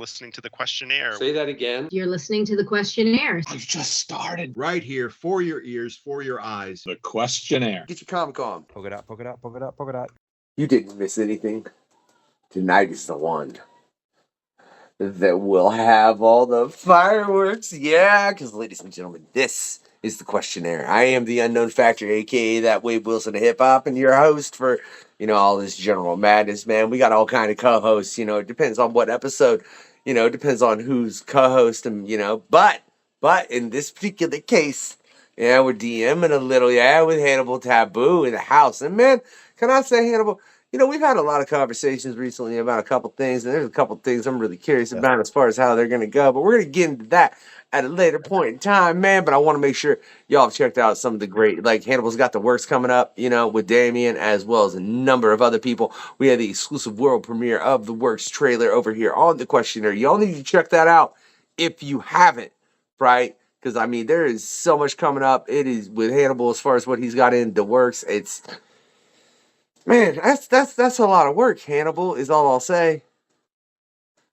listening to the Questionnaire. Say that again. You're listening to the Questionnaires. I've just started. Right here, for your ears, for your eyes. The Questionnaire. Get your Comic on. Poke it out, poke it out, poke it out, poke it out. You didn't miss anything. Tonight is the one that will have all the fireworks. Yeah, because ladies and gentlemen, this is the Questionnaire. I am the Unknown Factor, aka that Wade Wilson of hip hop, and your host for, all this general madness, man. We got all kind of co-hosts, it depends on what episode, it depends on who's co-hosting, but in this particular case, yeah, we're DMing a little, with Hannibal Tabu in the house. And man, can I say, Hannibal, we've had a lot of conversations recently about a couple things, and there's a couple things I'm really curious about as far as how they're going to go, but we're going to get into that at a later point in time, man. But I want to make sure y'all have checked out some of the great, like Hannibal's got the works coming up, with Damien, as well as a number of other people. We had the exclusive world premiere of the works trailer over here on the Questionnaire. Y'all need to check that out if you haven't, right? Because, there is so much coming up. It is with Hannibal as far as what he's got in the works. It's... Man, that's a lot of work, Hannibal, is all I'll say.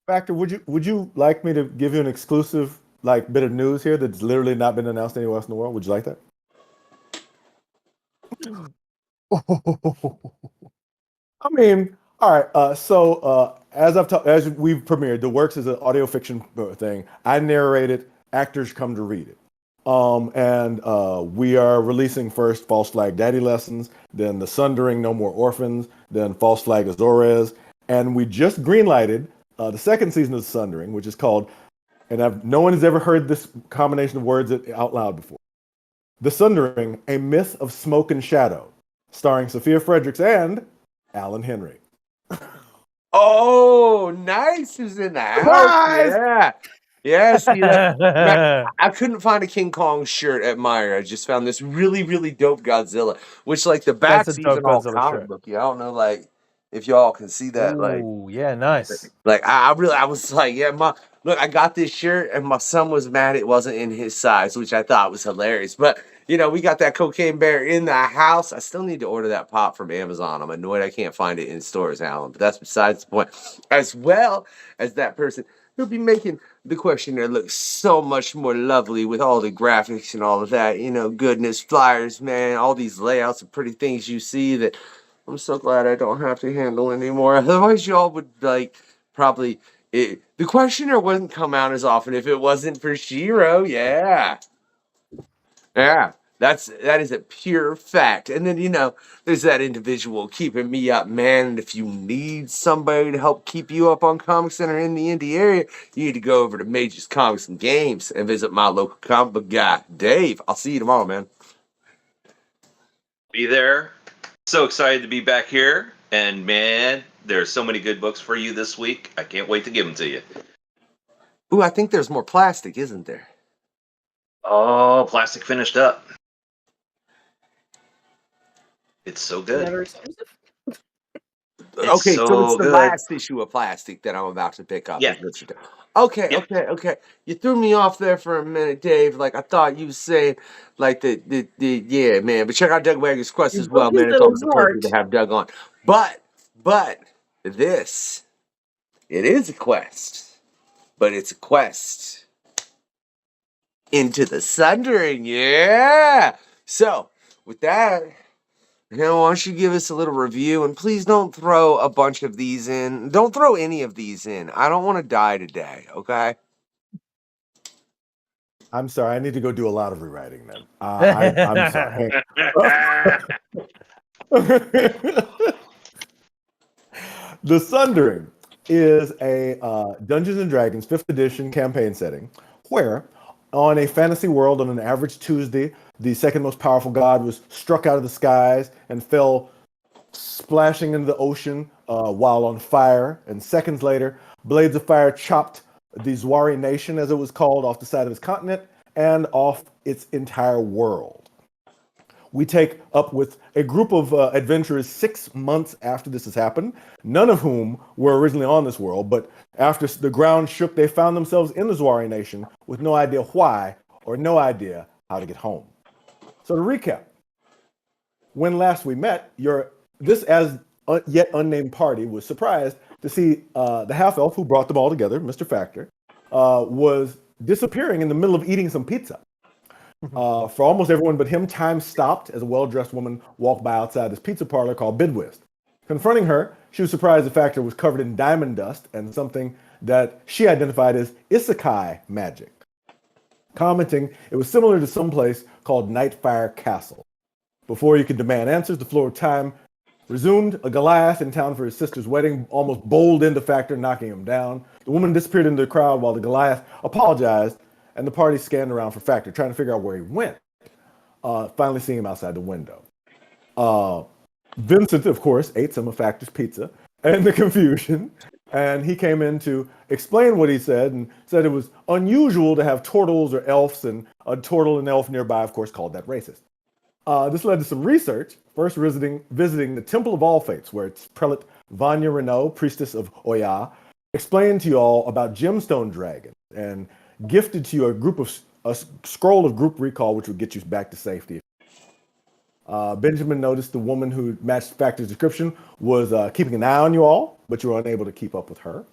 Factor, would you like me to give you an exclusive bit of news here that's literally not been announced anywhere else in the world? Would you like that? All right. So as we've premiered, the works is an audio fiction thing. I narrate it. Actors come to read it. And we are releasing first False Flag Daddy Lessons, then the Sundering No More Orphans, then False Flag Azores, and we just greenlighted the second season of the Sundering, which is called, and no one has ever heard this combination of words out loud before. The Sundering, A Myth of Smoke and Shadow, starring Sophia Fredericks and Allan Henry. Oh, nice! Who's in the house? Yeah. Yeah, see that? I couldn't find a King Kong shirt at Meijer. I just found this really, really dope Godzilla, which the back is all comic book. I don't know, if y'all can see that. Ooh, yeah, nice. I was like, yeah, look, I got this shirt, and my son was mad it wasn't in his size, which I thought was hilarious. But we got that Cocaine Bear in the house. I still need to order that pop from Amazon. I'm annoyed I can't find it in stores, Alan. But that's besides the point. As well as that person who'll be making the Questionnaire look so much more lovely with all the graphics and all of that, goodness, flyers, man, all these layouts and pretty things you see that I'm so glad I don't have to handle anymore. Otherwise, y'all would probably, the Questionnaire wouldn't come out as often if it wasn't for Shiro. Yeah. That is a pure fact. And then, there's that individual keeping me up, man. And if you need somebody to help keep you up on comics that are in the indie area, you need to go over to Major's Comics and Games and visit my local comic book guy, Dave. I'll see you tomorrow, man. Be there. So excited to be back here. And, man, there's so many good books for you this week. I can't wait to give them to you. Ooh, I think there's more plastic, isn't there? Oh, plastic finished up. It's so good. Okay, so it's the last issue of plastic that I'm about to pick up. Yeah. Okay. You threw me off there for a minute, Dave. I thought you were saying, yeah, man. But check out Doug Wagner's Quest as well, man. It's always a pleasure to have Doug on. But this, it is a quest. But it's a quest into the Sundering, yeah. So, with that, why don't you give us a little review, and please don't throw a bunch of these in. Don't throw any of these in. I don't want to die today, okay? I'm sorry. I need to go do a lot of rewriting then. I'm sorry. The Sundering is a Dungeons & Dragons 5th edition campaign setting where, on a fantasy world on an average Tuesday, the second most powerful god was struck out of the skies and fell splashing into the ocean while on fire. And seconds later, blades of fire chopped the Zwari nation, as it was called, off the side of its continent and off its entire world. We take up with a group of adventurers 6 months after this has happened, none of whom were originally on this world, but after the ground shook, they found themselves in the Zwari nation with no idea why or no idea how to get home. So to recap, when last we met, this as yet unnamed party was surprised to see the half elf who brought them all together, Mr. Factor, was disappearing in the middle of eating some pizza. For almost everyone but him, time stopped as a well-dressed woman walked by outside this pizza parlor called Bidwist. Confronting her, she was surprised the Factor was covered in diamond dust and something that she identified as isekai magic. Commenting, it was similar to some place called Nightfire Castle. Before you could demand answers, the flow of time resumed. A Goliath in town for his sister's wedding almost bowled into Factor, knocking him down. The woman disappeared into the crowd while the Goliath apologized, and the party scanned around for Factor, trying to figure out where he went. Finally seeing him outside the window. Vincent, of course, ate some of Factor's pizza and the confusion, and he came in to explain what he said and said it was unusual to have turtles or elves, and a turtle and elf nearby, of course, called that racist. This led to some research, first visiting the Temple of All Fates, where its prelate Vanya Renault, priestess of Oya, explained to you all about gemstone dragons and gifted to you a scroll of group recall, which would get you back to safety. Benjamin noticed the woman who matched Factor's description was keeping an eye on you all, but you were unable to keep up with her.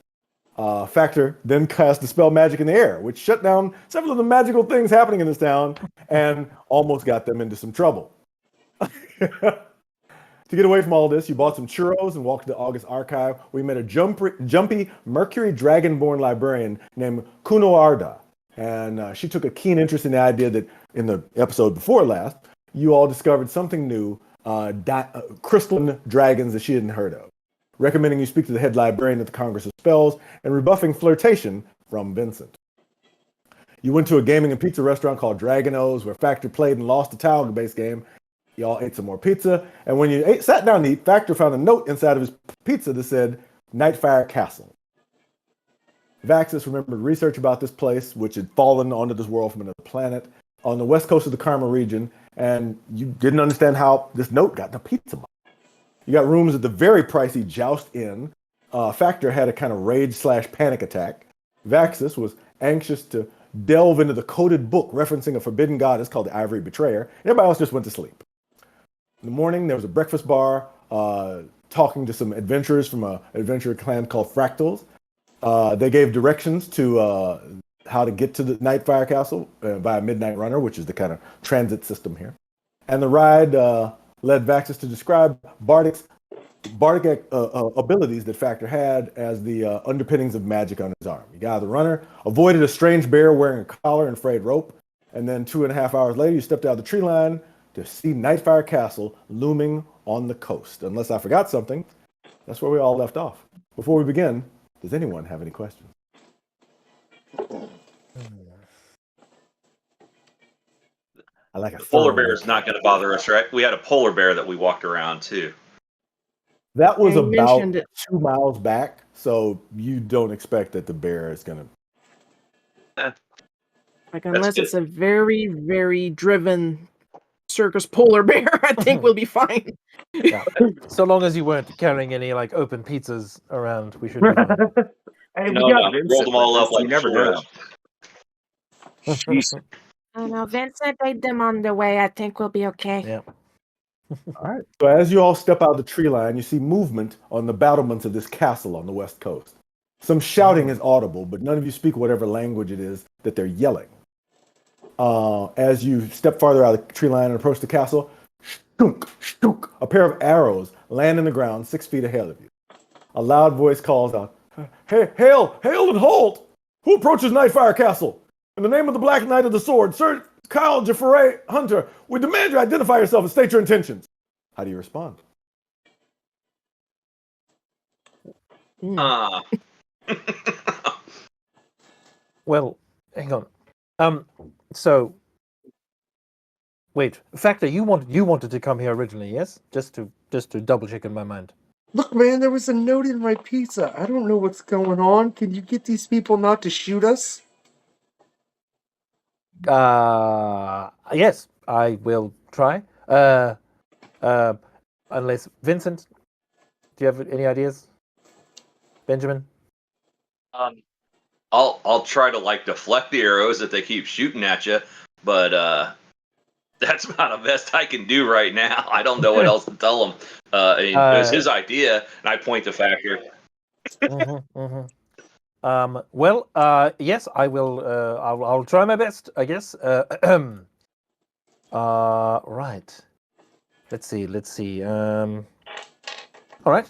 Factor then cast Dispel Magic in the air, which shut down several of the magical things happening in this town and almost got them into some trouble. To get away from all this, you bought some churros and walked to the August Archive. We met a jumpy Mercury Dragonborn librarian named Kuno Arda. And she took a keen interest in the idea that in the episode before last, you all discovered something new, crystalline dragons that she hadn't heard of. Recommending you speak to the head librarian at the Congress of Spells and rebuffing flirtation from Vincent. You went to a gaming and pizza restaurant called Dragonos, where Factor played and lost a tile-based game. Y'all ate some more pizza, and when you sat down to eat, Factor found a note inside of his pizza that said, Nightfire Castle. Vaxis remembered research about this place, which had fallen onto this world from another planet, on the west coast of the Karma region, and you didn't understand how this note got in the pizza box. You got rooms at the very pricey Joust Inn. Factor had a kind of rage/panic attack. Vaxis was anxious to delve into the coded book referencing a forbidden goddess called the Ivory Betrayer. Everybody else just went to sleep. In the morning, there was a breakfast bar talking to some adventurers from an adventurer clan called Fractals. They gave directions to how to get to the Nightfire Castle by a Midnight Runner, which is the kind of transit system here. And the ride led Vaxis to describe bardic abilities that Factor had as the underpinnings of magic on his arm. You got the runner, avoided a strange bear wearing a collar and frayed rope, and then 2.5 hours later, you stepped out of the tree line to see Nightfire Castle looming on the coast. Unless I forgot something, that's where we all left off. Before we begin, does anyone have any questions? I like The polar bear is not going to bother us, right? We had a polar bear that we walked around too. That was You about mentioned it. 2 miles back, so you don't expect that the bear is going to... Like, unless good. it's a very, very driven circus polar bear, I think we'll be fine. Yeah. So long as you weren't carrying any like open pizzas around, we should be fine. Hey, No, we no, got Vincent rolled them all with up us. like You never Shiro. know. Jeez. I know Vincent ate them on the way. I think we'll be okay. Yeah. All right. So as you all step out of the tree line, you see movement on the battlements of this castle on the west coast. Some shouting is audible, but none of you speak whatever language it is that they're yelling. As you step farther out of the tree line and approach the castle, shtunk, shtunk, a pair of arrows land in the ground 6 feet ahead of you. A loud voice calls out, "Hey, hail and halt! Who approaches Nightfire Castle? In the name of the Black Knight of the Sword, Sir Kyle Jafare Hunter, we demand you identify yourself and state your intentions." How do you respond? Well, hang on. So, wait, Factor, you wanted to come here originally, yes? Just to double check in my mind. Look, man, there was a note in my pizza. I don't know what's going on. Can you get these people not to shoot us? Yes, I will try. Unless Vincent, do you have any ideas? Benjamin? I'll try to like deflect the arrows that they keep shooting at you, but that's about the best I can do right now. I don't know what else to tell them. It was his idea, and I point to Factor. Well, yes, I will. I'll try my best, I guess. Right. Let's see. All right.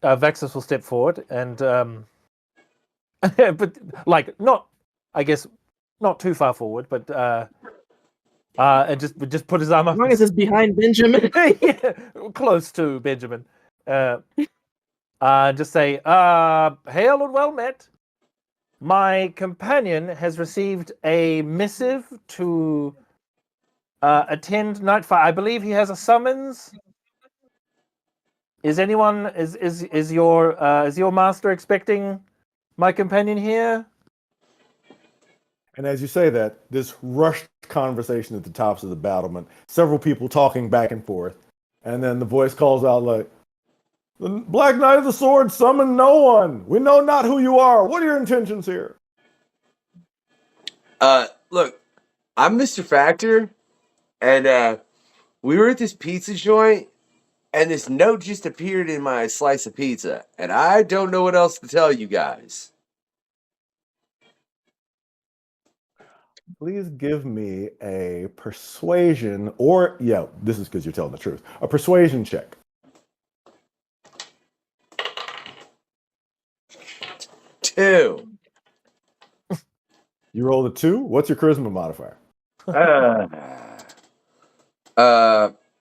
Vexus will step forward and, but like not, I guess, not too far forward, but and just put his arm As up. long as it's behind Benjamin. Yeah, close to Benjamin. Just say, hail and well met. My companion has received a missive to attend Nightfire. I believe he has a summons. Is your master expecting my companion here? And as you say that, this rushed conversation at the tops of the battlement, several people talking back and forth, and then the voice calls out like, "The Black Knight of the Sword summoned no one. We know not who you are. What are your intentions here?" Look, I'm Mr. Factor, and we were at this pizza joint, and this note just appeared in my slice of pizza, and I don't know what else to tell you guys. Please give me a persuasion, or yeah, this is because you're telling the truth. A persuasion check. Two. You rolled a 2. What's your charisma modifier?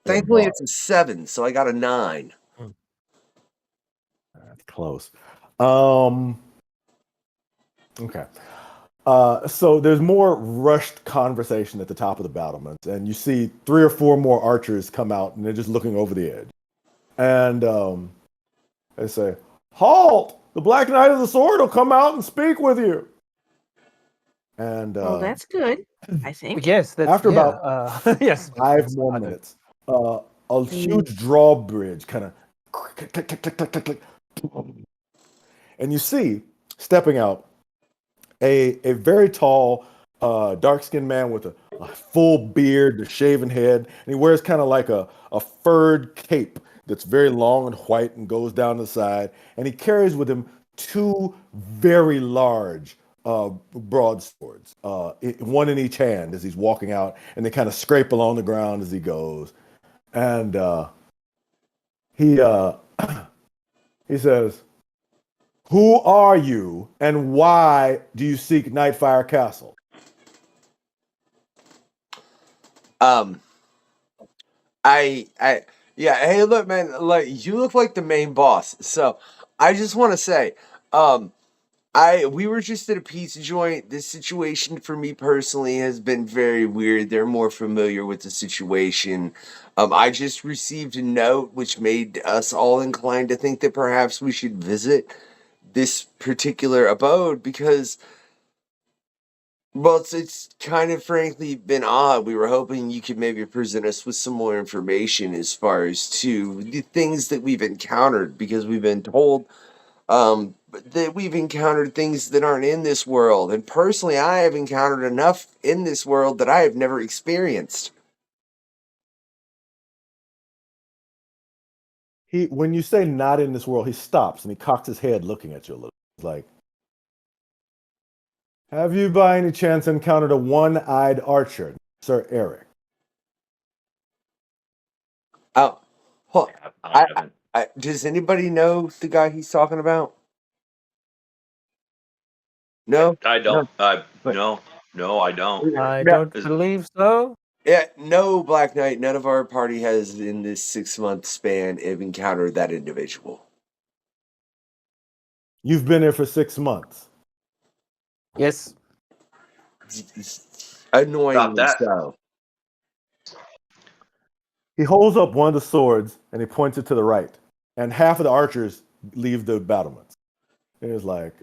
Thankfully it's a 7, so I got a 9. That's close. Okay. So there's more rushed conversation at the top of the battlements, and you see 3 or 4 more archers come out, and they're just looking over the edge. And they say, "Halt! The Black Knight of the Sword will come out and speak with you." And Oh, that's good. I think. Yes. That's, after yeah, about yes, 5 more minutes, a huge drawbridge kind of click, click, click, click, click, click, click, and you see stepping out a very tall, dark-skinned man with a full beard, a shaven head, and he wears kind of like a furred cape that's very long and white and goes down the side, and he carries with him 2 very large broadswords, one in each hand as he's walking out, and they kind of scrape along the ground as he goes. And he says, "Who are you, and why do you seek Nightfire Castle?" Yeah, hey, look, man, like, you look like the main boss, so I just want to say, we were just at a pizza joint. This situation for me personally has been very weird. They're more familiar with the situation. I just received a note which made us all inclined to think that perhaps we should visit this particular abode because, well, it's kind of frankly been odd. We were hoping you could maybe present us with some more information as far as to the things that we've encountered, because we've been told that we've encountered things that aren't in this world. And personally, I have encountered enough in this world that I have never experienced. When you say "not in this world," he stops and he cocks his head looking at you a little. He's like, "Have you by any chance encountered a one-eyed archer, Sir Eric?" Oh, hold, I haven't. does anybody know the guy he's talking about? No? I don't. But- No, I don't. I No. don't believe so. Yeah, no, Black Knight. None of our party has, in this 6-month span, have encountered that individual. You've been here for 6 months. Yes. Annoyingly that. so. He holds up one of the swords and he points it to the right, and half of the archers leave the battlements. And he's like,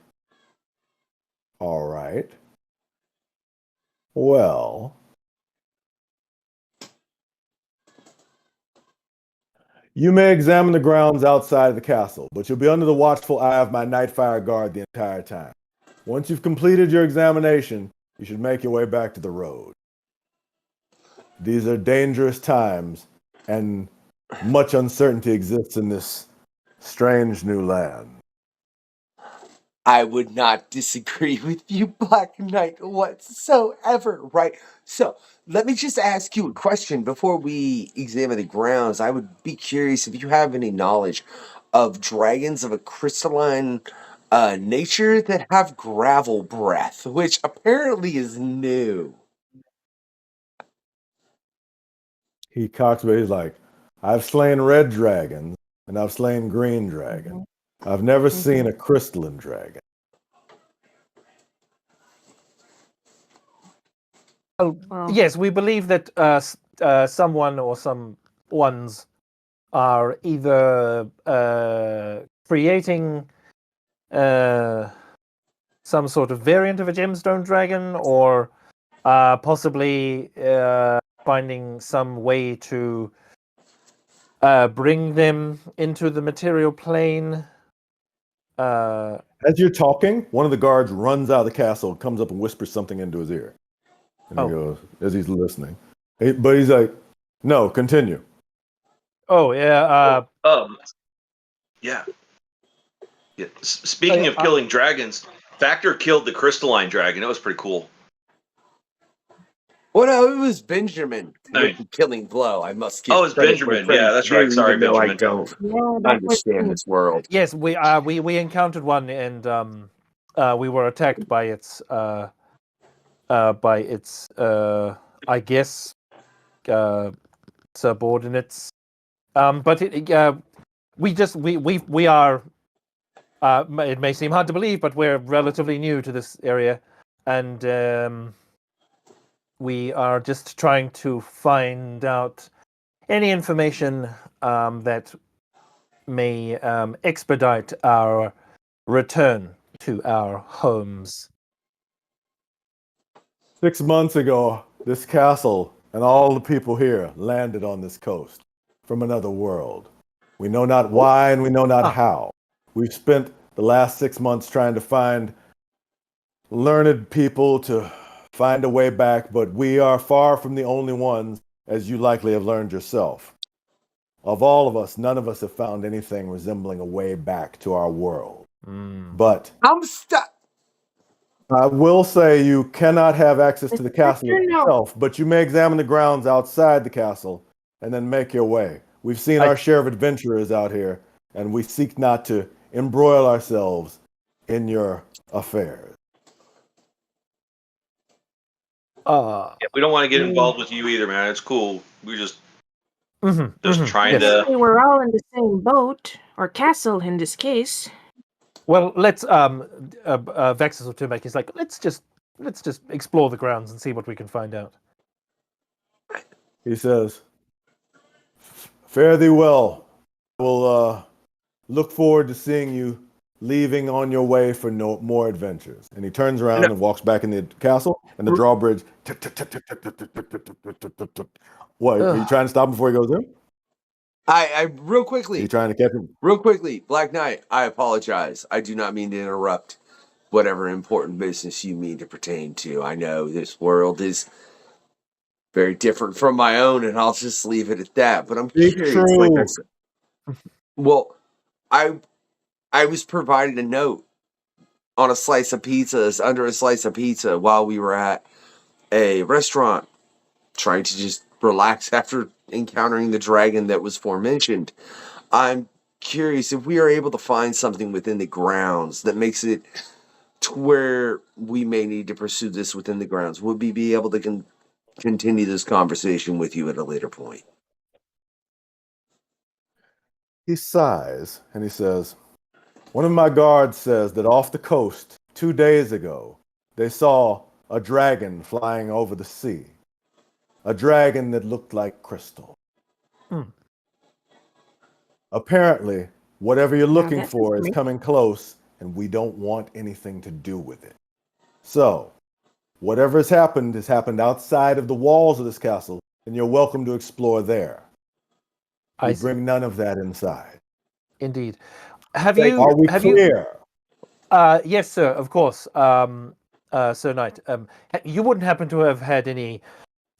"All right. Well, you may examine the grounds outside of the castle, but you'll be under the watchful eye of my Nightfire Guard the entire time. Once you've completed your examination, you should make your way back to the road. These are dangerous times, and much uncertainty exists in this strange new land." I would not disagree with you, Black Knight, whatsoever, right? So, let me just ask you a question before we examine the grounds. I would be curious if you have any knowledge of dragons of a crystalline nature that have gravel breath, which apparently is new. He cocks, but he's like, I've slain red dragons and I've slain green dragons. I've never seen a crystalline dragon. Well, Yes, we believe that someone or some ones are either creating some sort of variant of a gemstone dragon, or possibly finding some way to bring them into the material plane. As you're talking, one of the guards runs out of the castle, comes up and whispers something into his ear. And he goes, as he's listening. But he's like, no, continue. Oh, yeah. Yeah. Speaking of killing dragons, Factor killed the crystalline dragon. That was pretty cool. Well, no, it was Benjamin I with mean- the killing blow. I must give Oh, it's credit where Benjamin. credit's Yeah, that's due, right. Sorry, even though I Benjamin. don't yeah, that was understand this world. Yes, we encountered one, and we were attacked by its I guess subordinates. But we are. It may seem hard to believe, but we're relatively new to this area, and we are just trying to find out any information that may expedite our return to our homes. 6 months ago, this castle and all the people here landed on this coast from another world. We know not why and we know not how. We've spent the last 6 months trying to find learned people to find a way back, but we are far from the only ones, as you likely have learned yourself. Of all of us, none of us have found anything resembling a way back to our world. But I'm stuck. I will say you cannot have access to the castle itself, but you may examine the grounds outside the castle and then make your way. We've seen our share of adventurers out here, and we seek not to embroil ourselves in your affairs. Yeah, we don't want to get involved with you either, man. It's cool. We're just trying Yes. to. we were all in the same boat, or castle in this case. Well, let's Vexus or Tumek is like, let's just explore the grounds and see what we can find out. He says, fare thee well. We'll look forward to seeing you leaving on your way for more adventures. And he turns around and walks back in the castle, and the drawbridge. What, are you trying to stop him before he goes in? I real Are quickly. you trying to catch him? Real quickly, Black Knight, I apologize. I do not mean to interrupt whatever important business you mean to pertain to. I know this world is very different from my own, and I'll just leave it at that. But I'm curious. Like I said. Well, I was provided a note on a slice of pizzas, under a slice of pizza, while we were at a restaurant trying to just relax after encountering the dragon that was forementioned. I'm curious if we are able to find something within the grounds that makes it to where we may need to pursue this within the grounds. Would we be able to continue this conversation with you at a later point? He sighs and he says, one of my guards says that off the coast 2 days ago, they saw a dragon flying over the sea. A dragon that looked like crystal. Apparently, whatever you're looking for is coming close, and we don't want anything to do with it. So, whatever has happened outside of the walls of this castle, and you're welcome to explore there. We bring none of that inside. Indeed. Are we clear? Yes, sir. Of course, Sir Knight. You wouldn't happen to have had any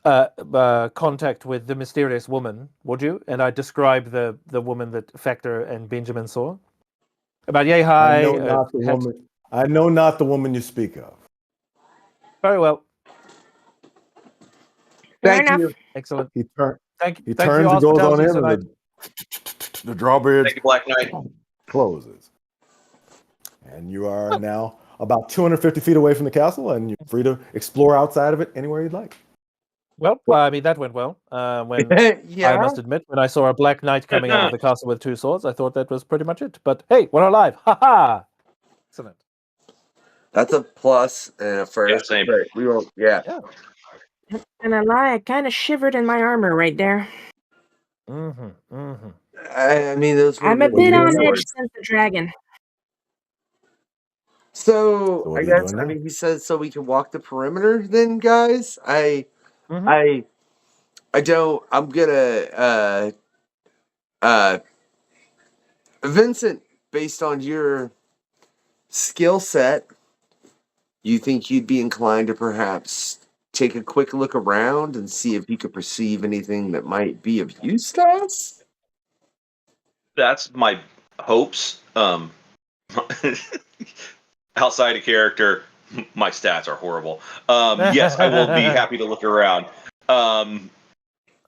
contact with the mysterious woman, would you? And I described the woman that Factor and Benjamin saw. About yay high. I know not the woman you speak of. Very well. Fair Thank enough. you. Excellent. He Thank you turns for your and goes on hospitality, in, Sir Knight. and the drawbridge Thank you, Black Knight. closes. And you are now about 250 feet away from the castle, and you're free to explore outside of it anywhere you'd like. Well, I mean, that went well. When Yeah. I must admit, when I saw a black knight coming out of the castle with 2 swords, I thought that was pretty much it. But hey, we're alive. Ha ha! Excellent. That's a plus and a first. same. But we won't. Yeah. And I lie, I kind of shivered in my armor right there. Mm-hmm. Mm-hmm. I mean, those were I'm a really bit good on edge swords. since the dragon. So So what I are you guess doing I now? mean he says so we can walk the perimeter then, guys. Mhm. I don't. I'm gonna Vincent, based on your skill set, you think you'd be inclined to perhaps take a quick look around and see if you could perceive anything that might be of use to us? That's my hopes. Outside of character, my stats are horrible. Yes, I will be happy to look around. I mean,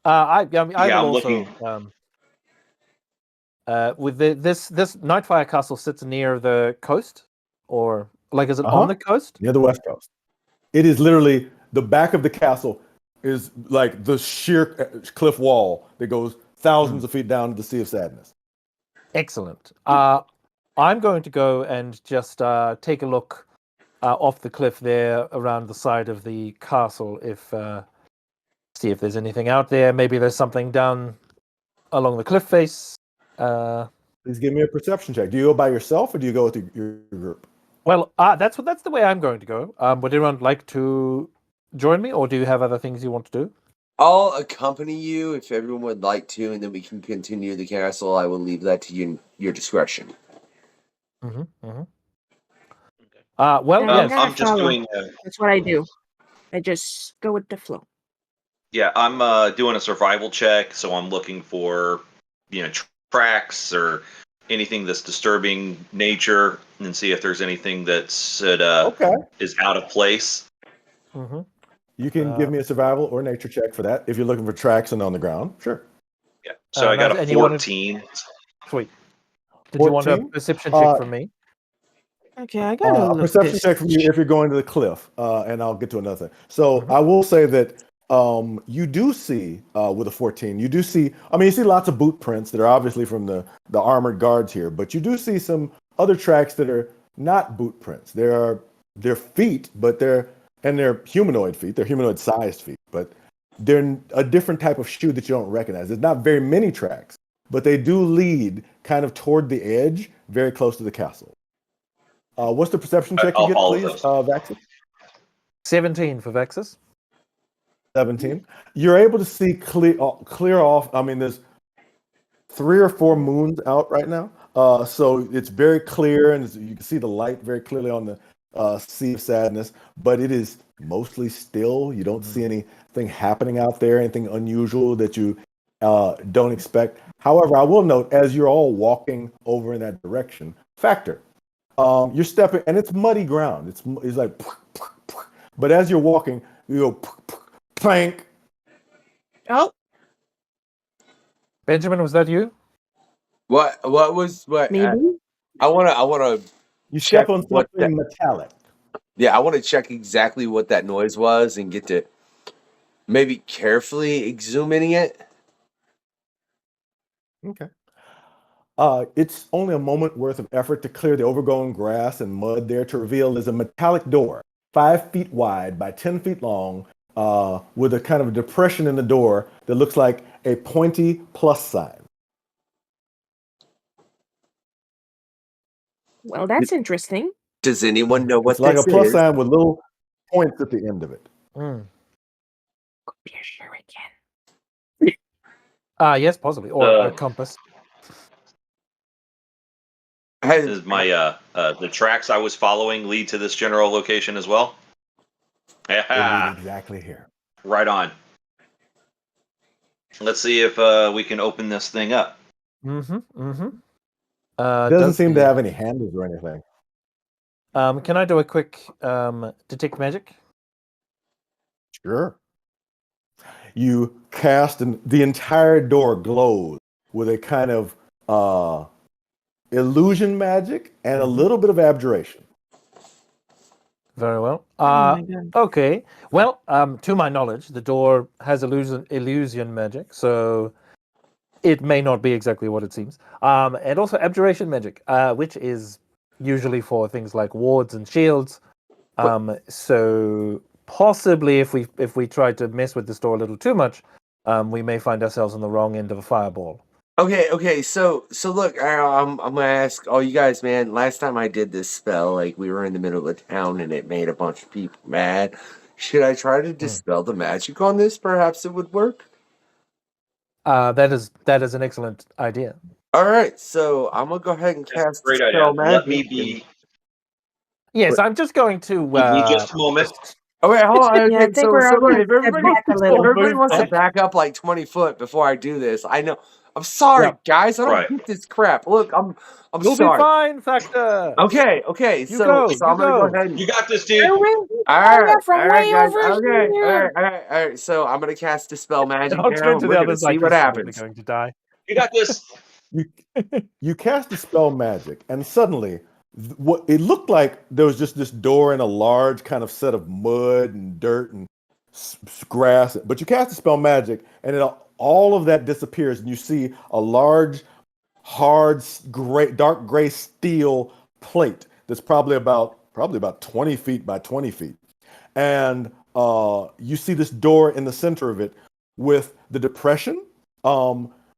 I Yeah, will I'm also. looking. With this Nightfire Castle sits near the coast, or like is it Uh-huh. on the coast? Near the west coast. It is literally the back of the castle is like the sheer cliff wall that goes thousands of feet down to the Sea of Sadness. Excellent. I'm going to go and just take a look off the cliff there around the side of the castle. See if there's anything out there. Maybe there's something down along the cliff face. Please give me a perception check. Do you go by yourself or do you go with your group? Well, that's the way I'm going to go. Would anyone like to join me, or do you have other things you want to do? I'll accompany you if everyone would like to, and then we can continue the castle. I will leave that to your discretion. Mm-hmm. Mm-hmm. Okay. Well, Yeah, yes. I'm just follow. doing. That's what I do. I just go with the flow. Yeah, I'm doing a survival check, so I'm looking for, tracks or anything that's disturbing nature, and see if there's anything that's Okay. is out of place. Mm-hmm. You can give me a survival or nature check for that if you're looking for tracks and on the ground. Sure. Yeah. So I got a and you wanted- 14. Sweet. Did you want a 14? perception check from me? Okay, I gotta A look perception this. check from you if you're going to the cliff, and I'll get to another thing. So Mhm. I will say that you do see with a 14, you do see. I mean, you see lots of boot prints that are obviously from the armored guards here, but you do see some other tracks that are not boot prints. They're feet, but they're humanoid feet. They're humanoid-sized feet, but they're a different type of shoe that you don't recognize. There's not very many tracks, but they do lead kind of toward the edge, very close to the castle. What's the perception check you I'll get, follow please, those. Vaxis? 17 for Vexus. 17. You're able to see clear off. I mean, there's 3 or 4 moons out right now, so it's very clear, and you can see the light very clearly on the Sea of Sadness. But it is mostly still. You don't see anything happening out there, anything unusual that you don't expect. However, I will note as you're all walking over in that direction, Factor. You're stepping, and it's muddy ground. It's like, but as you're walking, you go plank. Oh, Benjamin, was that you? What was what? maybe. I wanna You check step on what something metallic. Yeah, I want to check exactly what that noise was and get to maybe carefully exhuming it. Okay. It's only a moment worth of effort to clear the overgrown grass and mud there to reveal is a metallic door, 5 feet wide by 10 feet long, with a kind of a depression in the door that looks like a pointy plus sign. Well, that's interesting. Does anyone know what It's like this a plus is? sign with little points at the end of it. Mm. Could be a shuriken. Yes, possibly. Or a compass. Does my the tracks I was following lead to this general location as well? They lead Yeah, exactly here. right on. Let's see if we can open this thing up. Mm-hmm. Mm-hmm. It doesn't seem to have any handles or anything. Can I do a quick detect magic? Sure. You cast, and the entire door glows with a kind of illusion magic and a little bit of abjuration. Very well. Oh my god. Okay. Well, to my knowledge, the door has illusion magic, so it may not be exactly what it seems. And also abjuration magic, which is usually for things like wards and shields. So possibly, if we try to mess with this door a little too much, we may find ourselves on the wrong end of a fireball. Okay. So look, I'm gonna ask all you guys, man. Last time I did this spell, like we were in the middle of town and it made a bunch of people mad. Should I try to dispel the magic on this? Perhaps it would work. That is an excellent idea. All right, so I'm gonna go ahead and That's a cast great dispel idea. magic. Let me be. Yes, I'm just going to. Give me just a moment. Oh wait, hold on. Yeah, I Okay, think so we're all look, gonna if step back a if little. everybody wants to back up like 20 foot before I do this, I know. I'm sorry, Yeah. guys. I don't Right. get this crap. Look, I'm You'll sorry. be fine, Factor. Okay. You So go, I'm you gonna go go. ahead and. You got this, dude. All from right, way guys. over Okay, here. all right. So I'm gonna cast dispel magic I'll now. turn And to we're the gonna others see like what he's probably happens. going to die. You got this. You cast dispel magic, and suddenly, what it looked like there was just this door in a large kind of set of mud and dirt and grass. But you cast dispel magic, and all of that disappears, and you see a large, hard, dark gray steel plate that's probably about 20 feet by 20 feet, and you see this door in the center of it with the depression.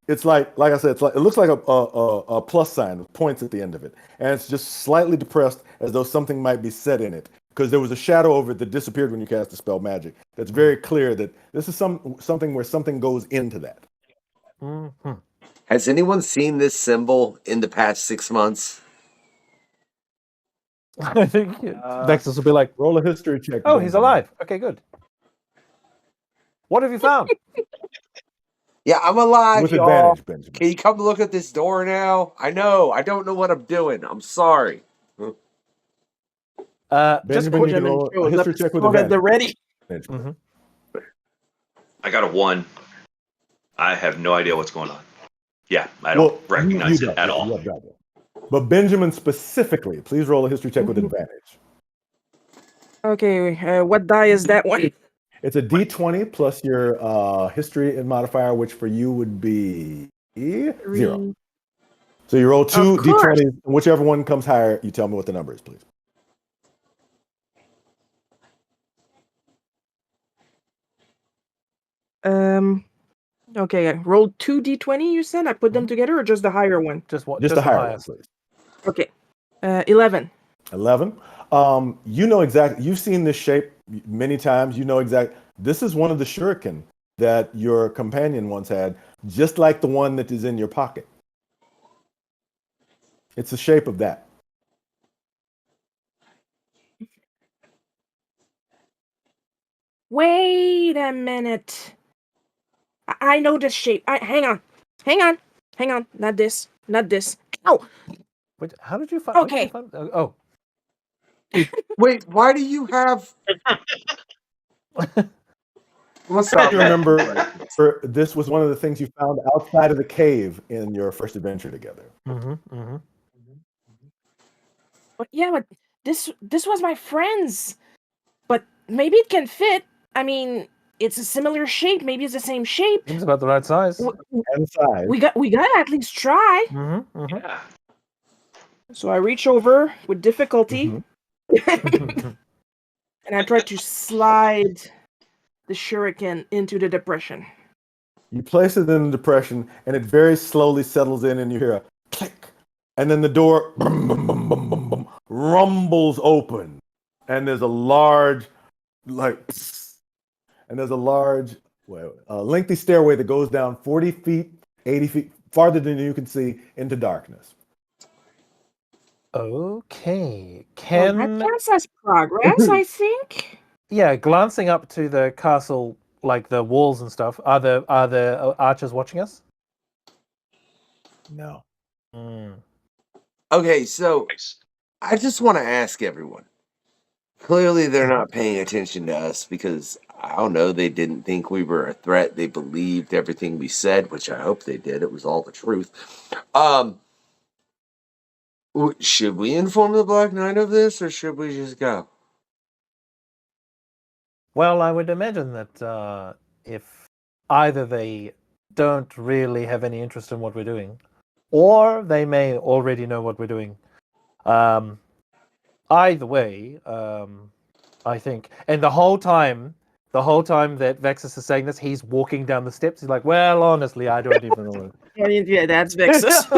It's like I said, it looks like a plus sign with points at the end of it, and it's just slightly depressed as though something might be set in it because there was a shadow over it that disappeared when you cast the spell magic. That's very clear that this is something where something goes into that. Mm-hmm. Has anyone seen this symbol in the past 6 months? I think Vexus will be like, Roll a history check. "Oh, he's Benjamin. alive. Okay, good. What have you found?" Yeah, I'm alive, With y'all. advantage, Benjamin. Can you come look at this door now? I don't know what I'm doing. I'm sorry. Just Benjamin, you can roll a history check with advantage. They're ready. Mhm. I got a 1. I have no idea what's going on. Yeah, I don't recognize it at all. You have got it. But Benjamin specifically, please roll a history check with advantage. Okay, what die is that one? It's a D20 plus your history and modifier, which for you would be 0. So you roll 2 Of course. D20s, and whichever one comes higher, you tell me what the number is, please. Okay, I rolled 2 d20. You said I put them together, or just the higher one? Just what? Just the higher one, please. Okay, 11. 11. You know exactly. You've seen this shape many times. You know exactly. This is one of the shuriken that your companion once had, just like the one that is in your pocket. It's the shape of that. Wait a minute. I know this shape. Hang on. Not this. Ow. Wait, how did you find? Okay. Oh, Wait, why do you have? What's up? You remember, this was one of the things you found outside of the cave in your first adventure together. But yeah, but this was my friend's. But maybe it can fit. I mean, it's a similar shape. Maybe it's the same shape. seems about the right size. And size. We gotta at least try. Yeah. So I reach over with difficulty, and I try to slide the shuriken into the depression. You place it in the depression, and it very slowly settles in, and you hear a click, and then the door bum, bum, bum, bum, bum, bum, rumbles open, and there's a large, lengthy stairway that goes down 40 feet, 80 feet, farther than you can see, into darkness. Okay. Well, that counts as progress, I think. Yeah, glancing up to the castle, like the walls and stuff, are the archers watching us? No. Okay, so I just want to ask everyone. Clearly, they're not paying attention to us because I don't know. They didn't think we were a threat. They believed everything we said, which I hope they did. It was all the truth. Should we inform the Black Knight of this, or should we just go? Well, I would imagine that if either they don't really have any interest in what we're doing, or they may already know what we're doing. Either way, I think, and the whole time that Vexus is saying this, he's walking down the steps. He's like, "Well, honestly, I don't even know." Yeah, that's Vexus.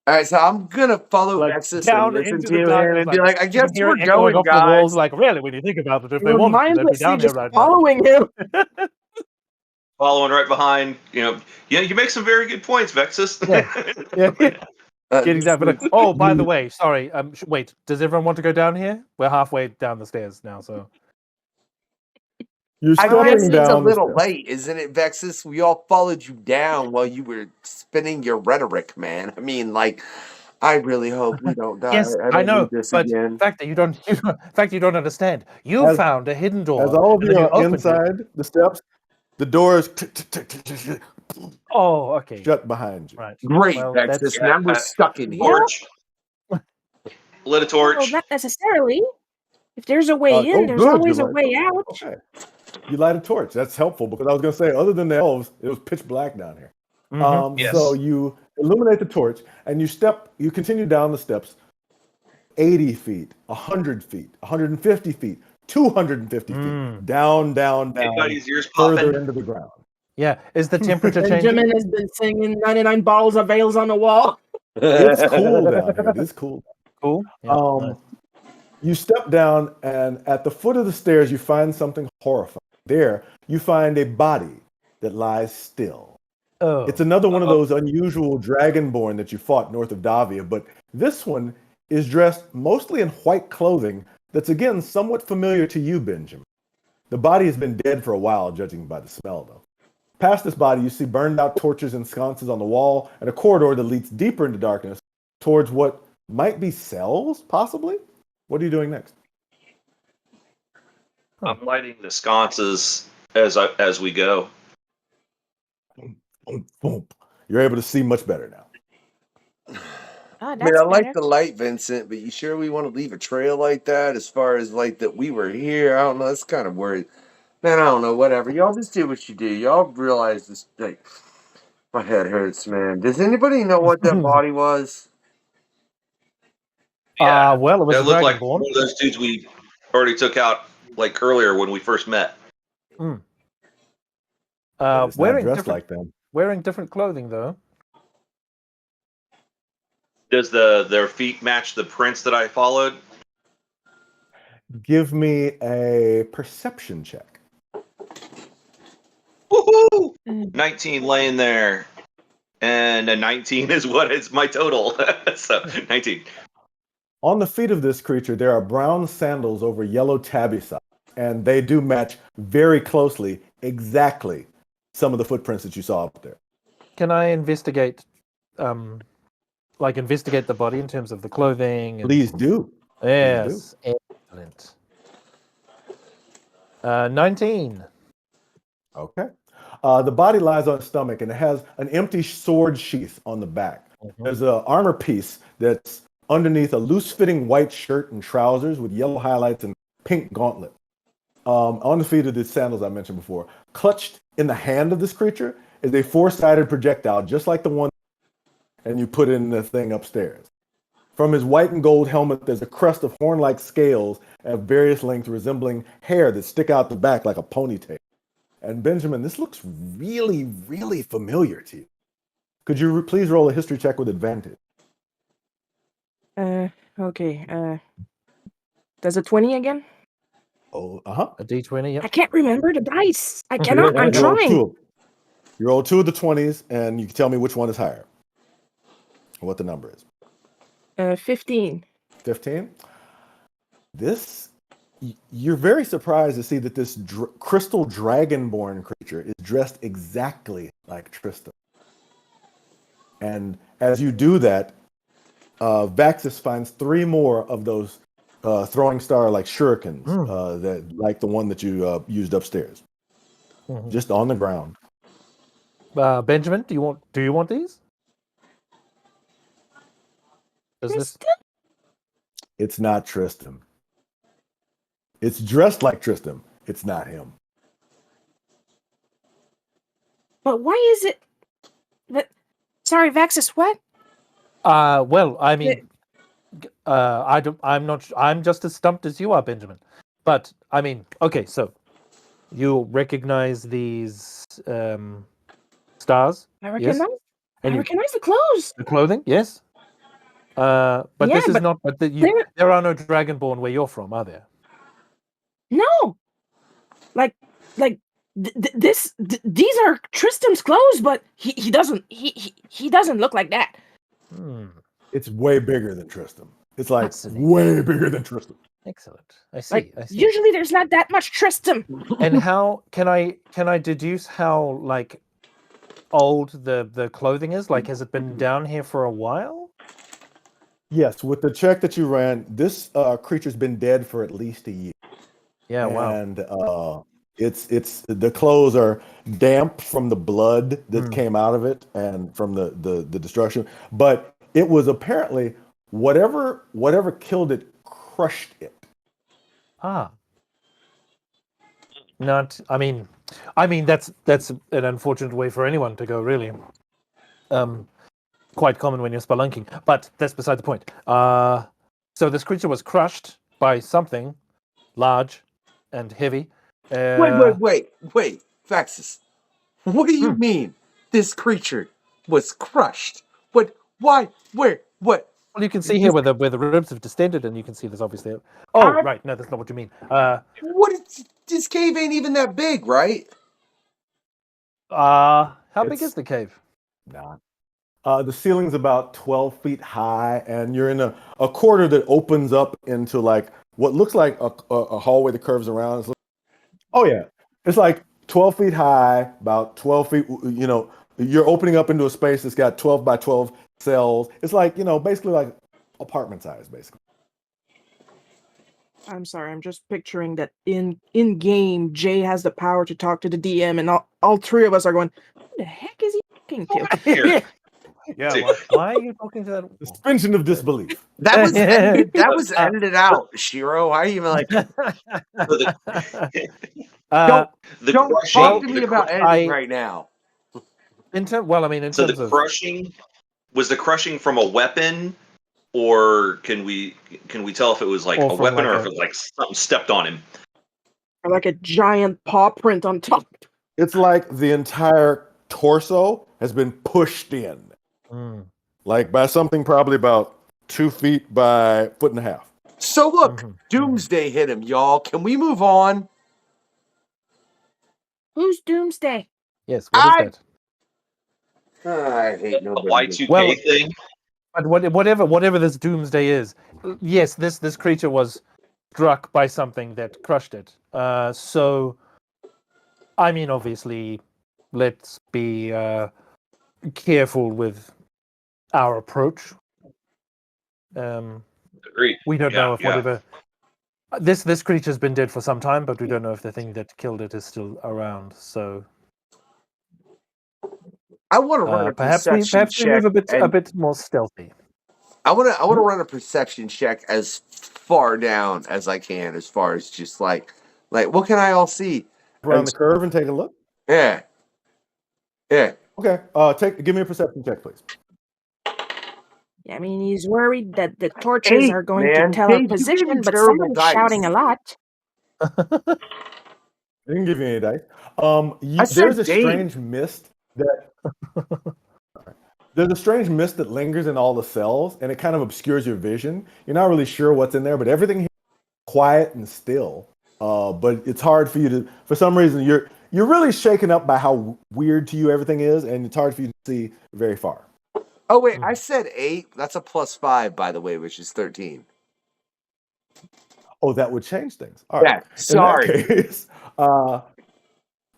All right, so I'm gonna follow Like, Nexus down and listen into to the him darkness, and be like, like, I you guess can hear we're it echoing going, off the walls. guys. Like, really, when you think about it, if they We're wanted to, they'd be mindlessly down here just right now. following him. Following right behind. You make some very good points, Vexus. Yeah. Getting This down, but is- oh, by the way, sorry. Wait, does everyone want to go down here? We're halfway down the stairs now, so. You're I guess stepping it's a down the little steps. late, isn't it, Vexus? We all followed you down while you were spinning your rhetoric, man. I mean, like, I really hope we don't die. Yes, I I don't know, need this but again. the fact that you don't understand. You As- found a hidden door. As all of and you then are opened it. inside the steps, the doors Oh, okay. shut behind you. Right. Great, Well, Vexus. that's Now we're stuck in here. Torch. Lit a Well, torch. not necessarily. If there's a way in, there's good, always you a light- way out. Okay. You light a torch. That's helpful because I was going to say, other than the elves, it was pitch black down here. Mhm. So you illuminate the torch and you continue down the steps 80 feet, 100 feet, 150 feet, 250 feet, down, Anybody's ears further popping? into the ground. Yeah. Is the temperature changing? Benjamin has been singing 99 bottles of ales on the wall. It's cool down here. It is cool. Cool. Yeah, nice. You step down, and at the foot of the stairs, you find something horrifying. There, you find a body that lies still. Oh. It's another one of those unusual dragonborn that you fought north of Davia, but this one is dressed mostly in white clothing that's, again, somewhat familiar to you, Benjamin. The body has been dead for a while, judging by the smell, though. Past this body, you see burned out torches and sconces on the wall and a corridor that leads deeper into darkness towards what might be cells, possibly? What are you doing next? I'm lighting the sconces as we go. Boom, boom. You're able to see much better now. Oh, I that's mean, I like better. the light, Vincent, but you sure we want to leave a trail like that as far as like that we were here? I don't know. That's kind of worried. Man, I don't know. Whatever. Y'all just do what you do. Y'all realize this. Like, my head hurts, man. Does anybody know what that body was? Yeah. Well, it was That a looked like dragonborn. one of those dudes we already took out like earlier when we first met. It's not Wearing dressed different, like them. wearing different clothing though. Does their feet match the prints that I followed? Give me a perception check. Woohoo! Mm. 19 laying there. And a 19 is what is my total. So 19. On the feet of this creature, there are brown sandals over yellow tabby socks, and they do match very closely, exactly, some of the footprints that you saw up there. Can I investigate, investigate the body in terms of the clothing? And... Please do. Yes, excellent. 19. Okay. The body lies on its stomach, and it has an empty sword sheath on the back. There's an armor piece that's underneath a loose-fitting white shirt and trousers with yellow highlights and pink gauntlet. On the feet of the sandals I mentioned before, clutched in the hand of this creature is a four-sided projectile, just like the one, and you put in the thing upstairs. From his white and gold helmet, there's a crest of horn-like scales of various lengths resembling hair that stick out the back like a ponytail. And Benjamin, this looks really, really familiar to you. Could you please roll a history check with advantage? Okay. Does a 20 again? Oh, A D20, I yep. can't remember the dice. I cannot. I'm trying. You roll two of the 20s, and you can tell me which one is higher. What the number is. 15. 15? You're very surprised to see that this crystal dragonborn creature is dressed exactly like Tristan. And as you do that, Vaxis finds 3 more of those throwing star like shurikens that like the one that you used upstairs, just on the ground. Benjamin, do you want these? Does this? It's not Tristan. It's dressed like Tristan. It's not him. But why is it that sorry, Vaxis, what? Well, I mean, I'm just as stumped as you are, Benjamin. But I mean, okay, so you recognize these stars? I recognize Yes? I recognize the clothes. The clothing, yes. But Yeah, this is but not. But there are no Dragonborn where you're from, are there? No. Like these are Tristan's clothes, but he doesn't look like that. It's way bigger than Tristan. It's like Fascinating. way bigger than Tristan. Excellent. I see. Like I see. usually there's not that much Tristan. And how can I deduce how like old the clothing is? Like, has it been down here for a while? Yes, with the check that you ran, this creature's been dead for at least a year. Yeah. Wow. And it's the clothes are damp from the blood that came out of it and from the destruction. But it was apparently whatever killed it crushed it. Ah. Not. I mean, that's an unfortunate way for anyone to go, really. Quite common when you're spelunking, but that's beside the point. So this creature was crushed by something large and heavy. Wait, Vaxis. What do you mean this creature was crushed? What? Why? Where? What? Well, you can see here where the ribs have distended, and you can see this obviously. Oh, right. No, that's not what you mean. What? This cave ain't even that big, right? How big is the cave? Nah. The ceiling's about 12 feet high, and you're in a corridor that opens up into like what looks like a hallway that curves around. Oh yeah, it's like 12 feet high, about 12 feet. You know, you're opening up into a space that's got 12 by 12 cells. It's like, you know, basically like apartment size, basically. I'm sorry, I'm just picturing that in game, Jay has the power to talk to the DM, and all 3 of us are going, "Who the heck is he talking to?" Here. Yeah. Why are you talking to that? Suspension of disbelief. That was edited out, Shiro. Why are you even like? Don't talk to me about editing right now. In terms of crushing, was the crushing from a weapon, or can we tell if it was like a weapon or if it was like something stepped on him? Or like a giant paw print on top. It's like the entire torso has been pushed in, like by something probably about 2 feet by 1.5 feet. So look, Doomsday hit him, y'all. Can we move on? Who's Doomsday? Yes, what is that? I hate The nobody. Y2K thing. But whatever this doomsday is, yes, this creature was struck by something that crushed it. So, I mean, obviously, let's be careful with our approach. Agreed. We don't know if whatever this creature's been dead for some time, but we don't know if the thing that killed it is still around. So. I want to run a perception check. We move a bit more stealthy. I want to run a perception check as far down as I can, as far as just like what can I all see Around the curve and take a look. Yeah. Okay. Give me a perception check, please. I mean, he's worried that the torches are going to tell Dave, our position, you but terrible someone's dice. shouting a lot. I didn't give you any dice. There's a strange mist that there's a strange mist that lingers in all the cells, and it kind of obscures your vision. You're not really sure what's in there, but everything here is quiet and still. But it's hard for you to, for some reason, you're really shaken up by how weird to you everything is, and it's hard for you to see very far. Oh wait, I said 8. That's a +5, by the way, which is 13. Oh, that would change things. All right. Yeah, sorry.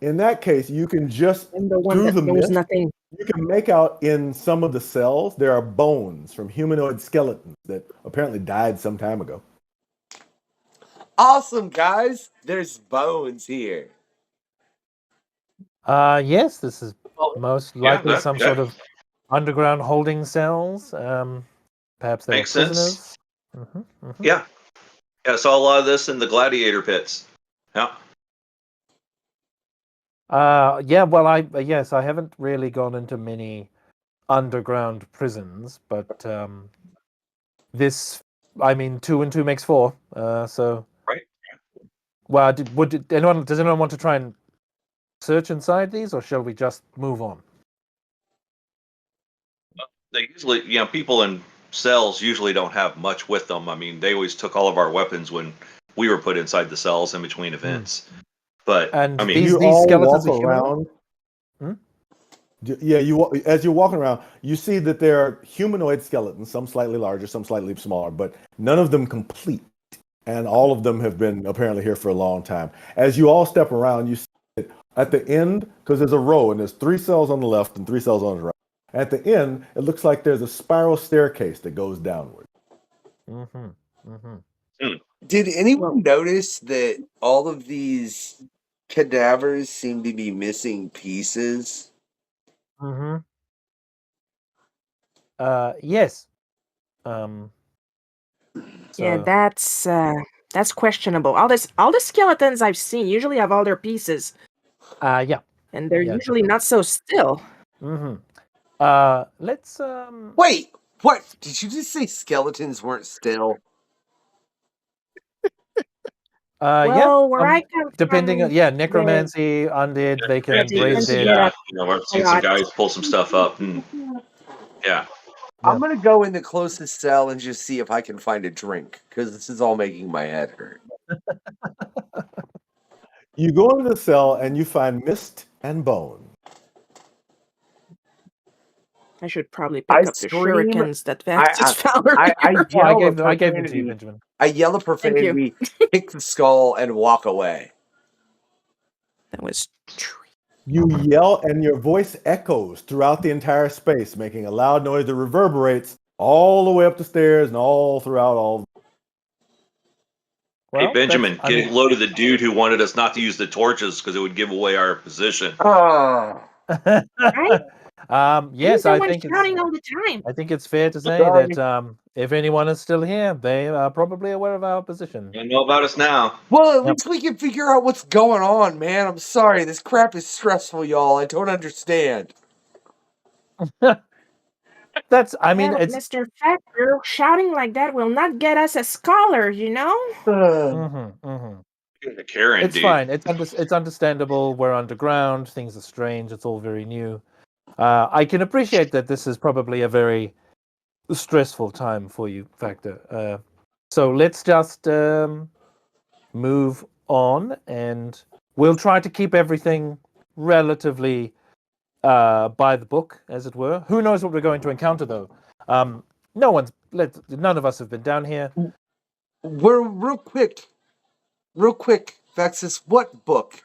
In that case, you can just And the one that knows nothing. You can make out in some of the cells there are bones from humanoid skeletons that apparently died some time ago. Awesome, guys. There's bones here. Yes, this is most likely that- some that- sort of underground holding cells. Perhaps they were Makes sense. prisoners. Mhm. Yeah. Yeah, I saw a lot of this in the gladiator pits. Yeah. Yeah, well, I haven't really gone into many underground prisons, but this, I mean, 2 and 2 makes 4. So Right. well, does anyone want to try and search inside these, or shall we just move on? They usually, people in cells usually don't have much with them. I mean, they always took all of our weapons when we were put inside the cells in between events. But And I mean, these all skeletons walk are humanoid? around. Yeah, as you're walking around, you see that there are humanoid skeletons, some slightly larger, some slightly smaller, but none of them complete. And all of them have been apparently here for a long time. As you all step around, you see that at the end, because there's a row and there's 3 cells on the left and 3 cells on the right. At the end, it looks like there's a spiral staircase that goes downward. Did anyone notice that all of these cadavers seem to be missing pieces? Yes. Yeah, So, that's questionable. All the skeletons I've seen usually have all their pieces, yeah. and they're Yeah, usually not so still. Let's Wait, what? Did you just say skeletons weren't still? Well, where I come depending from, on necromancy, undead, they can Fancies, raise dead. yeah, I've seen some guys pull some stuff up, and yeah. I'm gonna go in the closest cell and just see if I can find a drink, because this is all making my head hurt. You go into the cell and you find mist and bone. I should probably pick up the scream. shurikens that Vax just found earlier. I gave them to you, Benjamin. I yell a profanity, kick the skull, and walk away. That was You yell and your voice echoes throughout the entire space, making a loud noise that reverberates all the way up the stairs and all throughout all. Hey, Benjamin, get a load of the dude who wanted us not to use the torches because it would give away our position. Oh. right. Yes, the I one think shouting all the time. I think it's fair to say Sorry. that if anyone is still here, they are probably aware of our position. You know about us now. Well, at least we can figure out what's going on, man. I'm sorry. This crap is stressful, y'all. I don't understand. It's Mr. Factor, shouting like that will not get us a scholar, you know? Karen, it's dude. fine. It's understandable. We're underground. Things are strange. It's all very new. I can appreciate that this is probably a very stressful time for you, Factor. So let's just move on, and we'll try to keep everything relatively by the book, as it were. Who knows what we're going to encounter, though? None of us have been down here. We're real quick, Vexus. What book?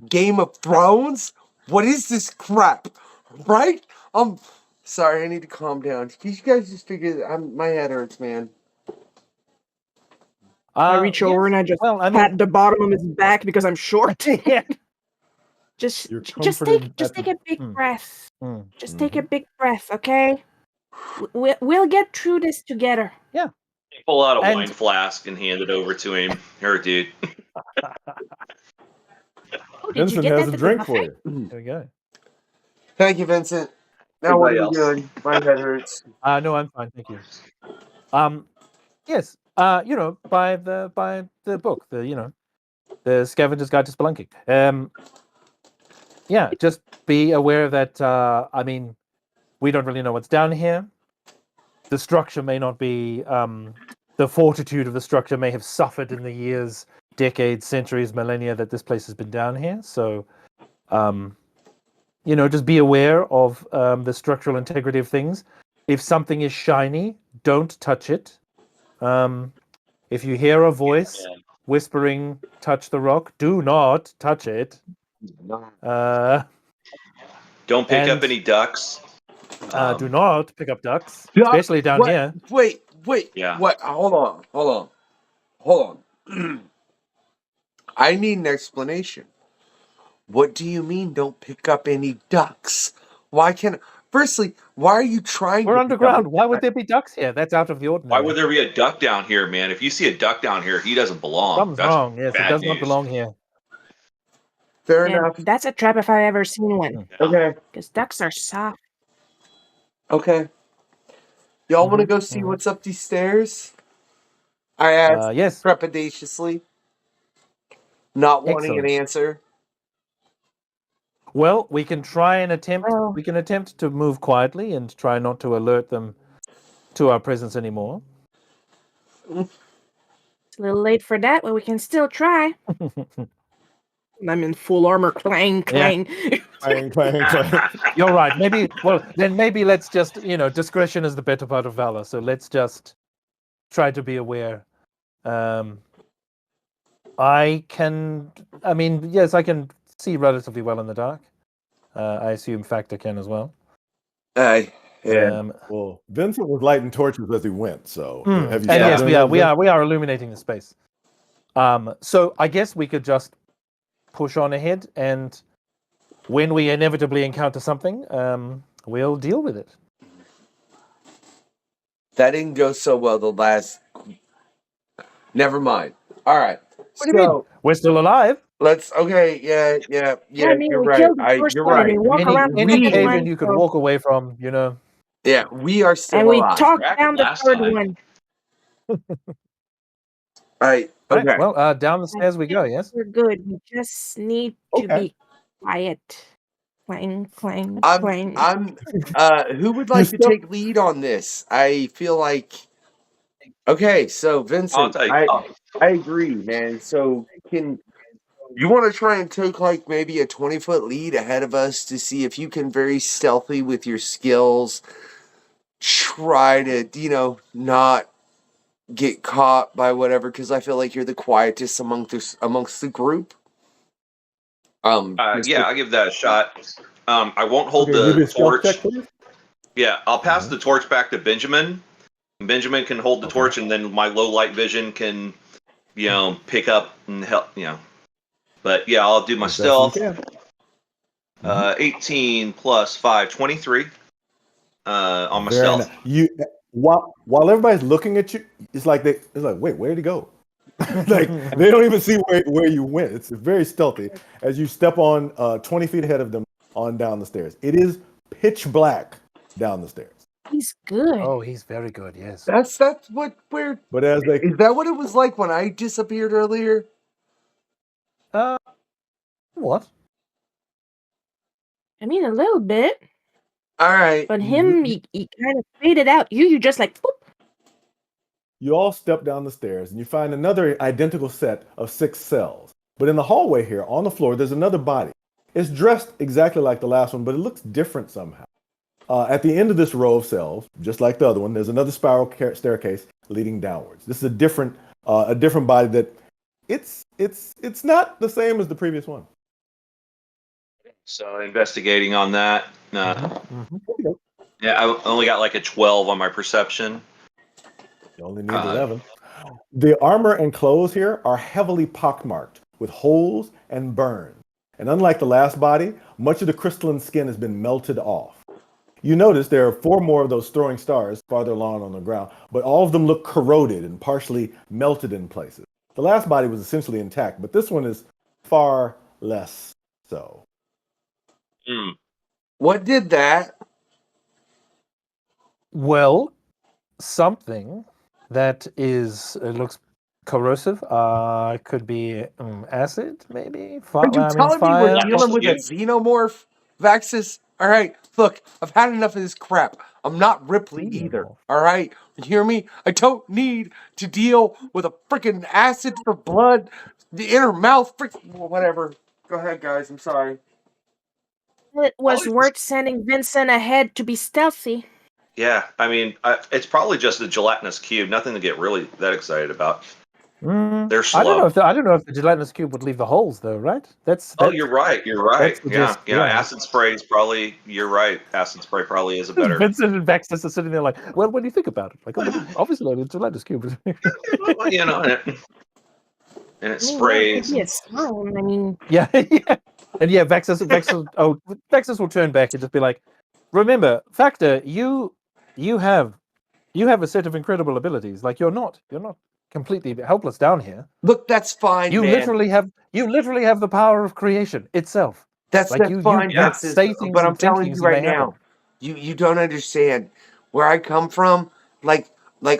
Game of Thrones? What is this crap? Right? Sorry, I need to calm down. You guys just figure my head hurts, man. I reach over and I just pat the bottom of his back because I'm short. Just take a big breath. Just take a big breath, okay? We'll get through this together. Yeah. Pull out a wine flask and hand it over to him. Here, dude. Vincent has a drink for you. There we go. Thank you, Vincent. Now what are you doing? My head hurts. No, I'm fine, thank you. Yes. By the book, the Scavenger's Guide to Spelunking. Yeah, just be aware that we don't really know what's down here. The structure may not be the fortitude of the structure may have suffered in the years, decades, centuries, millennia that this place has been down here. So just be aware of the structural integrity of things. If something is shiny, don't touch it. If you hear a voice whispering, touch the rock, do not touch it. Don't pick up any ducks. Do not pick up ducks, Duck? especially down What? here. Wait. Yeah. What? Hold on. I need an explanation. What do you mean don't pick up any ducks? Why can't... Firstly, why are you trying We're to underground. Why would there be ducks here? That's out of the ordinary. Why would there be a duck down here, man? If you see a duck down here, he doesn't belong. Something's That's wrong. Yes, it bad does news. not belong here. Fair Man, enough. that's a trap if I ever seen one. Okay. Because ducks are soft. Okay. Y'all want to go see what's up these stairs? I asked Yes. trepidatiously, not wanting an Excellent. answer. Well, we can try and attempt. Well- We can attempt to move quietly and try not to alert them to our presence anymore. It's a little late for that, but we can still try. I'm in full armor. Clang, clang. Clang, clang, clang. You're right. Maybe. Well, then maybe let's just. Discretion is the better part of valor. So let's just try to be aware. I can. I mean, yes, I can see relatively well in the dark. I assume Factor can as well. Yeah. Well, Vincent was lighting torches as he went, so have you And stopped yes, doing we that, are illuminating the space. So I guess we could just push on ahead, and when we inevitably encounter something, we'll deal with it. That didn't go so well the last... Never mind. All right. What do you mean? We're still alive. Let's... Okay, yeah, I mean, you're we right. killed the first You're one and right. we walk around the Any second cave one, in you could so- walk away from, Yeah, we are still And we alive. talked Back down the last third time. one. Right. Okay. Right, well, down the stairs we go, yes? We're good. We just need to Okay. be quiet. Clang, clang, I'm clang. who would like to still- take lead on this? I feel like... Okay, so I'll Vincent, take. I agree, man. So can you want to try and take like maybe a 20-foot lead ahead of us to see if you can very stealthy with your skills try to, not get caught by whatever, because I feel like you're the quietest amongst the group. Yeah, I'll give that a shot. I won't hold Okay, give me the a stealth torch. check, please. Yeah, I'll pass the torch back to Benjamin. Benjamin can hold the torch, and then my low light vision can, pick up and help. But yeah, I'll do my As best as you stealth. can. 18 plus 5, 23. On my Very stealth. nice. While everybody's looking at you, it's like wait, where'd he go? Like they don't even see where you went. It's very stealthy as you step on 20 feet ahead of them on down the stairs. It is pitch black down the stairs. He's good. Oh, he's very good, yes. That's what we're... But as they Is that what it was like when I disappeared earlier? What? I mean, a little bit. All right. But him, he kind of faded out. You just like, boop. You all step down the stairs and you find another identical set of 6 cells. But in the hallway here, on the floor, there's another body. It's dressed exactly like the last one, but it looks different somehow. At the end of this row of cells, just like the other one, there's another spiral staircase leading downwards. This is a different body that it's not the same as the previous one. So investigating on that. Mm-hmm. Yeah, I only got like a 12 on my perception. You only need 11. The armor and clothes here are heavily pockmarked with holes and burns. And unlike the last body, much of the crystalline skin has been melted off. You notice there are 4 more of those throwing stars farther along on the ground, but all of them look corroded and partially melted in places. The last body was essentially intact, but this one is far less so. What did that? Well, something that looks corrosive. Could be acid, maybe. Are you telling me we're dealing with a xenomorph? Vaxis? All right, look, I've had enough of this crap. I'm not Ripley either. All right, you hear me? I don't need to deal with a freaking acid for blood, the inner mouth, whatever. Go ahead, guys. I'm sorry. It was worth sending Vincent ahead to be stealthy. Yeah, I mean, it's probably just a gelatinous cube. Nothing to get really that excited about. They're slow. I don't know if the gelatinous cube would leave the holes though, right? That's Oh, you're right. You're right. that's Yeah. Acid spray is probably. You're right. Acid spray probably is a better. Vincent and Vexus are sitting there like, well, what do you think about it? Like, obviously, it's a gelatinous cube. Well, and it sprays. Yes. I mean, yeah. And yeah, Vexus will turn back and just be like, remember, Factor, you have a set of incredible abilities. Like you're not completely helpless down here. Look, that's fine. You man. literally have the power of creation itself. That's fine. You say things, but I'm telling you right now, you don't understand where I come from. Like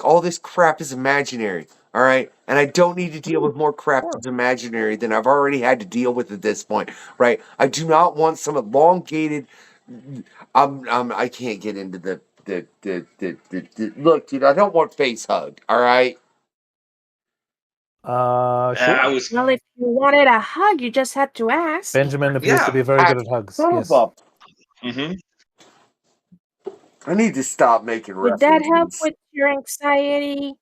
all this crap is imaginary. All right, and I don't need to deal with more crap that's imaginary than I've already had to deal with at this point. Right? I do not want some elongated. I can't get into the look, dude. I don't want face hug. All right. Sure. Well, if you wanted a hug, you just had to ask. Benjamin appears to be very good at hugs. Yes. Mm-hmm. I need to stop making Would that help with your anxiety?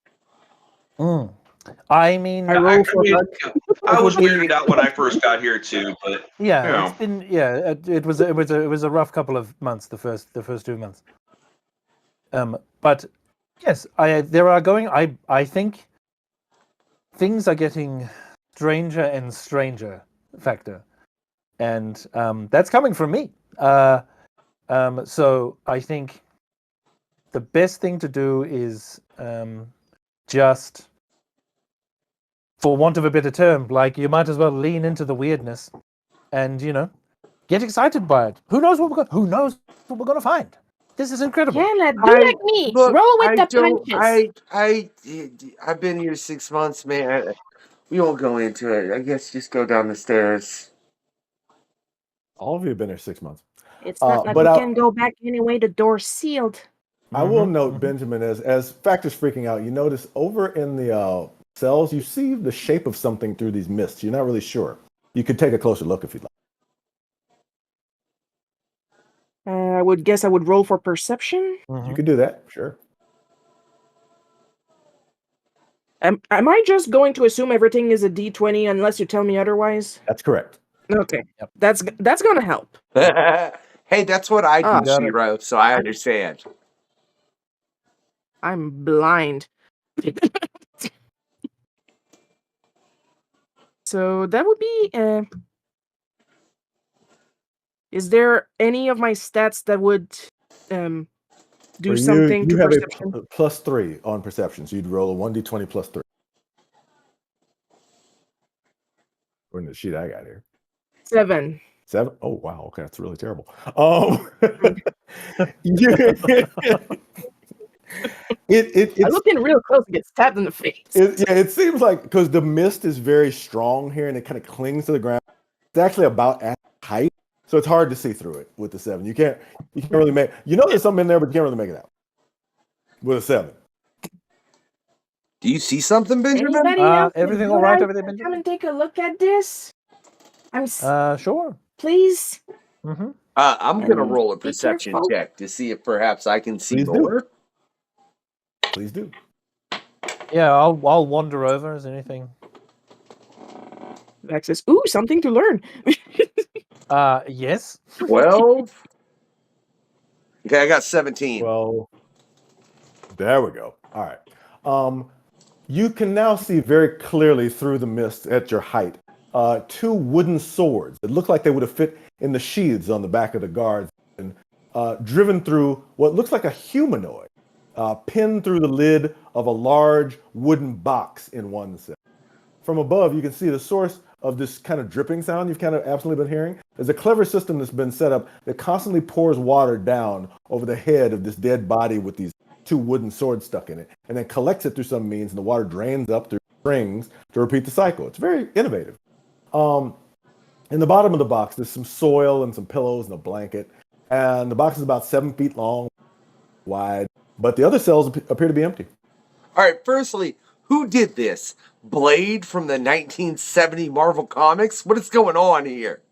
I mean, I was weirded out when I first got here too, but yeah, it's been it was a rough couple of months, the first 2 months. But yes, I think things are getting stranger and stranger, Factor, and that's coming from me. So I think the best thing to do is just, for want of a better term, like you might as well lean into the weirdness, and get excited by it. Who knows what we're going to find? This is incredible. Yeah, do like me. Roll with the punches. I've been here 6 months, man. We won't go into it. I guess just go down the stairs. All of you have been here 6 months. It's not like we can go back anyway. The door's sealed. I will note, Benjamin, as Factor's freaking out, you notice over in the cells, you see the shape of something through these mists. You're not really sure. You could take a closer look if you'd like. I would guess I would roll for perception. You could do that, sure. Am I just going to assume everything is a D20 unless you tell me otherwise? That's correct. Okay, that's gonna help. Hey, that's what I do, Shiro, so I understand. I'm blind. So that would be. Is there any of my stats that would do something to perception? You have a +3 on perception, so you'd roll a 1d20 +3. According to the sheet I got here. 7. 7? Oh wow, okay, that's really terrible. I look in real close and get stabbed in the face. It seems like, because the mist is very strong here and it kind of clings to the ground. It's actually about at height, so it's hard to see through it with the 7. You can't really make. There's something in there, but you can't really make it out with a 7. Do you see something, Benjamin? Everything all right over there, Benjamin? Come and take a look at this. Sure. Please. I'm gonna roll a perception check to see if perhaps I can see more. Please do. Yeah, I'll wander over. Is there anything? Vax says, "Ooh, something to learn." Yes. 12. Okay, I got 17. Well, there we go. All right. You can now see very clearly through the mist at your height 2 wooden swords. It looked like they would have fit in the sheaths on the back of the guards, and driven through what looks like a humanoid, pinned through the lid of a large wooden box in one cell. From above, you can see the source of this kind of dripping sound you've kind of absolutely been hearing. There's a clever system that's been set up that constantly pours water down over the head of this dead body with these 2 wooden swords stuck in it, and then collects it through some means, and the water drains up through springs to repeat the cycle. It's very innovative. In the bottom of the box, there's some soil and some pillows and a blanket, and the box is about 7 feet long, wide, but the other cells appear to be empty. All right, firstly, who did this? Blade from the 1970 Marvel Comics? What is going on here?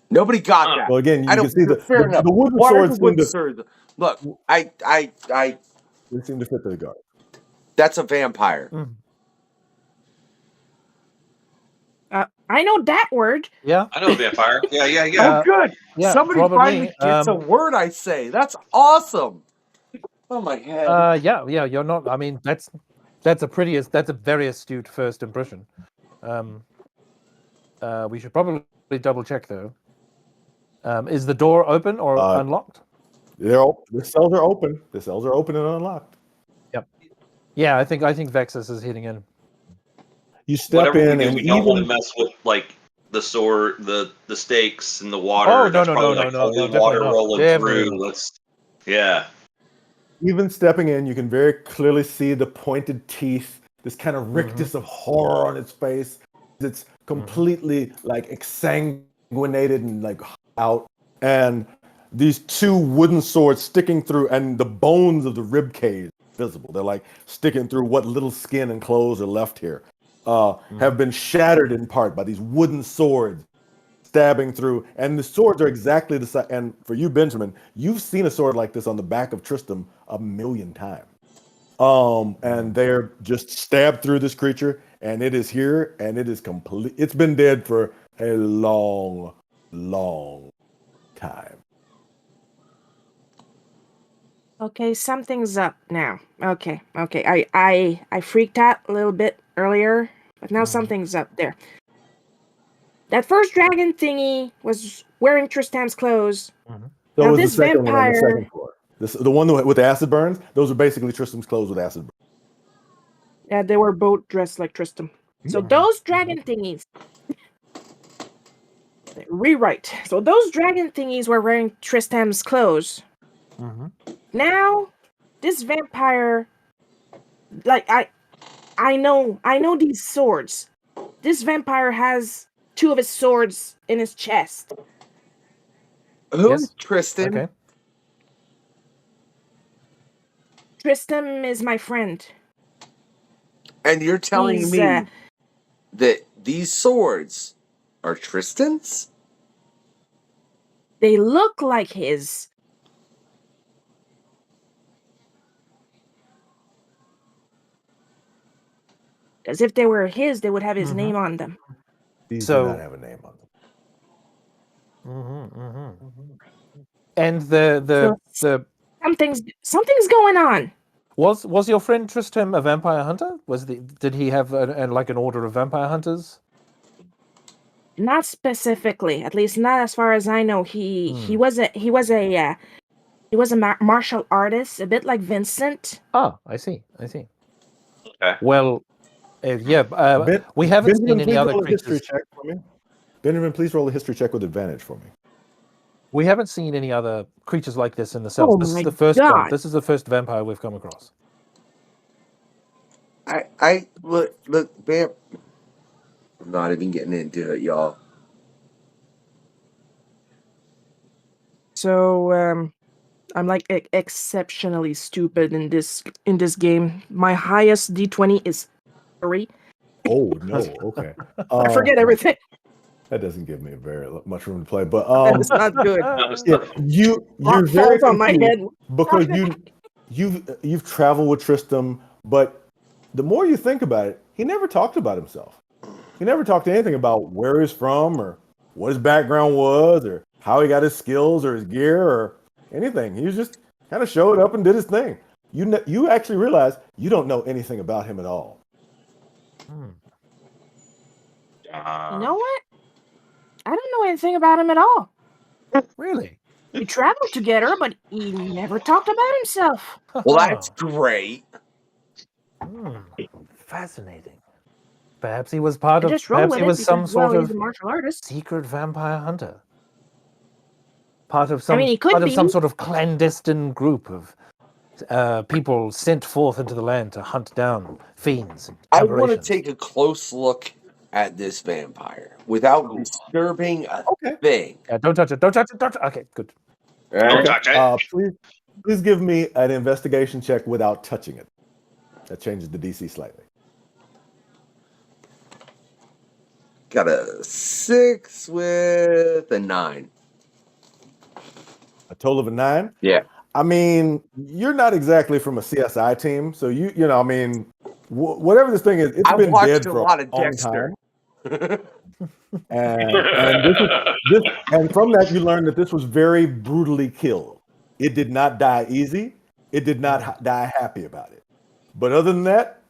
Nobody got that. Well, again, you can see the wooden Why are swords the wooden swords? Look, they seem to fit the guard. That's a vampire. Mm. I know that word. Yeah. I know vampire. Yeah. Oh, good. Yeah, Somebody probably. finally gets a word I say. That's awesome. Oh my head. Yeah. You're not. I mean, that's a very astute first impression. We should probably double check though. Is the door open or unlocked? The cells are open. The cells are open and unlocked. Yep. Yeah, I think Vexus is heading in. You step in, we do, and we don't want to even mess with like the sword, the stakes, and the water. Oh, That's no, probably no, like no, holy definitely water not. rolling Definitely through. not. Let's, yeah. even stepping in, you can very clearly see the pointed teeth, this kind of rictus of horror on its face. It's completely like exsanguinated and like out, and these two wooden swords sticking through, and the bones of the rib cage visible. They're like sticking through what little skin and clothes are left here. Have been shattered in part by these wooden swords stabbing through, and the swords are exactly the size. And for you, Benjamin, you've seen a sword like this on the back of Tristram 1,000,000 times. And they're just stabbed through this creature, and it is here, and it is complete. It's been dead for a long, long time. Okay, something's up now. Okay. I freaked out a little bit earlier, but now something's up there. That first dragon thingy was wearing Tristan's clothes. So Now was this the second one on the vampire. second floor. The one with the acid burns. Those are basically Tristram's clothes with acid burns. Yeah, they were both dressed like Tristram. So those dragon thingies. Rewrite. So those dragon thingies were wearing Tristan's clothes. Now, this vampire, like I know these swords. This vampire has two of his swords in his chest. Who's Tristan? Okay. Tristan is my friend. And you're telling He's, me that these swords are Tristan's? They look like his. As if they were his, they would have his name on them. These So- do not have a name on them. And the Something's going on. was your friend Tristram a vampire hunter? Did he have like an order of vampire hunters? Not specifically, at least not as far as I know. He was a martial artist, a bit like Vincent. Ah, I see. Okay. Well, we haven't seen any other roll a history creatures. check for me. Benjamin, please roll a history check with advantage for me. We haven't seen any other creatures like this in the cells. Oh This my is the first one. God. This is the first vampire we've come across. I look, vamp. I'm not even getting into it, y'all. So I'm like exceptionally stupid in this game. My highest D20 is 3. Oh no, okay. I forget everything. That doesn't give me very much room to play, but It's not good. yeah, you're Rock very falls on my confused head. because you've traveled with Tristram, but the more you think about it, he never talked about himself. He never talked anything about where he's from or what his background was or how he got his skills or his gear or anything. He was just kind of showed up and did his thing. You actually realize you don't know anything about him at all. You know what? I don't know anything about him at all. Really? We traveled together, but he never talked about himself. Well, that's great. Fascinating. Perhaps he was part I of. just roll Perhaps with he it was some because, sort he's of a martial artist. secret vampire hunter. Part of some. he could part of be. some sort of clandestine group of people sent forth into the land to hunt down fiends. And I want to aberrations. take a close look at this vampire without disturbing a thing. Don't touch it. Don't touch it. Don't. Okay, good. Don't touch it. Please give me an investigation check without touching it. That changes the DC slightly. Got a 6 with a 9. A total of a 9? Yeah. I mean, you're not exactly from a CSI team, so you know, I mean, whatever this thing is, it's I been watched dead a for lot a of long Dexter. time. And and from that you learn that this was very brutally killed. It did not die easy. It did not die happy about it. But other than that,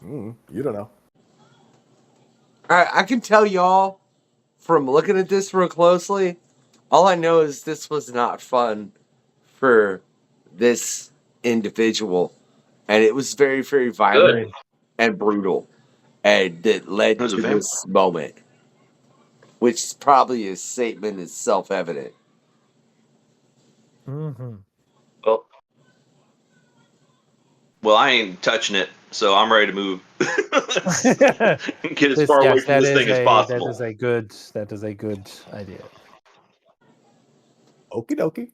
you don't know. I can tell y'all from looking at this real closely. All I know is this was not fun for this individual, and it was very, very violent and brutal, and that led to this moment, which probably a statement is self-evident. Well, I ain't touching it, so I'm ready to move. Get as far away from this thing as possible. That is a good idea. Okie dokie.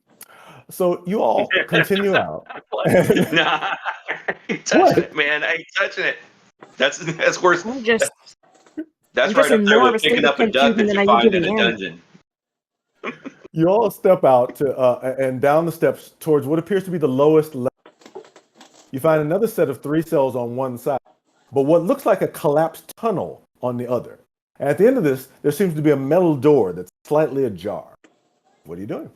So you all continue out. Nah, I ain't touching it, man. I ain't touching it. That's worse. That's right up there with picking up a duck that you find in a dungeon. You all step out to and down the steps towards what appears to be the lowest level. You find another set of 3 cells on one side, but what looks like a collapsed tunnel on the other. And at the end of this, there seems to be a metal door that's slightly ajar. What are you doing?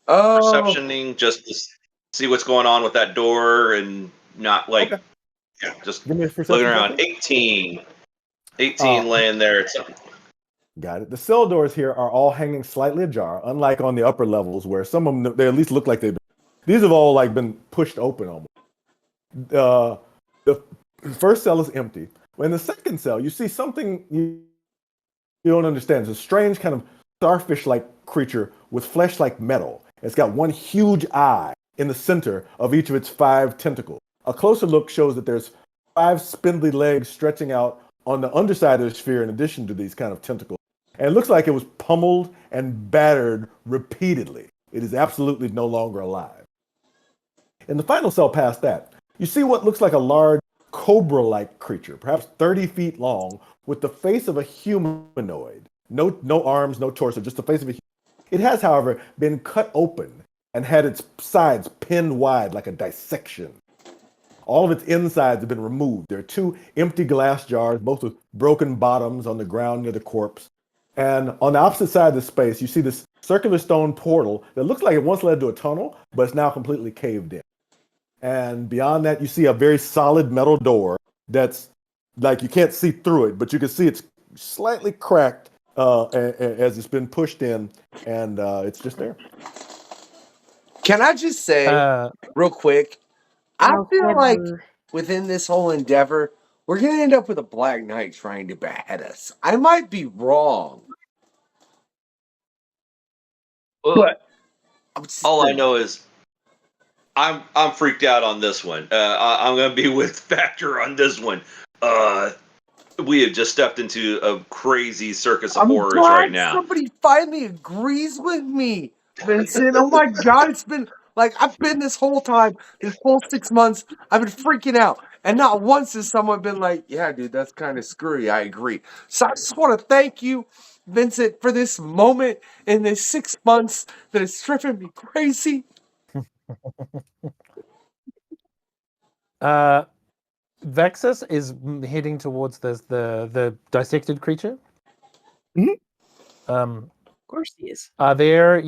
Perceptioning just to see what's going on with that door and not like just looking around. 18 laying there. It's Got it. The cell doors here are all hanging slightly ajar, unlike on the upper levels where some of them, they at least look like they've been. These have all like been pushed open almost. The first cell is empty. In the second cell, you see something you don't understand. It's a strange kind of starfish-like creature with flesh like metal. It's got one huge eye in the center of each of its 5 tentacles. A closer look shows that there's 5 spindly legs stretching out on the underside of the sphere in addition to these kind of tentacles. And it looks like it was pummeled and battered repeatedly. It is absolutely no longer alive. In the final cell past that, you see what looks like a large cobra-like creature, perhaps 30 feet long, with the face of a humanoid. No arms, no torso, just the face of a human. It has, however, been cut open and had its sides pinned wide like a dissection. All of its insides have been removed. There are 2 empty glass jars, both with broken bottoms on the ground near the corpse. And on the opposite side of the space, you see this circular stone portal that looks like it once led to a tunnel, but it's now completely caved in. And beyond that, you see a very solid metal door that's like you can't see through it, but you can see it's slightly cracked as it's been pushed in, and it's just there. Can I just say, real quick, I feel like within this whole endeavor, we're going to end up with a Black Knight trying to behead us. I might be wrong. But all I know is I'm freaked out on this one. I'm going to be with Factor on this one. We have just stepped into a crazy circus of horrors right now. Somebody finally agrees with me, Vincent. Oh my God, it's been like I've been this whole time, this whole 6 months. I've been freaking out, and not once has someone been like, "Yeah, dude, that's kind of screwy." I agree. So I just want to thank you, Vincent, for this moment in this 6 months that has driven me crazy. Vexus is heading towards the dissected creature. Of course he is. Are there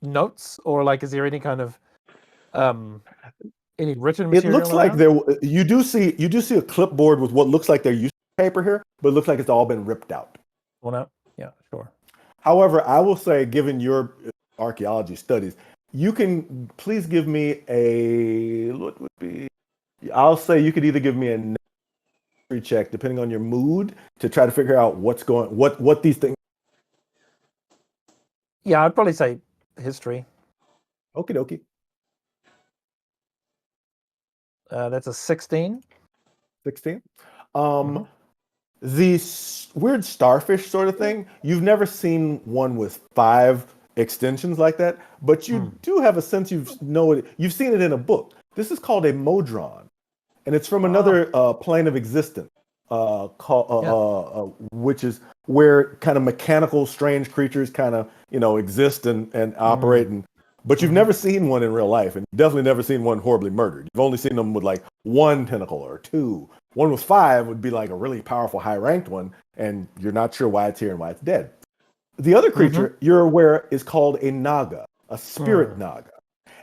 notes or like is there any kind of any written material? It looks like you do see a clipboard with what looks like their use paper here, but it looks like it's all been ripped out. Well, no, yeah, sure. However, I will say, given your archaeology studies, you can please give me what would be. I'll say you could either give me a history check, depending on your mood, to try to figure out what these things. Yeah, I'd probably say history. Okie dokie. That's a 16. 16. The weird starfish sort of thing, you've never seen one with 5 extensions like that, but you do have a sense you've seen it in a book. This is called a modron, and it's from another plane of existence. which is where kind of mechanical, strange creatures kind of exist and operate. But you've never seen one in real life, and definitely never seen one horribly murdered. You've only seen them with like one tentacle or two. One with 5 would be like a really powerful, high-ranked one, and you're not sure why it's here and why it's dead. The other creature you're aware is called a naga, a spirit naga.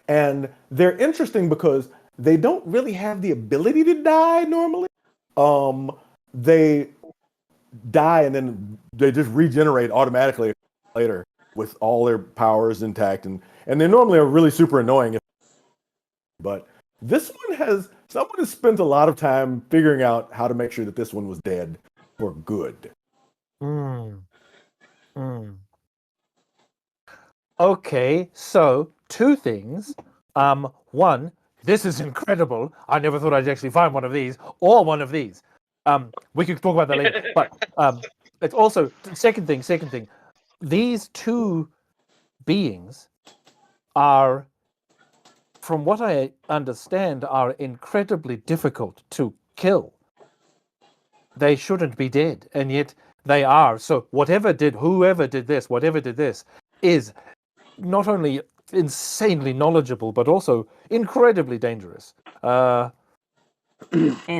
And they're interesting because they don't really have the ability to die normally. They die and then they just regenerate automatically later with all their powers intact. And they normally are really super annoying. But this one someone has spent a lot of time figuring out how to make sure that this one was dead for good. Okay, so 2 things. One, this is incredible. I never thought I'd actually find one of these or one of these. We could talk about that later. But it's also second thing. These 2 beings are, from what I understand, are incredibly difficult to kill. They shouldn't be dead, and yet they are. So whoever did this, is not only insanely knowledgeable, but also incredibly dangerous. And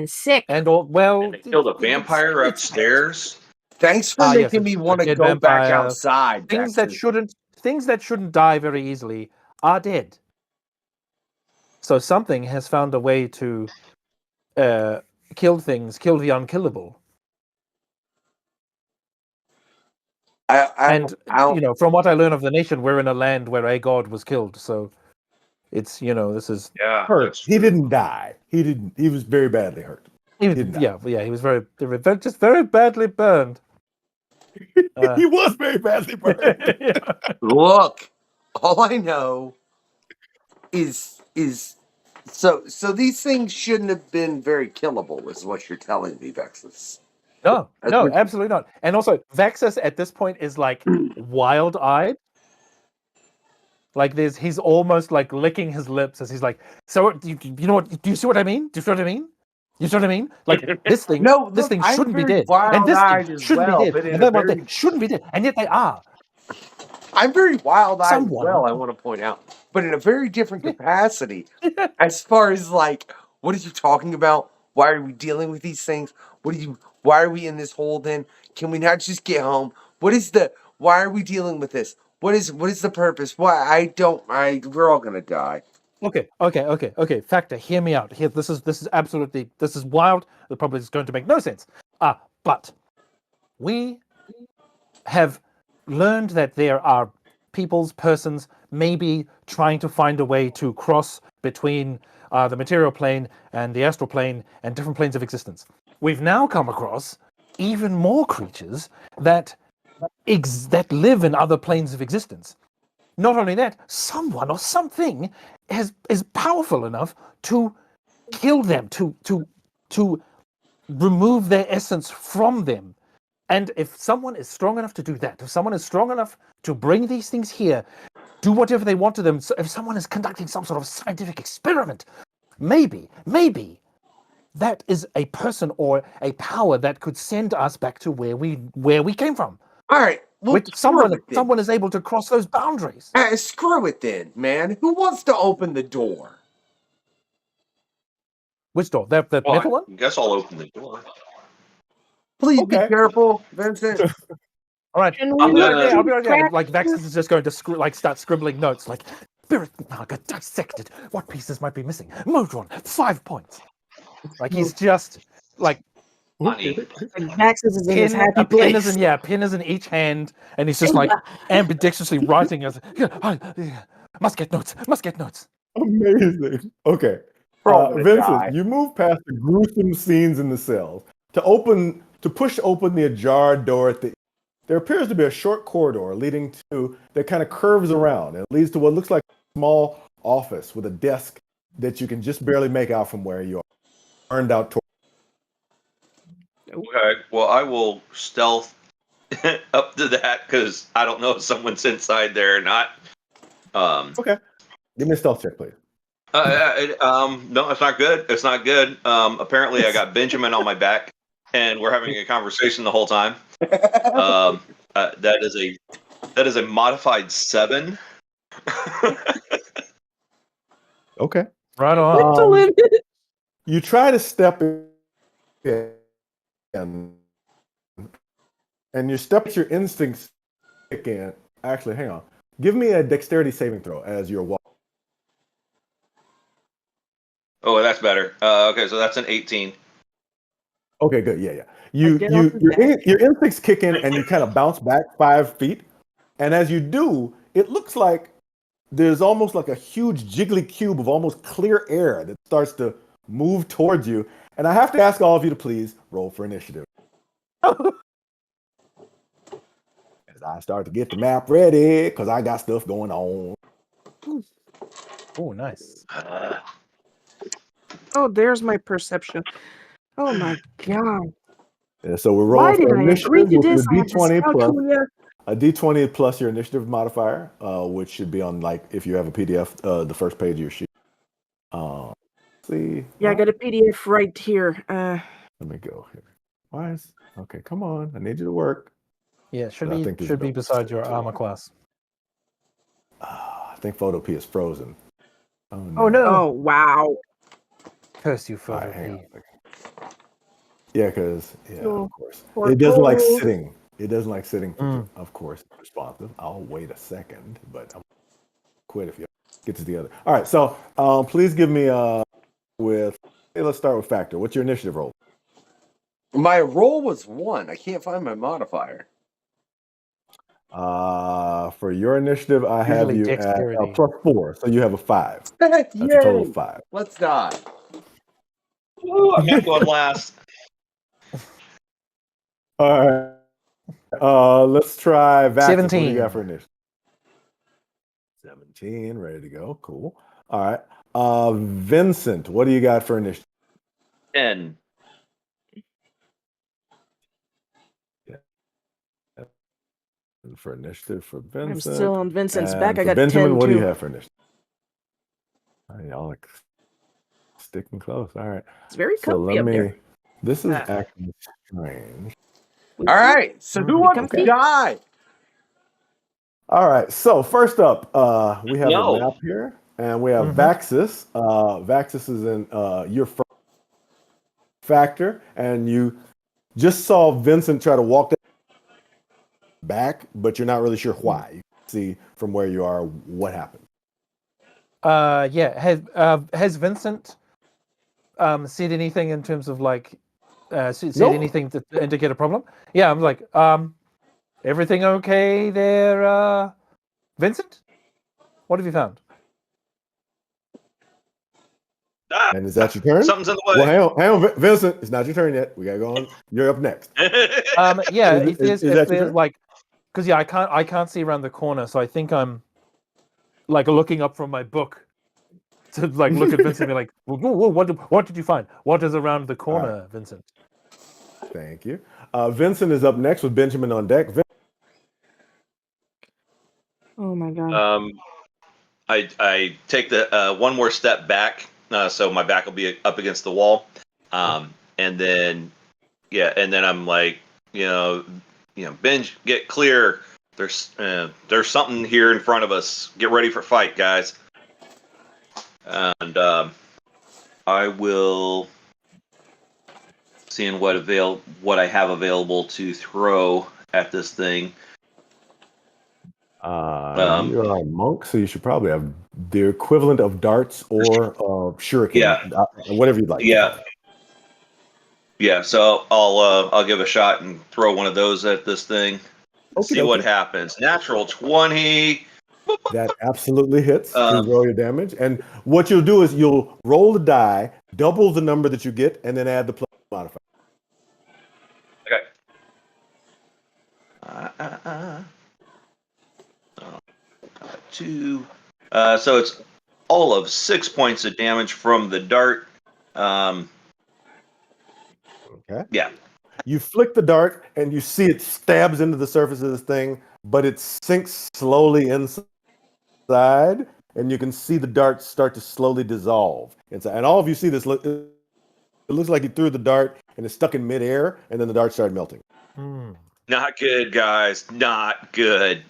sick. And Killed a vampire upstairs. Thanks for making me want to go back outside. Things that shouldn't die very easily are dead. So something has found a way to kill the unkillable. From what I learn of the nation, we're in a land where a god was killed. So it's this is hurt. He didn't die. He was very badly hurt. He was just very badly burned. He was very badly burned. Look, all I know is so these things shouldn't have been very killable, is what you're telling me, Vexus. No, absolutely not. And also, Vexus at this point is like wild-eyed. Like he's almost like licking his lips as he's like, so you know what? Do you see what I mean? Do you see what I mean? You see what I mean? Like this thing shouldn't be dead, and this thing shouldn't be dead, and that shouldn't be dead, and yet they are. I'm very wild-eyed as well, I want to point out, but in a very different capacity. As far as like, what are you talking about? Why are we dealing with these things? Why are we in this hole then? Can we not just get home? Why are we dealing with this? What is the purpose? We're all gonna die. Okay. Factor, hear me out. This is wild. It probably is going to make no sense. But we have learned that there are persons maybe trying to find a way to cross between the material plane and the astral plane and different planes of existence. We've now come across even more creatures that live in other planes of existence. Not only that, someone or something is powerful enough to kill them, to remove their essence from them. And if someone is strong enough to do that, if someone is strong enough to bring these things here, do whatever they want to them, so if someone is conducting some sort of scientific experiment, maybe that is a person or a power that could send us back to where we came from. All right. Well, someone is able to cross those boundaries. Screw it then, man. Who wants to open the door? Which door? That metal one? I guess I'll open the door. Please be careful, Vincent. All right. I'll be right there. Like Vexus is just going to start scribbling notes. Like, spirit naga dissected. What pieces might be missing? Modron, 5 points. Like he's just like. Vexus is in his happy place. Pin is in each hand, and he's just like ambidextrously writing as must get notes. Amazing. Okay. Vincent, you move past the gruesome scenes in the cells. To push open the ajar door there appears to be a short corridor leading to that kind of curves around. It leads to what looks like a small office with a desk that you can just barely make out from where you are. Turned out toward. Okay, well, I will stealth up to that because I don't know if someone's inside there or not. Okay. Give me a stealth check, please. No, it's not good. Apparently, I got Benjamin on my back. and we're having a conversation the whole time. That is a modified 7. Okay. Right on. You try to step in, and your instincts kick in. Actually, hang on. Give me a dexterity saving throw as you're walking. Oh, that's better. Okay, so that's an 18. Okay, good. Yeah. Your instincts kick in, and you kind of bounce back 5 feet. And as you do, it looks like there's almost like a huge jiggly cube of almost clear air that starts to move towards you. And I have to ask all of you to please roll for initiative. As I start to get the map ready, because I got stuff going on. Oh, nice. Oh, there's my perception. Oh my god. Yeah, so we're Why rolling did for I agree initiative to with this? the I have D20 plus dyscalculia. a D20 plus your initiative modifier, which should be on, like, if you have a PDF, the first page of your sheet. Let's see. Yeah, I got a PDF right here. Let me go here. Okay, come on. I need you to work. Yeah, should be beside your armor class. I think Photo P is frozen. Oh no! Oh wow! Curse you, Photo Right, hang on P. a second. Yeah, because of course It doesn't like sitting. It doesn't like sitting. Of course, responsive. I'll wait a second, but I'll quit if you get to the other. All right, so please give me let's start with Factor. What's your initiative roll? My roll was 1. I can't find my modifier. For your initiative, I have you at +4, so you have a 5. That's a total of 5. Let's die. Ooh, I'm not going last. All right. Let's try Vaxis. 17. What do you got for initiative? 17, ready to go. Cool. All right. Vincent, what do you got for initiative? 10. For initiative for Vincent. I'm still on Vincent's And back. I for got Benjamin, 10 what do you too. have for initiative? Y'all like sticking close. All right. It's very So comfy up there. this is actually strange. All right. So who wants to die? All right. So first up, we have a map here, and we have Vaxis. Vaxis is in your first Factor, and you just saw Vincent try to walk back, but you're not really sure why. You can see from where you are what happened. Yeah. Has Vincent said anything in terms of like said anything to indicate a problem? Yeah, I'm like, everything okay there, Vincent? What have you found? And is that your turn? Something's in the way. Well, hang on, Vincent. It's not your turn yet. We gotta go on. You're up next. Yeah, if there's turn? like, because yeah, I can't see around the corner, so I think I'm like looking up from my book to like look at Vincent and be like, whoa, what did you find? What is around the corner, Vincent? Thank you. Vincent is up next with Benjamin on deck. Oh my god. I take the one more step back, so my back will be up against the wall, and then I'm like, Benj, get clear. There's something here in front of us. Get ready for fight, guys. And I will seeing what I have available to throw at this thing. You are a monk, so you should probably have the equivalent of darts or shuriken, whatever you'd like. Yeah. So I'll give a shot and throw one of those at this thing. See what happens. Natural 20. That absolutely hits. Please roll your damage, and what you'll do is you'll roll the die, double the number that you get, and then add the plus modifier. Okay. 2. So it's all of 6 points of damage from the dart. Okay. Yeah. You flick the dart, and you see it stabs into the surface of this thing, but it sinks slowly inside, and you can see the dart start to slowly dissolve inside. And all of you see this It looks like he threw the dart and it's stuck in midair, and then the dart started melting. Not good, guys. Not good.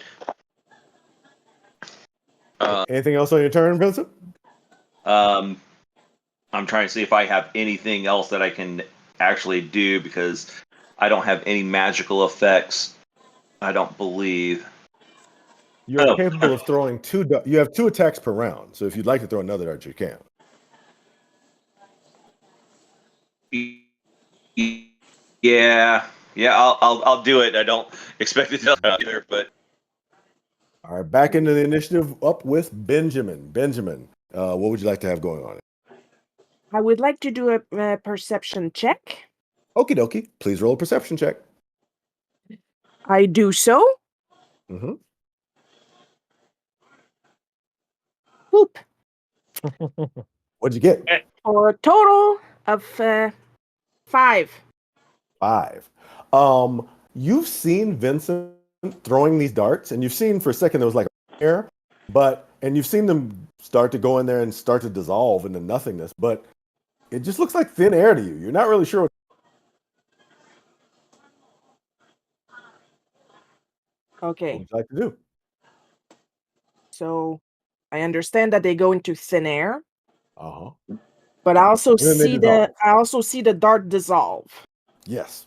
Anything else on your turn, Vincent? I'm trying to see if I have anything else that I can actually do because I don't have any magical effects. I don't believe. You're capable of throwing you have 2 attacks per round, so if you'd like to throw another dart, you can. Yeah, I'll do it. I don't expect it to either, but All right, back into the initiative, up with Benjamin. Benjamin, what would you like to have going on? I would like to do a perception check. Okie dokie. Please roll a perception check. I do so. Mm-hmm. Whoop. What'd you get? For a total of 5. 5. You've seen Vincent throwing these darts, and you've seen for a second there was like air, and you've seen them start to go in there and start to dissolve into nothingness, but it just looks like thin air to you. You're not really sure what. Okay. What would you like to do? So I understand that they go into thin air. Uh-huh. But I also then they see the dart dissolve. Yes.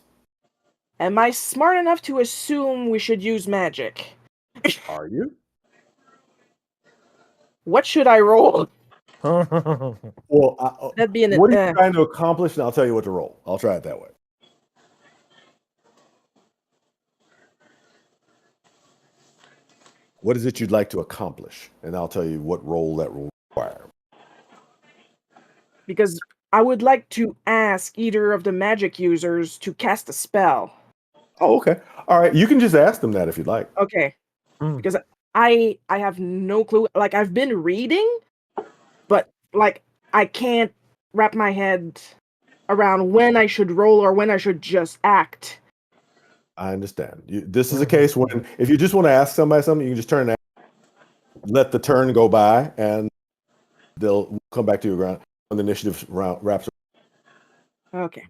Am I smart enough to assume we should use magic? Are you? What should I roll? Well, That'd be what are you trying to accomplish? And I'll tell you what to roll. I'll try it that way. What is it you'd like to accomplish? And I'll tell you what role that will require. Because I would like to ask either of the magic users to cast a spell. Oh, okay. All right. You can just ask them that if you'd like. Okay. Because I have no clue. Like, I've been reading, but like I can't wrap my head around when I should roll or when I should just act. I understand. This is a case when if you just want to ask somebody something, you can just turn and let the turn go by, and they'll come back to you around when the initiative wraps up. Okay.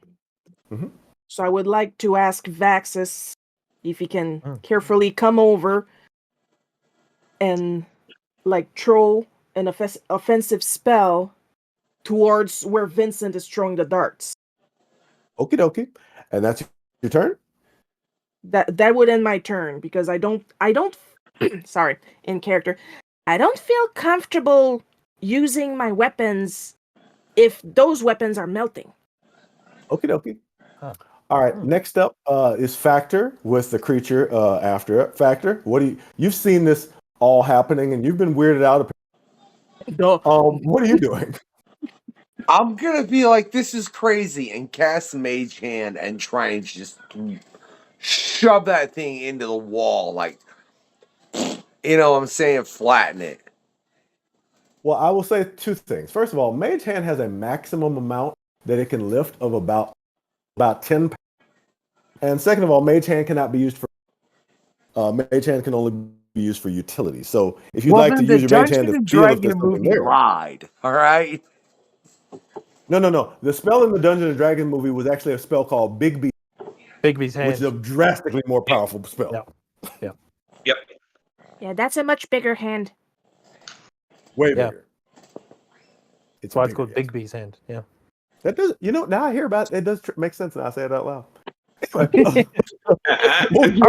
So I would like to ask Vaxis if he can carefully come over and like throw an offensive spell towards where Vincent is throwing the darts. Okie dokie. And that's your turn? That would end my turn because I don't sorry, in character. I don't feel comfortable using my weapons if those weapons are melting. Okie dokie. All right. Next up is Factor with the creature after it. Factor, you've seen this all happening and you've been weirded out. What are you doing? I'm gonna be like, this is crazy, and cast Mage Hand and try and just shove that thing into the wall, like, you know what I'm saying, flatten it. Well, I will say 2 things. First of all, Mage Hand has a maximum amount that it can lift of about 10 pounds. And second of all, Mage Hand cannot be used for Mage Hand can only be used for utility. So if you'd like to use your Mage Hand to feel if there's something there. Lied. All right. No. The spell in the Dungeons and Dragons movie was actually a spell called Bigby's Hand, which is a drastically more powerful spell. Yep. Yeah, that's a much bigger hand. Way bigger. It's why it's called Bigby's Hand. Yeah. That does. Now I hear about it. It does make sense, and I say it out loud. All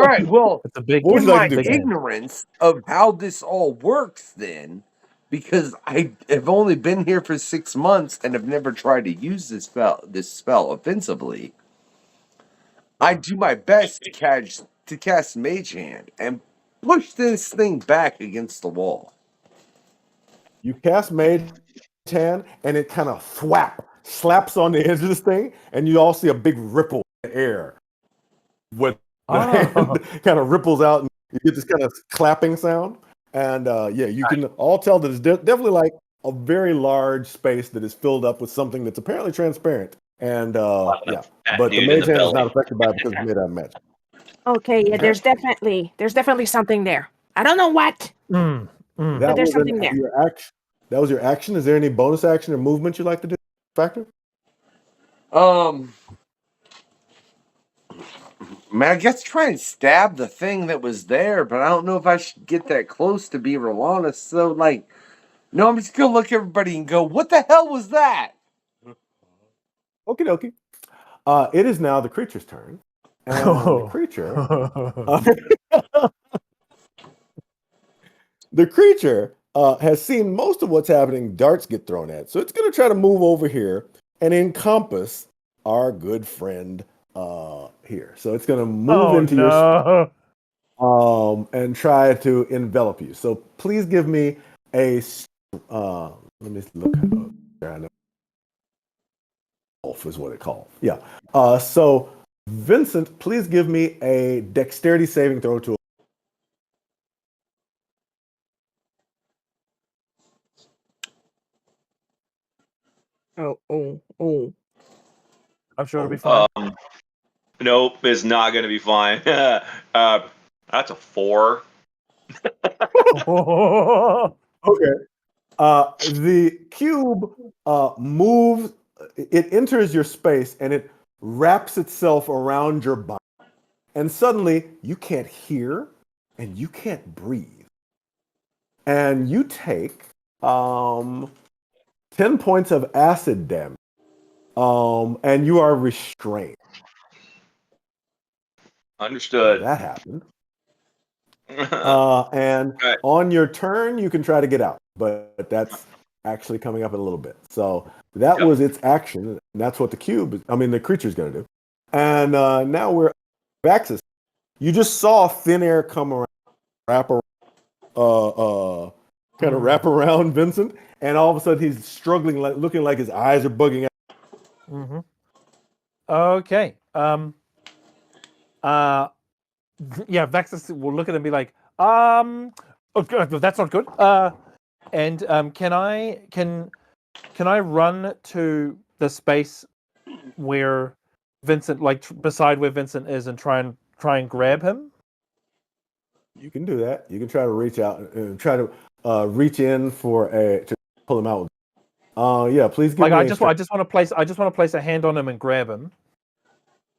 right. Well, it's a big. In my ignorance of how this all works, then, because I have only been here for 6 months and have never tried to use this spell offensively, I do my best to cast Mage Hand and push this thing back against the wall. You cast Mage Hand, and it kind of slaps on the edge of this thing, and you all see a big ripple in the air. With the hand kind of ripples out, and you get this kind of clapping sound. And you can all tell that it's definitely like a very large space that is filled up with something that's apparently transparent. And but the Mage Hand is not affected by it because it's made out of magic. Okay, yeah, there's definitely something there. I don't know what. But there's something there. That was your action. Is there any bonus action or movement you'd like to do, Factor? Man, I guess try and stab the thing that was there, but I don't know if I should get that close to be real honest. So, like, no, I'm just gonna look at everybody and go, "What the hell was that?" Okie dokie. It is now the creature's turn, and the creature, has seen most of what's happening. Darts get thrown at, so it's gonna try to move over here and encompass our good friend here. So it's gonna move into your and try to envelop you. So please give me a let me look at Wolf is what it called. Yeah. So Vincent, please give me a dexterity saving throw to. Oh. I'm sure it'll be fine. Nope, it's not going to be fine. That's a 4. Okay. The cube moves. It enters your space and it wraps itself around your body. And suddenly you can't hear and you can't breathe. And you take 10 points of acid damage. And you are restrained. Understood. That happened. And right. On your turn, you can try to get out, but that's actually coming up in a little bit. So that was its action. And that's what the creature's going to do. And now we're Vaxis. You just saw thin air come around, wrap around Vincent, and all of a sudden he's struggling, looking like his eyes are bugging out. Mm-hmm. Okay. Yeah, Vaxis will look at it and be like, oh, that's not good. And can I run to the space where Vincent, like beside where Vincent is, and try and grab him? You can do that. You can try to reach out and try to reach in to pull him out. Yeah, please give me. I just want to place a hand on him and grab him.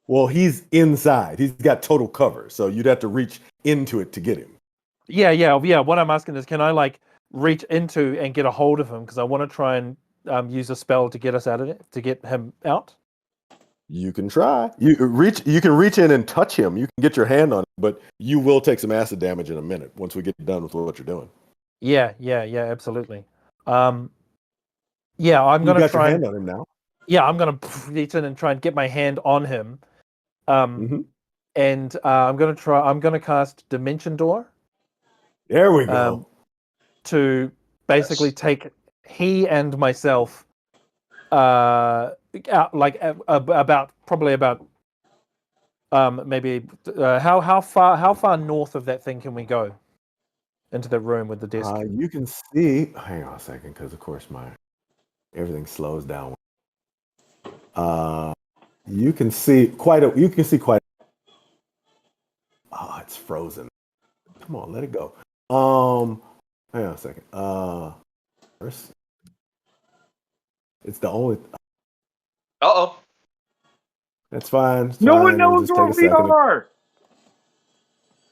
Well, he's inside. He's got total cover, so you'd have to reach into it to get him. Yeah. What I'm asking is, can I reach into and get a hold of him, because I want to try and use a spell to get us out of it, to get him out. You can try. You can reach in and touch him. You can get your hand on him, but you will take some acid damage in a minute once we get done with what you're doing. Yeah, absolutely. I'm gonna try your hand on him now. Yeah, I'm gonna reach in and try and get my hand on him. And I'm gonna cast Dimension Door. There we go. To basically take he and myself out, probably about maybe how far north of that thing can we go into the room with the disc? You can see. Hang on a second, because of course everything slows down. You can see quite. Oh, it's frozen. Come on, let it go. Hang on a second. First, it's the only. Uh-oh. That's fine. No one knows where we are.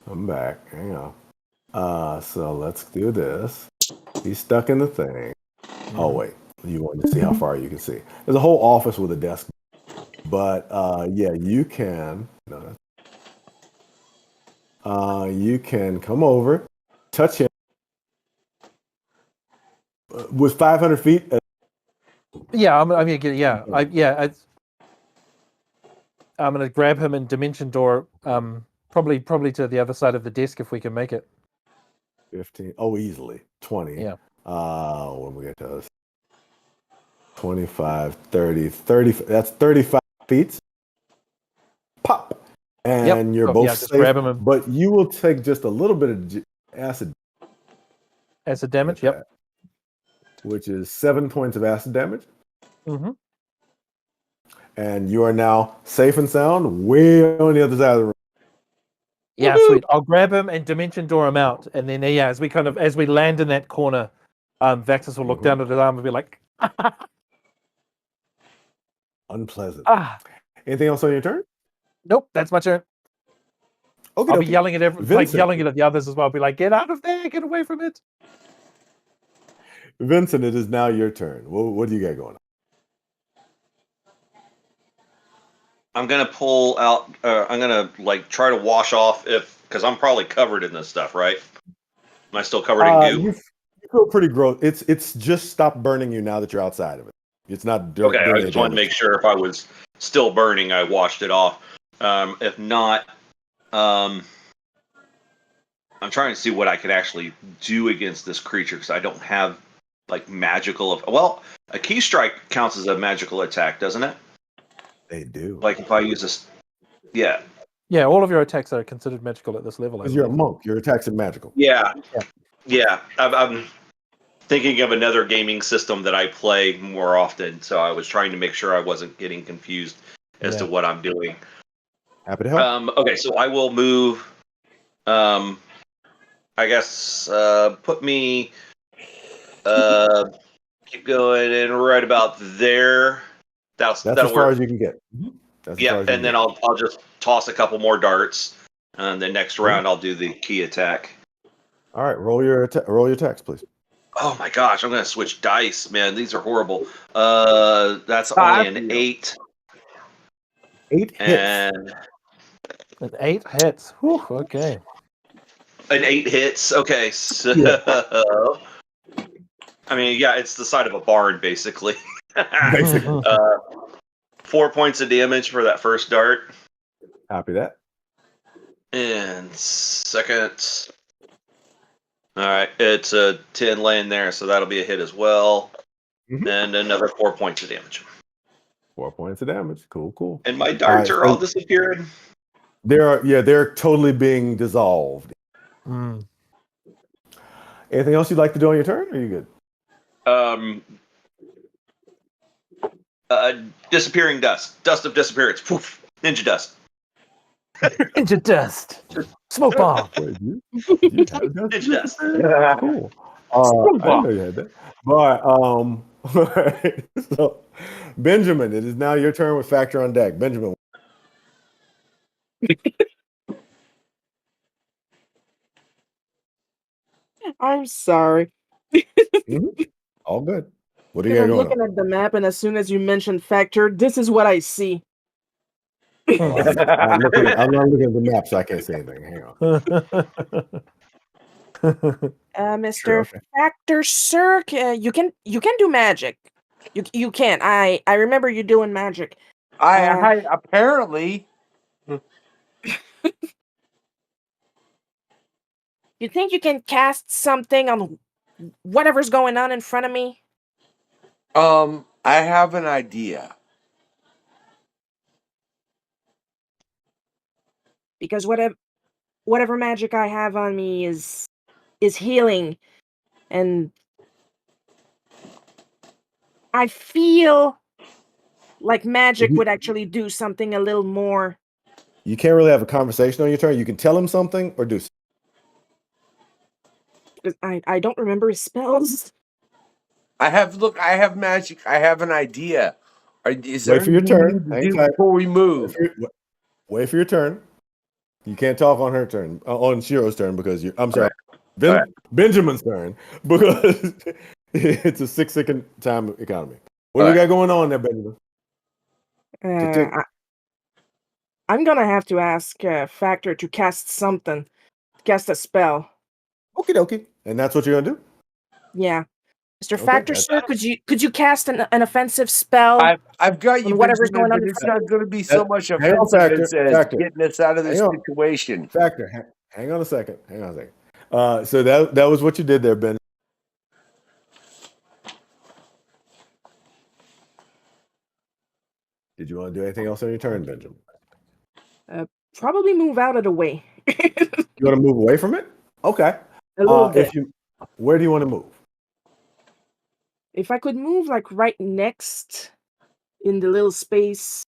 I'm back. Hang on. So let's do this. He's stuck in the thing. Oh wait, you want to see how far you can see? There's a whole office with a desk. But yeah, you can. You can come over, touch him with 500 feet. Yeah, I'm gonna get. Yeah, I'm gonna grab him and Dimension Door. Probably to the other side of the desk if we can make it. 15. Oh, easily 20. Yeah. When we get to this, 25, 30. That's 35 feet. Pop. And you're both safe, grab him but you will take just a little bit of acid. Acid damage, yep. Which is 7 points of acid damage. Mm-hmm. And you are now safe and sound way on the other side of the room. Yeah, sweet. I'll grab him and Dimension Door him out, and then as we land in that corner, Vaxis will look down at his arm and be like, Unpleasant. Ah, Anything else on your turn? nope, that's my turn. Okay, I'll be yelling at Vincent. yelling at the others as well. I'll be like, get out of there, get away from it. Vincent, it is now your turn. What do you got going on? I'm gonna pull out. I'm gonna like try to wash off because I'm probably covered in this stuff, right? Am I still covered in goo? You feel pretty gross. It's just stopped burning you now that you're outside of it. It's not doing Okay, I any just wanted to damage. make sure if I was still burning, I washed it off. If not, I'm trying to see what I could actually do against this creature because I don't have like magical. Well, a key strike counts as a magical attack, doesn't it? They do. Like if I use this, yeah. Yeah, all of your attacks are considered magical at this level. Because you're a monk, your attacks are magical. Yeah. I'm thinking of another gaming system that I play more often, so I was trying to make sure I wasn't getting confused as to what I'm doing. Happy to help. Okay, so I will move. I guess put me. Keep going and right about there. That's that'll as far work. as you can get. Yeah, and then I'll just toss a couple more darts, and the next round I'll do the key attack. All right, roll your attacks, please. Oh my gosh, I'm gonna switch dice, man. These are horrible. That's only an 8. 8 hits. And An 8 hits. Whew, okay. an 8 hits. Okay, so I mean, yeah, it's the side of a barn, basically. Basically. 4 points of damage for that first dart. Copy that. And second. All right, it's a 10 laying there, so that'll be a hit as well. And another 4 points of damage. 4 points of damage. Cool. And my darts are all disappearing. They're totally being dissolved. Anything else you'd like to do on your turn? Or are you good? Disappearing dust. Dust of disappearance. Poof. Ninja dust. Ninja dust. Smoke bomb. Ninja dust. Cool. I didn't know you had that. But so Benjamin, it is now your turn with Factor on deck. Benjamin. I'm sorry. All good. What do you got I'm going looking at the map, and as soon as you mentioned Factor, this is what I see. I'm not looking at the map, so I can't say anything. Hang on. Mr. Sure, okay. Factor Sir, you can do magic. You can. I remember you doing magic. I apparently. You think you can cast something on whatever's going on in front of me? I have an idea. Because whatever magic I have on me is healing, and I feel like magic would actually do something a little more. You can't really have a conversation on your turn. You can tell him something or do something. Because I don't remember his spells. I have magic. I have an idea. Is Wait there for your turn. anything to do before we move? Wait for your turn. You can't talk on her turn, on Shiro's turn, because I'm sorry, Benjamin's turn, because it's a 6-second time economy. What do you got going on there, Benjamin? I'm gonna have to ask Factor to cast something, cast a spell. Okie dokie. And that's what you're gonna do? Yeah. Mr. Factor, sir, could you cast an offensive spell? I've got you, whatever's going on. but it's not going to be so much offensive as getting us out of this situation. Factor, hang on a second. So that was what you did there, Ben. Did you want to do anything else on your turn, Benjamin? Probably move out of the way. You want to move away from it? Okay. A little bit. Where do you want to move? If I could move like right next in the little space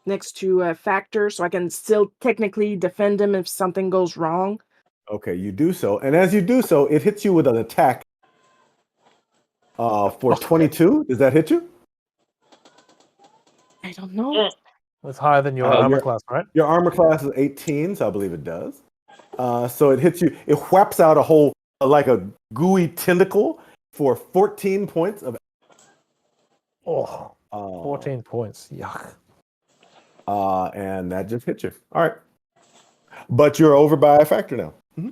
next to Factor, so I can still technically defend him if something goes wrong. Okay, you do so. And as you do so, it hits you with an attack for 22. Does that hit you? I don't know. It's higher than your armor class, right? Your armor class is 18, so I believe it does. So it hits you. It whaps out a whole like a gooey tentacle for 14 points of. 14 points. Yuck. And that just hit you. All right. But you're over by a factor now. Mm-hmm.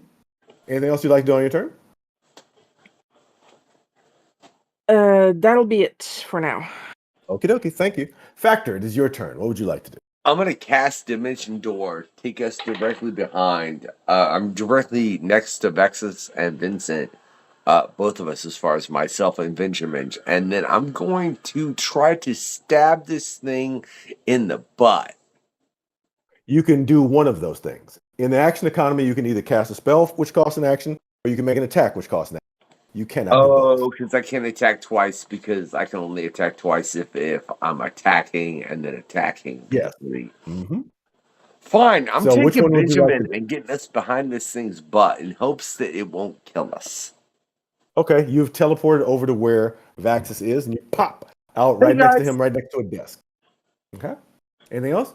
Anything else you'd like to do on your turn? That'll be it for now. Okie dokie. Thank you. Factor, it is your turn. What would you like to do? I'm gonna cast Dimension Door, take us directly behind. I'm directly next to Vexus and Vincent, both of us as far as myself and Benjamin. And then I'm going to try to stab this thing in the butt. You can do one of those things. In the action economy, you can either cast a spell, which costs an action, or you can make an attack, which costs an action. You cannot do both. Because I can't attack twice, because I can only attack twice if I'm attacking and then attacking. Yes. Mm-hmm. Fine, I'm So which taking one would you like Benjamin to- and getting us behind this thing's butt in hopes that it won't kill us. Okay, you've teleported over to where Vaxis is, and you pop out right next to him, right next to a desk. Okay. Anything else?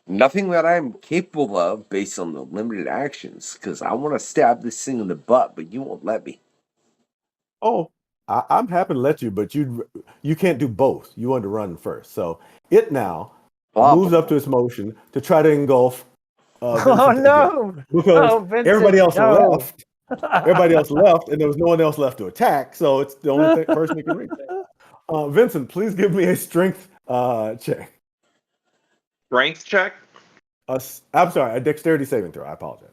Nothing that I'm capable of based on the limited actions, because I want to stab this thing in the butt, but you won't let me. Oh, I'm happy to let you, but you can't do both. You want to run first. So it now moves up to its motion to try to engulf. Oh Vincent no! again. Because Vincent, everybody else no. left. Everybody else left, and there was no one else left to attack. So it's the only person that can reach. Vincent, please give me a strength check. Strength check? I'm sorry, a dexterity saving throw. I apologize.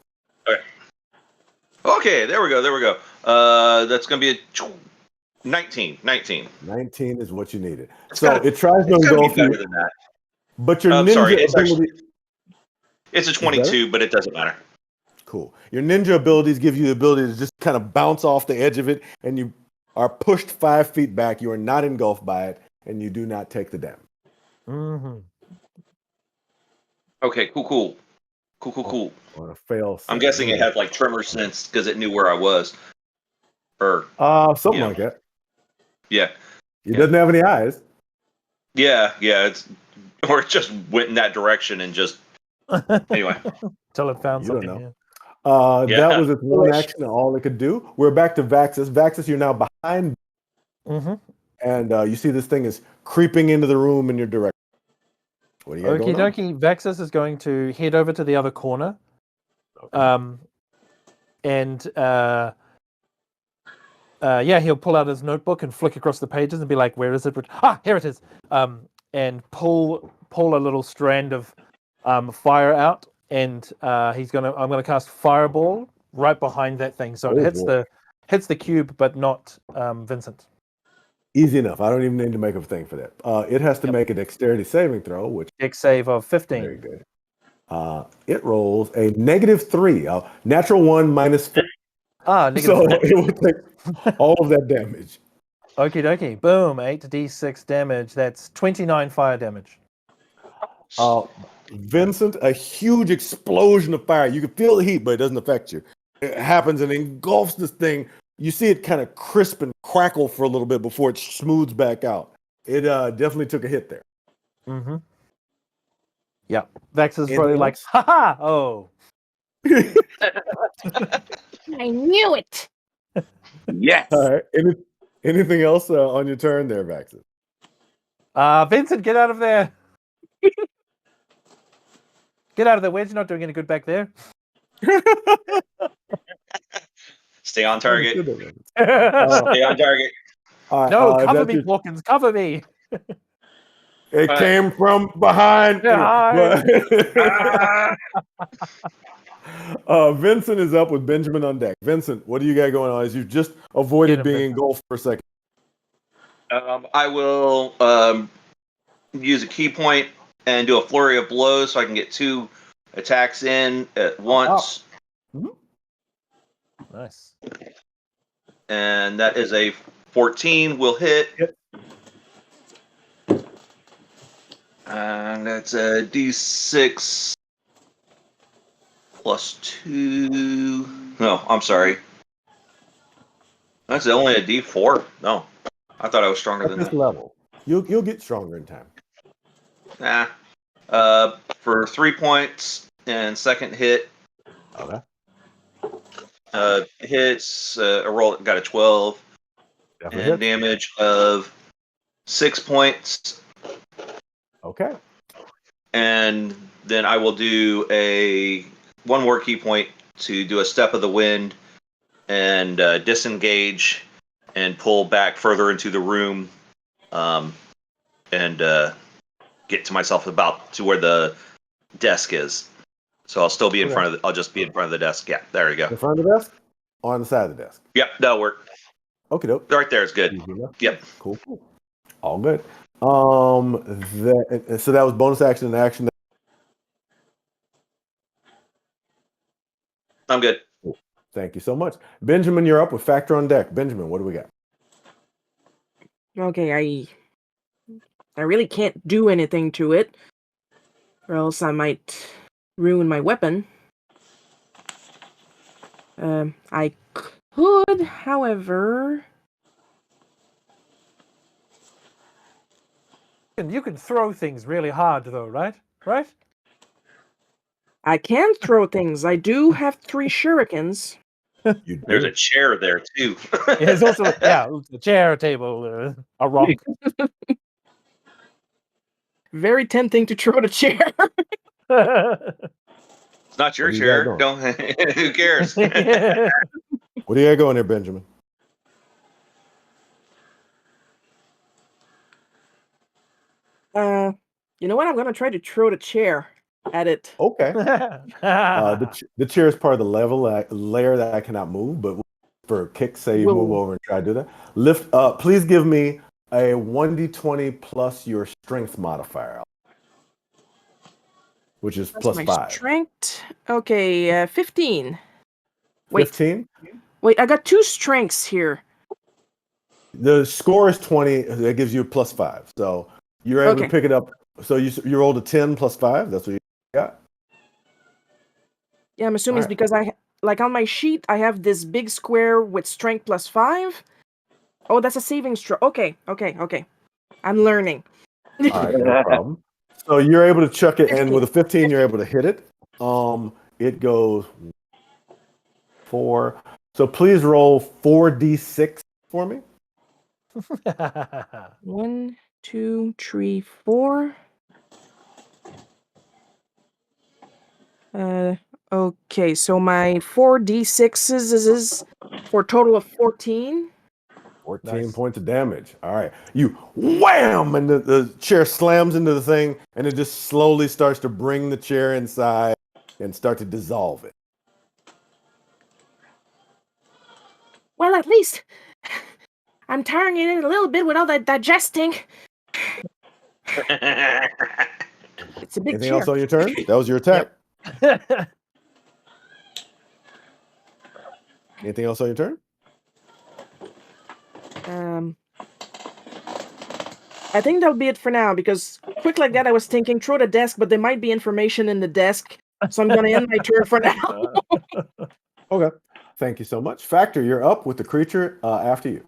Okay, there we go. That's going to be a 19. 19 is what you needed. It's So gotta- it tries to It's got to be engulf better you, than that. but your ninja Sorry, it's ability. It's a 22, but it doesn't matter. Cool. Your ninja abilities give you the ability to just kind of bounce off the edge of it, and you are pushed 5 feet back. You are not engulfed by it, and you do not take the damage. Mm-hmm. Okay, cool. On a fail. I'm guessing it had like tremor sense because it knew where I was. Or something like that. yeah. It doesn't have any eyes. Yeah, it just went in that direction and just anyway. Till it found You don't something. know. Yeah. That was its one action, and all it could do. We're back to Vaxis. Vaxis, you're now behind, Mm-hmm. and you see this thing is creeping into the room in your direction. What do you got Okie going on? dokie. Vexus is going to head over to the other corner. Okay. He'll pull out his notebook and flick across the pages and be like, "Where is it?" Here it is. And pull a little strand of fire out, and I'm gonna cast Fireball right behind that thing, so it hits the cube, but not Vincent. Easy enough. I don't even need to make a thing for that. It has to make a dexterity saving throw, which Dex save of 15. very good. It rolls a -3, natural 1 -4. Negative So 3. it will take all of that damage. Okie dokie. Boom. 8d6 damage. That's 29 fire damage. Vincent, a huge explosion of fire. You can feel the heat, but it doesn't affect you. It happens and engulfs this thing. You see it kind of crisp and crackle for a little bit before it smooths back out. It definitely took a hit there. Mm-hmm. Yeah. Vex is Anything probably like, else? haha! Oh. I knew it. Yes. All right. Anything else on your turn there, Vaxis? Vincent, get out of there. Get out of there. Wedge, you're not doing any good back there. Stay on target. No, Stay on target. cover me, Hawkins. Cover me. It came from behind. Vincent is up with Benjamin on deck. Vincent, what do you got going on? As you've just avoided being engulfed for a second. I will use a key point and do a flurry of blows so I can get 2 attacks in at once. Nice. And that is a 14 will hit. Yep. And that's a D6 plus 2. No, I'm sorry. That's only a D4. No, I thought I was stronger At than this that. level. You'll get stronger in time. For 3 points and second hit. Okay. Hits a roll got a 12 Definitely and hits. damage of 6 points. Okay. And then I will do one more key point to do a step of the wind and disengage and pull back further into the room, and get to myself about to where the desk is. So I'll still be in front of I'll just be in front of the desk. Yeah, there you go. In front of the desk? On the side of the desk? Yep, that'll work. Okay, dope. Right there is good. Yep. Cool. All good. So that was bonus action and action. I'm good. Cool. Thank you so much. Benjamin, you're up with Factor on deck. Benjamin, what do we got? Okay, I really can't do anything to it, or else I might ruin my weapon. I could, however... You can throw things really hard, though, right? Right? I can throw things. I do have 3 shurikens. There's a chair there, too. There's also, a chair, a table, a rock. Very tempting to throw the chair. It's not your chair. Don't. Who cares? What do you got going there, Benjamin? You know what? I'm gonna try to throw the chair at it. Okay. The chair is part of the layer that I cannot move, but for kicks, say you move over and try to do that. Lift up. Please give me a 1d20 plus your strength modifier, which is plus 5. Strength. Okay, 15. Wait. 15? Wait, I got 2 strengths here. The score is 20. That gives you a plus 5. So you're able to pick it up. So you rolled a 10 plus 5. That's what you got? Yeah, I'm assuming it's because on my sheet, I have this big square with strength plus 5. Oh, that's a saving throw. Okay. I'm learning. All right, no problem. So you're able to chuck it, and with a 15, you're able to hit it. It goes 4. So please roll 4d6 for me. 1, 2, 3, 4. Okay, so my 4d6s is for a total of 14. 14 points of damage. All right. You wham! And the chair slams into the thing, and it just slowly starts to bring the chair inside and start to dissolve it. Well, at least I'm tiring it a little bit with all that digesting. It's a big Anything chair. else on your turn? That was your attack. Yep. Anything else on your turn? I think that'll be it for now, because quick like that, I was thinking throw the desk, but there might be information in the desk, so I'm gonna end my turn for now. Okay. Thank you so much. Factor, you're up with the creature after you.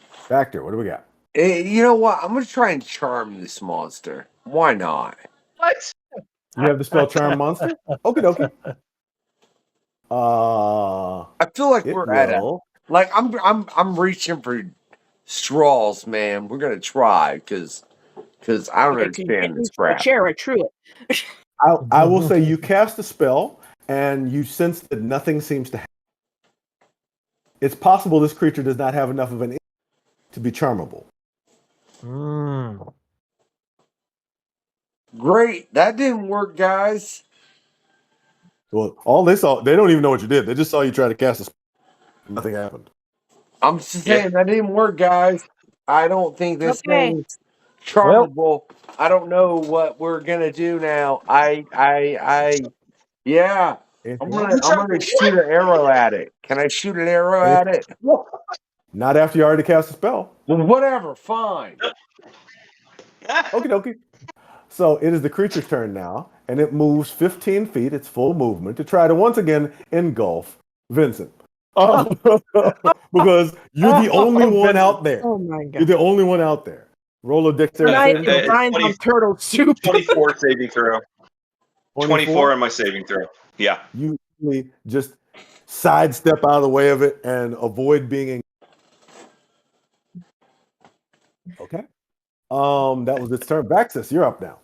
Factor, what do we got? You know what? I'm going to try and charm this monster. Why not? What? You have the spell Charm Monster? Okie dokie. I feel like we're at it. Like I'm reaching for straws, man. We're gonna try because I don't understand this crap. Chair, I threw it. I will say you cast a spell and you sense that nothing seems to happen. It's possible this creature does not have enough of an to be charmable. Great, that didn't work, guys. Well, all they saw, they don't even know what you did. They just saw you try to cast a spell. Nothing happened. I'm just saying that didn't work, guys. I don't think this thing's charmable. Well, I don't know what we're gonna do now. Yeah. I'm gonna shoot an arrow at it. Can I shoot an arrow at it? Not after you already cast a spell. Well, whatever, fine. Okie dokie. So it is the creature's turn now, and it moves 15 feet, its full movement, to try to once again engulf Vincent. Because you're the only one out there. Oh my god! You're the only one out there. Roll a dexterity. Tonight saving is throw. dined on turtle soup. 24 saving throw. 24 on my saving throw. Yeah. You usually just sidestep out of the way of it and avoid being. Okay. That was its turn. Vaxus, you're up now.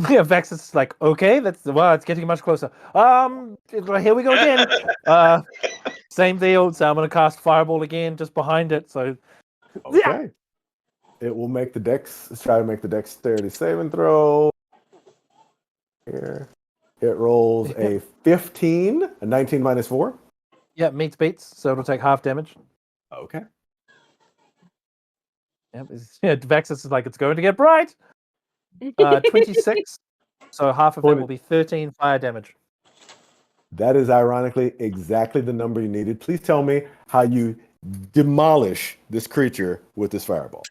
Yeah, Vaxus is like, okay, it's getting much closer. Here we go again. Same deal. So I'm gonna cast Fireball again, just behind it. So Okay. It will make the let's try to make the dexterity saving throw. Here. It rolls a 15, a 19 minus 4. yeah, meets beats. So it'll take half damage. Okay. Yep. Vaxus is like, it's going to get bright. 26. So half of it will be 13 fire damage. That is ironically exactly the number you needed. Please tell me how you demolish this creature with this fireball.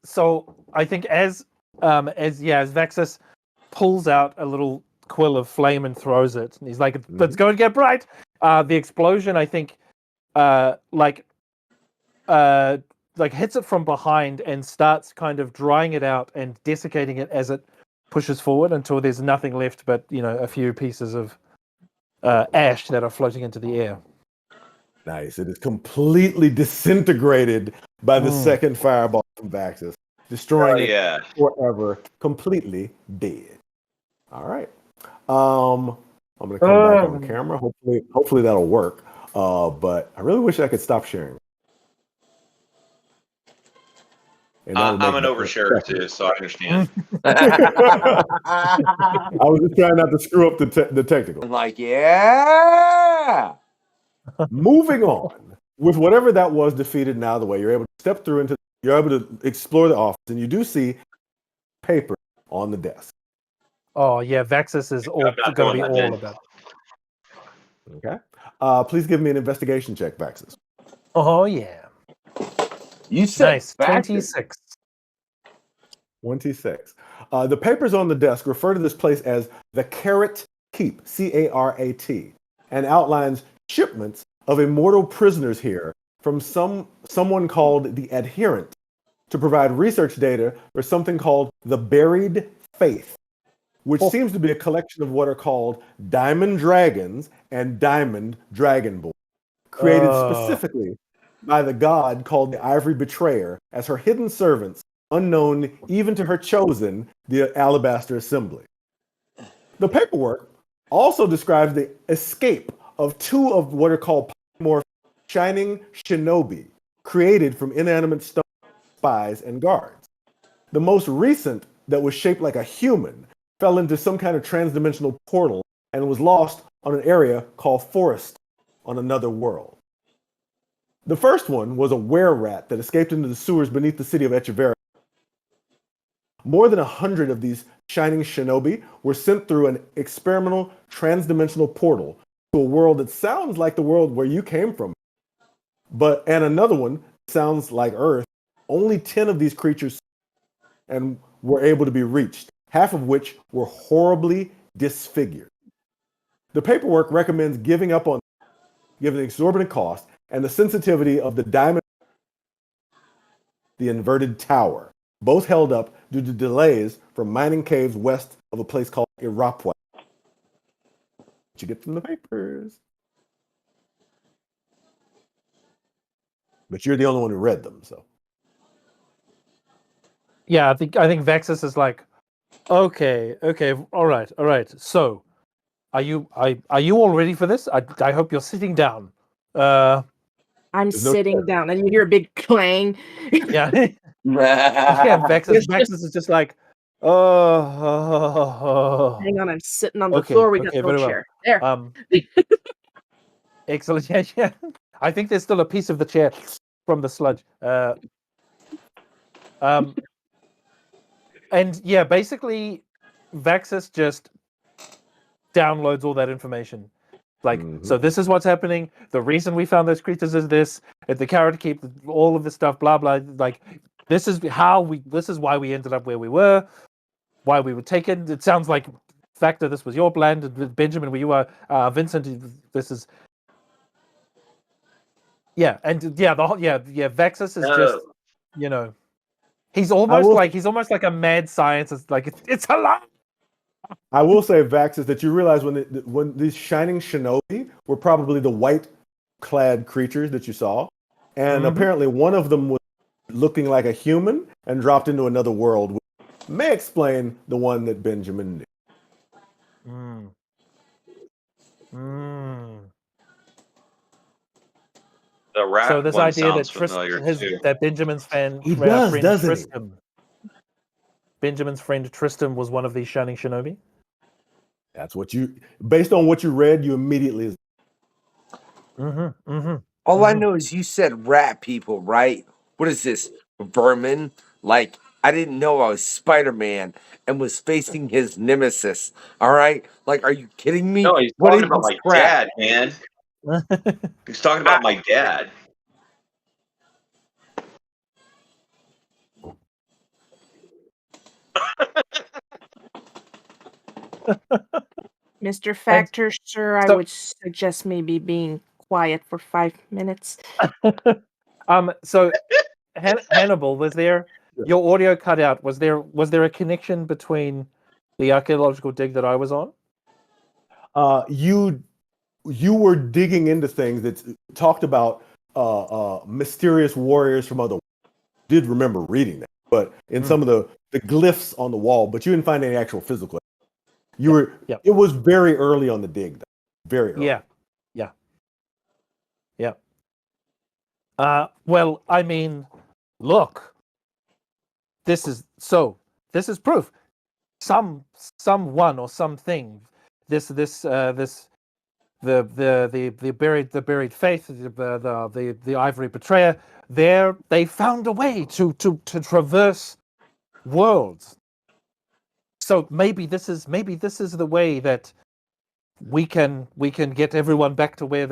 So I think as Vaxus pulls out a little quill of flame and throws it, and he's like, "Let's go and get bright." The explosion, I think, hits it from behind and starts kind of drying it out and desiccating it as it pushes forward until there's nothing left but a few pieces of ash that are floating into the air. Nice. It is completely disintegrated by the second fireball from Vaxus, destroying it forever, completely dead. All right. I'm gonna come back on camera. Hopefully that'll work. But I really wish I could stop sharing. I'm an oversharer too, so I understand. I was just trying not to screw up the technical. I'm like, yeah. Moving on with whatever that was defeated and out of the way, you're able to step through you're able to explore the office, and you do see paper on the desk. Oh yeah, Vaxus is going to be all about. Okay. Please give me an investigation check, Vaxus. Oh yeah. You said nice. 26. 26. The papers on the desk refer to this place as the Carrot Keep, C-A-R-A-T, and outlines shipments of immortal prisoners here from someone called the Adherent to provide research data for something called the Buried Faith, which seems to be a collection of what are called diamond dragons and diamond dragonborn, created specifically by the god called the Ivory Betrayer as her hidden servants, unknown even to her chosen, the Alabaster Assembly. The paperwork also describes the escape of two of what are called polymorph shining shinobi, created from inanimate stone spies and guards. The most recent, that was shaped like a human, fell into some kind of transdimensional portal and was lost on an area called Forest on another world. The first one was a were-rat that escaped into the sewers beneath the city of Echeverria. More than 100 of these shining shinobi were sent through an experimental transdimensional portal to a world that sounds like the world where you came from. And another one sounds like Earth. Only 10 of these creatures and were able to be reached, half of which were horribly disfigured. The paperwork recommends giving up on given the exorbitant cost and the sensitivity of the diamond, the inverted tower, both held up due to delays from mining caves west of a place called Irapwa. What you get from the papers. But you're the only one who read them, so. Yeah, I think Vaxus is like, okay, all right. So, are you all ready for this? I hope you're sitting down. I'm sitting down, and you hear a big clang. Yeah. Vaxus is just like, oh. Hang on, I'm sitting on the floor. We got no chair. There. Excellent. Yeah. I think there's still a piece of the chair from the sludge. And yeah, basically, Vaxus just downloads all that information. Like, so this is what's happening. The reason we found those creatures is this. At the Carrot Keep, all of this stuff, blah blah. Like, this is why we ended up where we were, why we were taken. It sounds like Factor, this was your plan. Benjamin, where you are, Vincent, this is Yeah, and yeah, Vexus is just, you know, he's almost like a mad scientist. Like it's alive. I will say, Vax, is that you realize when these shining shinobi were probably the white-clad creatures that you saw, and apparently one of them was looking like a human and dropped into another world, which may explain the one that Benjamin knew. The rat So this one idea that sounds familiar too. that Benjamin's friend doesn't Tristram, Benjamin's friend Tristram was one of these shining shinobi. That's what based on what you read, you immediately. All I know is you said rat people, right? What is this, vermin? Like, I didn't know I was Spider-Man and was facing his nemesis. All right? Like, are you kidding me? No, he's What talking is about this my crap? dad, man. He's talking about my dad. Mr. Factor, sir, I would suggest maybe being quiet for 5 minutes. So Hannibal, was there your audio cut out? Was there a connection between the archaeological dig that I was on? You were digging into things that talked about mysterious warriors from other. Did remember reading that, but in some of the glyphs on the wall, but you didn't find any actual physical. It was very early on the dig, though. Very early. Yeah. Well, I mean, look, this is proof. Someone or something. The buried faith, the ivory betrayer. They found a way to traverse worlds. So maybe this is the way that we can get everyone back to where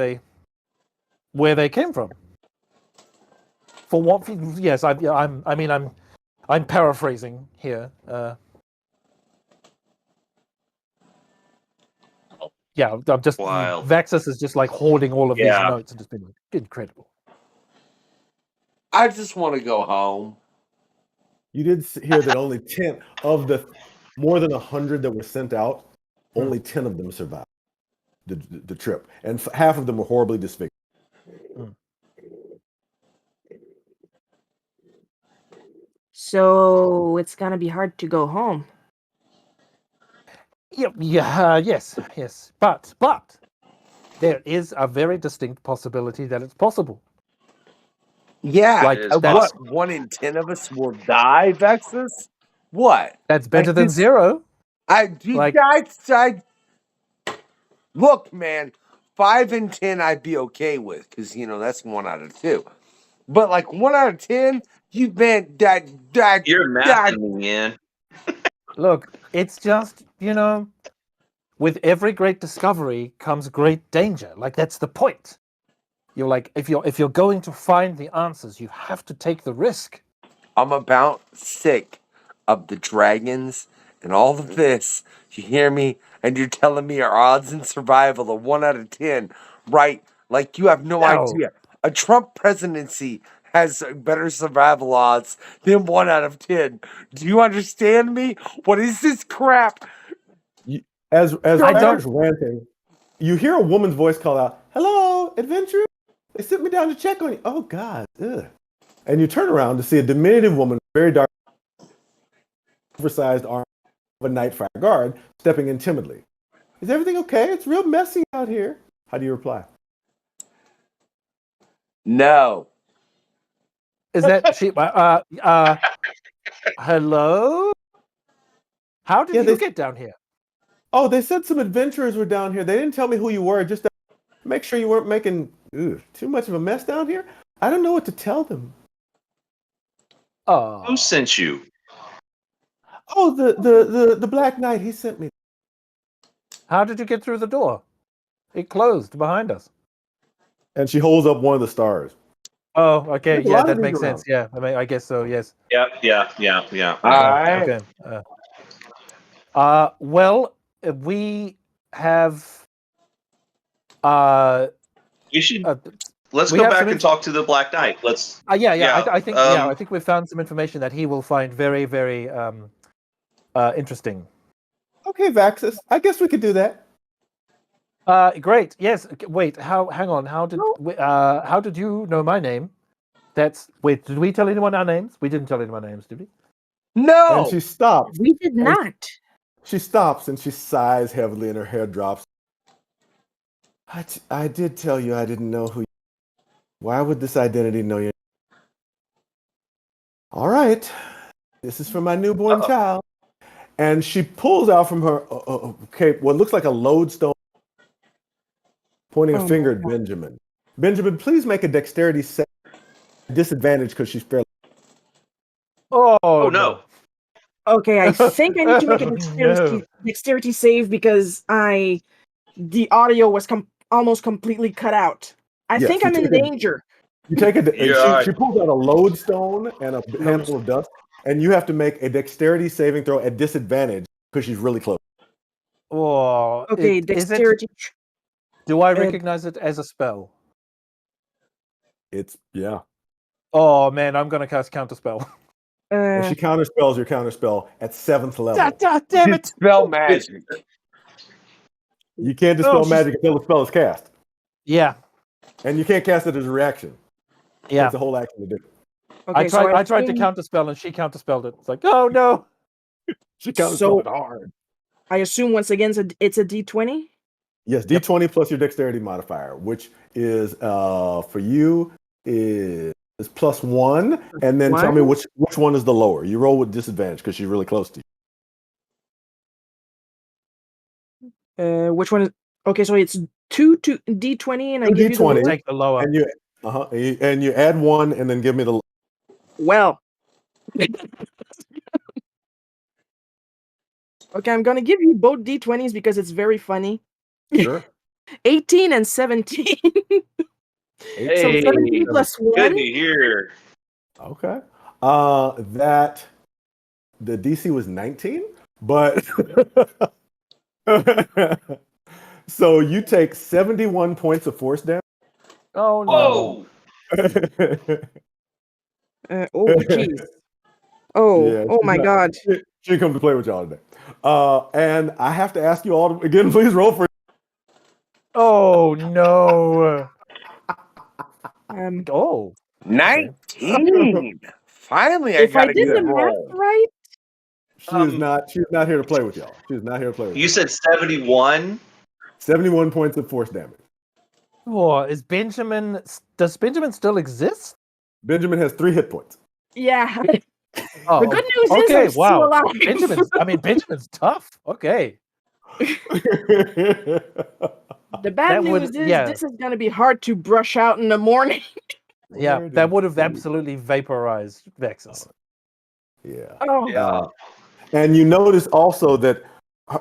they came from. For what? Yes, I'm paraphrasing here. I'm just wild. Vaxus is just like hoarding all of these notes and just being like, incredible. I just want to go home. You did hear that only 10 of the more than 100 that were sent out, only 10 of them survived the trip, and half of them were horribly disfigured. So it's gonna be hard to go home. Yes. But there is a very distinct possibility that it's possible. Yeah, like what? 1 in 10 of us will die, Vexus? What? That's better than 0. Look, man, 5 in 10 I'd be okay with, because that's 1 out of 2. But like 1 out of 10, you've been that. You're mathing me, man. Look, it's just with every great discovery comes great danger. Like that's the point. You're like if you're going to find the answers, you have to take the risk. I'm about sick of the dragons and all of this. You hear me? And you're telling me our odds in survival are 1 out of 10, right? Like you have no idea. A Trump presidency has better survival odds than 1 out of 10. Do you understand me? What is this crap? As Factor's ranting, you hear a woman's voice call out, "Hello, adventurer! They sent me down to check on you." Oh God! Ugh. And you turn around to see a diminutive woman, very dark, oversized arm of a night fire guard, stepping in timidly. "Is everything okay? It's real messy out here." How do you reply? No. Is that she? Hello? How did you get down here? Oh, they said some adventurers were down here. They didn't tell me who you were. Just to make sure you weren't making too much of a mess down here. I don't know what to tell them. Who sent you? Oh, the Black Knight. He sent me. How did you get through the door? It closed behind us. And she holds up one of the stars. Oh, okay. Yeah, that makes sense. Yeah, I guess so. Yes. Yeah. All right. Okay. Well, we have. You should let's go back and talk to the Black Knight. Let's. I think we've found some information that he will find very, very interesting. Okay, Vaxis. I guess we could do that. Great. Yes. Wait. Hang on. How did you know my name? Wait. Did we tell anyone our names? We didn't tell anyone our names, did we? No. And she stops. We did not. She stops and she sighs heavily, and her hair drops. I did tell you I didn't know who. Why would this identity know you? All right. This is for my newborn child. And she pulls out from her cape what looks like a lodestone, pointing a finger at Benjamin. Benjamin, please make a dexterity disadvantage because she's fairly. Oh no. Okay, I think I need to make a dexterity save because the audio was almost completely cut out. I think I'm in danger. You take she pulls out a lodestone and a handful of dust, and you have to make a dexterity saving throw at disadvantage because she's really close. Oh, okay, dexterity. Do I recognize it as a spell? It's Oh man, I'm gonna cast counterspell. And she counterspells your counterspell at 7th level. Damn it! Spell magic. You can't dispel magic until the spell is cast. Yeah. And you can't cast it as a reaction. Yeah. It's a whole action to do. Okay, I tried to counterspell and she counterspelled it. It's like, oh no. She counterspelled it hard. I assume once again it's a D20? Yes, D20 plus your dexterity modifier, which is for you is +1, and then tell me which one is the lower. You roll with disadvantage because she's really close to you. Which one is okay? So it's 2 D20, and I give you the lower? Take the lower, and you add 1, and then give me the. Well, okay, I'm gonna give you both D20s because it's very funny. Sure. 18 and 17. Hey, so 17 plus 1. Good to hear. Okay. That the DC was 19, but so you take 71 points of force damage. Oh no. Oh jeez. Oh my God. She come to play with y'all today. And I have to ask you all to, again, please roll for. Oh no. 19. Finally, I got a good roll. Right? She's not here to play with y'all. She's not here to play with you. You said 71? 71 points of force damage. Oh, does Benjamin still exist? Benjamin has 3 hit points. Yeah. Oh, the good news is I'm still alive. Benjamin's tough. Okay. The bad news is this is going to be hard to brush out in the morning. Yeah, that would have absolutely vaporized Vexus. Yeah. Oh. Yeah. And you notice also that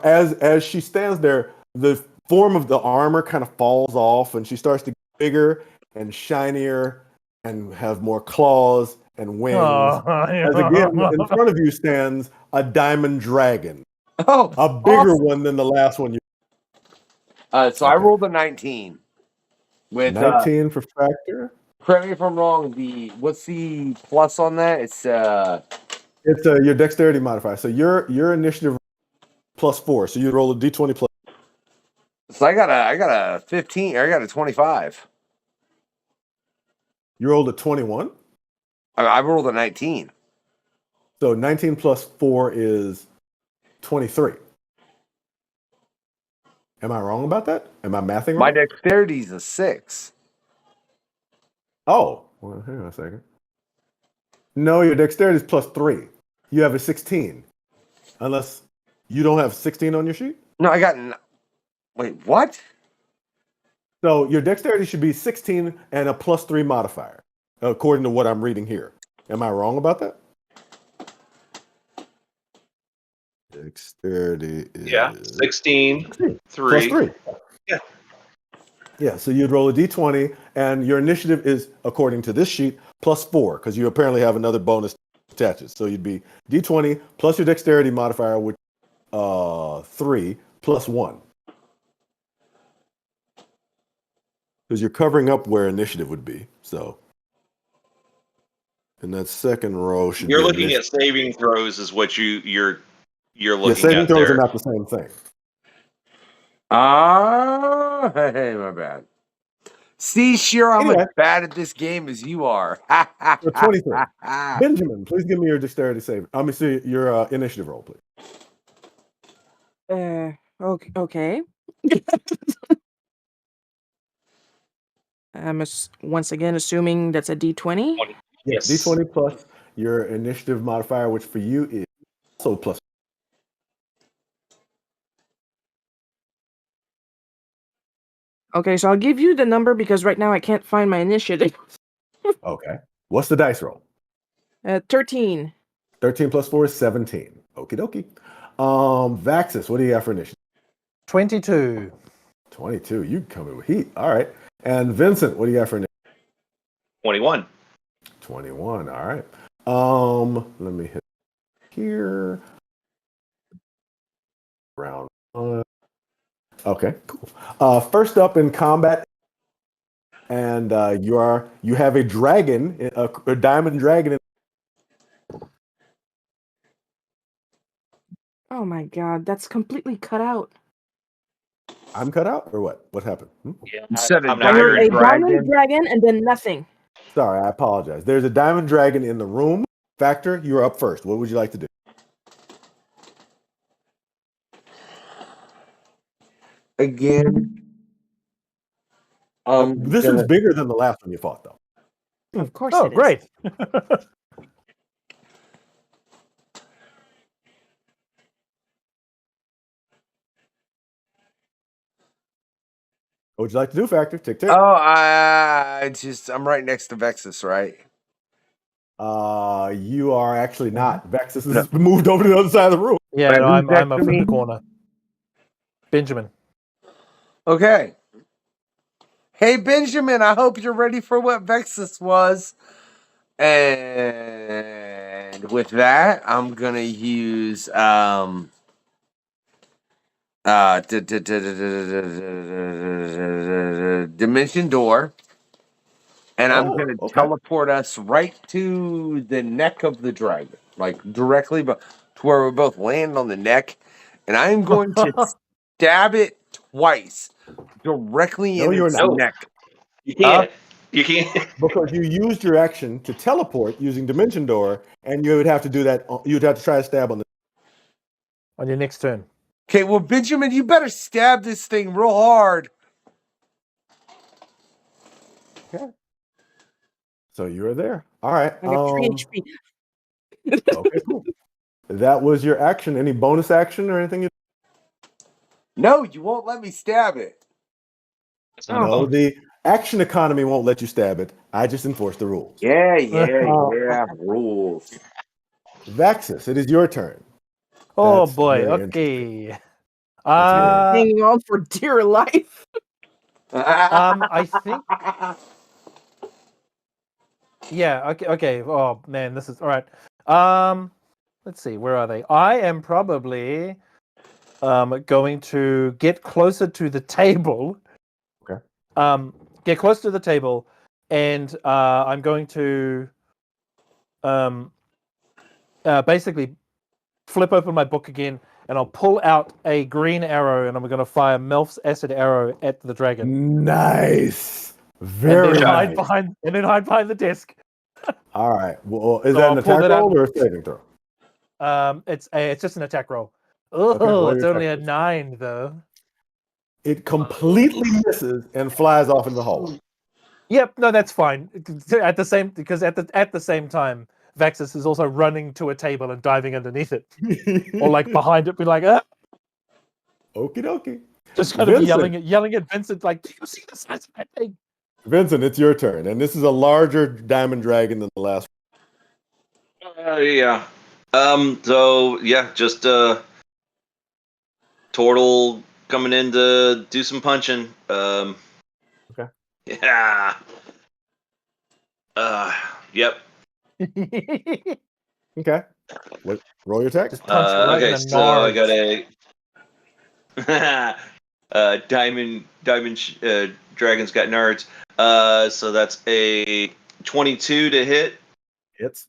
as she stands there, the form of the armor kind of falls off, and she starts to get bigger and shinier and have more claws and wings. As again, in front of you stands a diamond dragon. Oh, a bigger one than the last one. So I rolled a 19. With 19 for factor. Correct me if I'm wrong. What's the plus on that? It's your dexterity modifier. So your initiative +4. So you roll a d20 plus. So I got a 15. Or I got a 25. You rolled a 21. I rolled a 19. So 19 plus 4 is 23. Am I wrong about that? Am I mathing wrong? My dexterity is a 6. Oh, well, hang on a second. No, your dexterity is +3. You have a 16. Unless you don't have 16 on your sheet? No, I got... Wait, what? So your dexterity should be 16 and a +3 modifier, according to what I'm reading here. Am I wrong about that? Dexterity is 16, 3. +3. Yeah, so you'd roll a d20, and your initiative is, according to this sheet, +4, because you apparently have another bonus attaches. So you'd be d20 plus your dexterity modifier, which 3 plus 1. because you're covering up where initiative would be. So, and that second row should You're be looking initiative. at saving throws, is what you're looking Yeah, saving at throws there. are not the same thing. Hey, my bad. See, Shiro, I'm Anyway. as bad at this game as you are. 23. Benjamin, please give me your dexterity save. Let me see your initiative roll, please. Okay. I'm once again assuming that's a D20. Yes, D20 plus your initiative modifier, which for you is also plus. Okay, so I'll give you the number because right now I can't find my initiative. Okay. What's the dice roll? 13. 13 plus 4 is 17. Okie dokie. Vaxis, what do you have for initiative? 22. 22. You coming with heat. All right. And Vincent, what do you have for initiative? 21. 21. All right. Let me hit here. Round one. Okay, cool. First up in combat, and you have a dragon, a diamond dragon. Oh my god, that's completely cut out. I'm cut out, or what? What happened? Yeah, I heard a diamond dragon and then nothing. Sorry, I apologize. There's a diamond dragon in the room. Factor, you're up first. What would you like to do? Again. This one's bigger than the last one you fought, though. Of course. Oh, great. What would you like to do, Factor? Tick, tick. Oh, I'm right next to Vexus, right? You are actually not. Vexus has moved over to the other side of the room. Yeah, no, I'm up in the corner. Benjamin. Okay. Hey, Benjamin, I hope you're ready for what Vexus was. And with that, I'm going to use Dimension Door. And I'm going to teleport us right to the neck of the dragon. Like directly to where we both land on the neck. And I'm going to stab it twice. Directly in its neck. You can't. You can't. Because you used your action to teleport using Dimension Door, and you would have to do that. You'd have to try to stab on your next turn. Okay, well, Benjamin, you better stab this thing real hard. Okay. So you are there. All right. I got 3 HP. Okay, cool. That was your action. Any bonus action or anything? No, you won't let me stab it. No, the action economy won't let you stab it. I just enforce the rules. Yeah, rules. Vaxis, it is your turn. Oh That's boy. very Okay. Hanging on for dear life. I think. Yeah. Okay. Oh man, this is all right. Let's see. Where are they? I am probably going to get closer to the table. Okay. Get close to the table, and I'm going to basically flip open my book again, and I'll pull out a green arrow, and I'm going to fire Melf's acid arrow at the dragon. Nice. Very nice. And then hide behind the desk. All right. Well, is that an attack roll or a saving throw? It's just an attack roll. Oh, it's only a 9 though. It completely misses and flies off in the hallway. Yep, no, that's fine. At the same time, Vaxis is also running to a table and diving underneath it, or like behind it, be like, ah. Okie dokie. Just kind of yelling at Vincent, like, do you see the size of that thing? Vincent, it's your turn, and this is a larger diamond dragon than the last one. Yeah. So yeah, just Turtle coming in to do some punching. Okay. Yeah. Yep. Okay. Roll your attack. Okay, so I got a Diamond Dragon's got nerds. So that's a 22 to hit. Hits.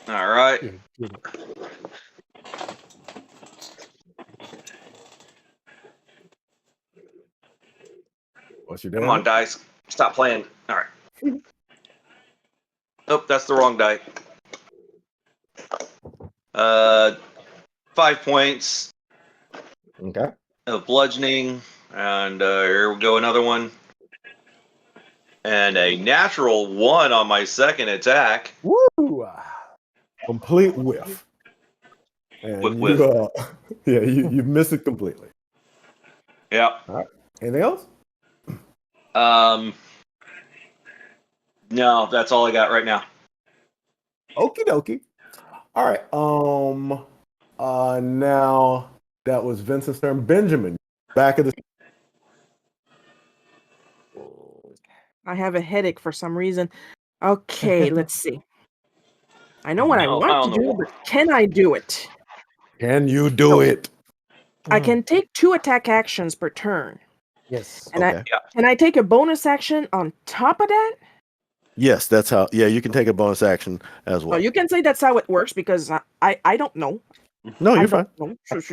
All right. What's your Come on, dice. Stop playing. All right. Oh, that's the wrong die. 5 points. Okay. Of bludgeoning. And here we go, another one. And a natural 1 on my second attack. Woo! Complete whiff. And Whiff. you miss it completely. Yeah. All right. Anything else? No, that's all I got right now. Okie dokie. All right. Now that was Vincent's turn. Benjamin, back of the. I have a headache for some reason. Okay, let's see. I know what I want to do, but can I do it? Can you do it? I can take 2 attack actions per turn. Yes. And can I take a bonus action on top of that? Yes, that's how. Yeah, you can take a bonus action as well. Oh, you can say that's how it works because I don't know. No, you're fine.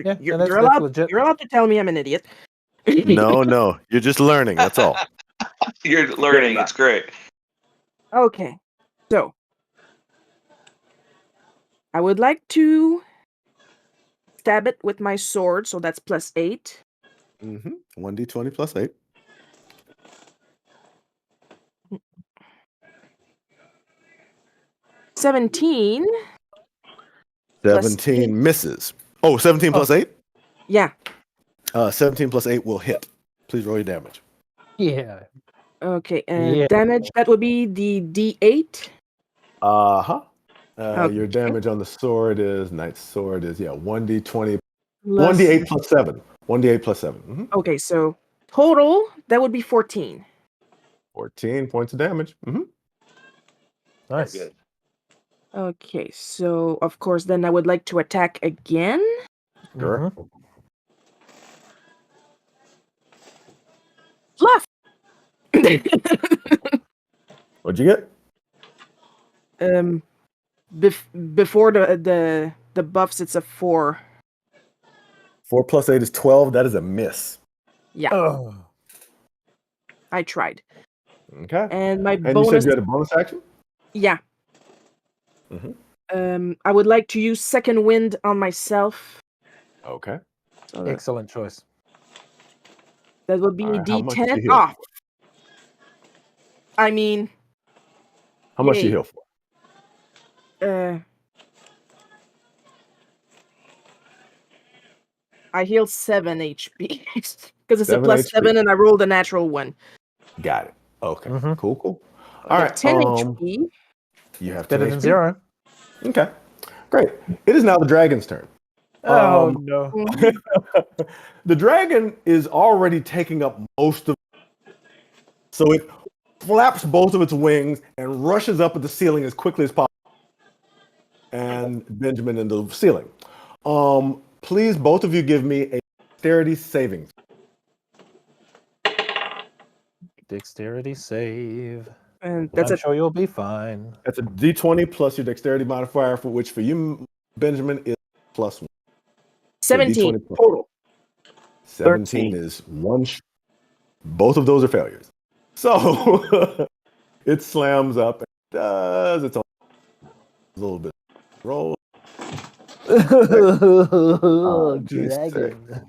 Yeah, you're allowed to tell me I'm an idiot. No, you're just learning. That's all. You're learning. It's great. Okay, so I would like to stab it with my sword, so that's +8. 1d20 plus 8. $17. 17 misses. Oh, 17 plus 8? Yeah. 17 plus 8 will hit. Please roll your damage. Yeah. Okay, damage, that would be the D8. Uh-huh. Okay. Your damage on the sword is, knight's sword is, 1d20, 1d8 plus 7. 1d8 plus 7. Okay, so total, that would be 14. 14 points of damage. Nice. Good. Okay, so of course, then I would like to attack again. Sure. Fluff! What'd you get? Before the buffs, it's a 4. 4 plus 8 is 12. That is a miss. Yeah. Oh. I tried. Okay. And my And bonus. you said you had a bonus action? Yeah. I would like to use second wind on myself. Okay. So Excellent choice. that would be Alright, how much do D10 you heal? off. I mean, How much do you yay. heal for? I heal 7 HP because it's 7 a plus HP. 7 and I rolled a natural 1. Got it. Okay. Cool. I All have right. 10 HP. You have 10 Better than HP. 0. Okay. Great. It is now the dragon's turn. Oh, no. The dragon is already taking up most of, so it flaps both of its wings and rushes up at the ceiling as quickly as possible. And Benjamin into the ceiling. Please, both of you, give me a dexterity saving. Dexterity save. And that's I'm sure you'll be fine. That's a D20 plus your dexterity modifier, for which for you, Benjamin, is +1. 17 D20 plus total. 17 is one. Both of those are failures. So it slams up and does its own little bit roll. Dragon.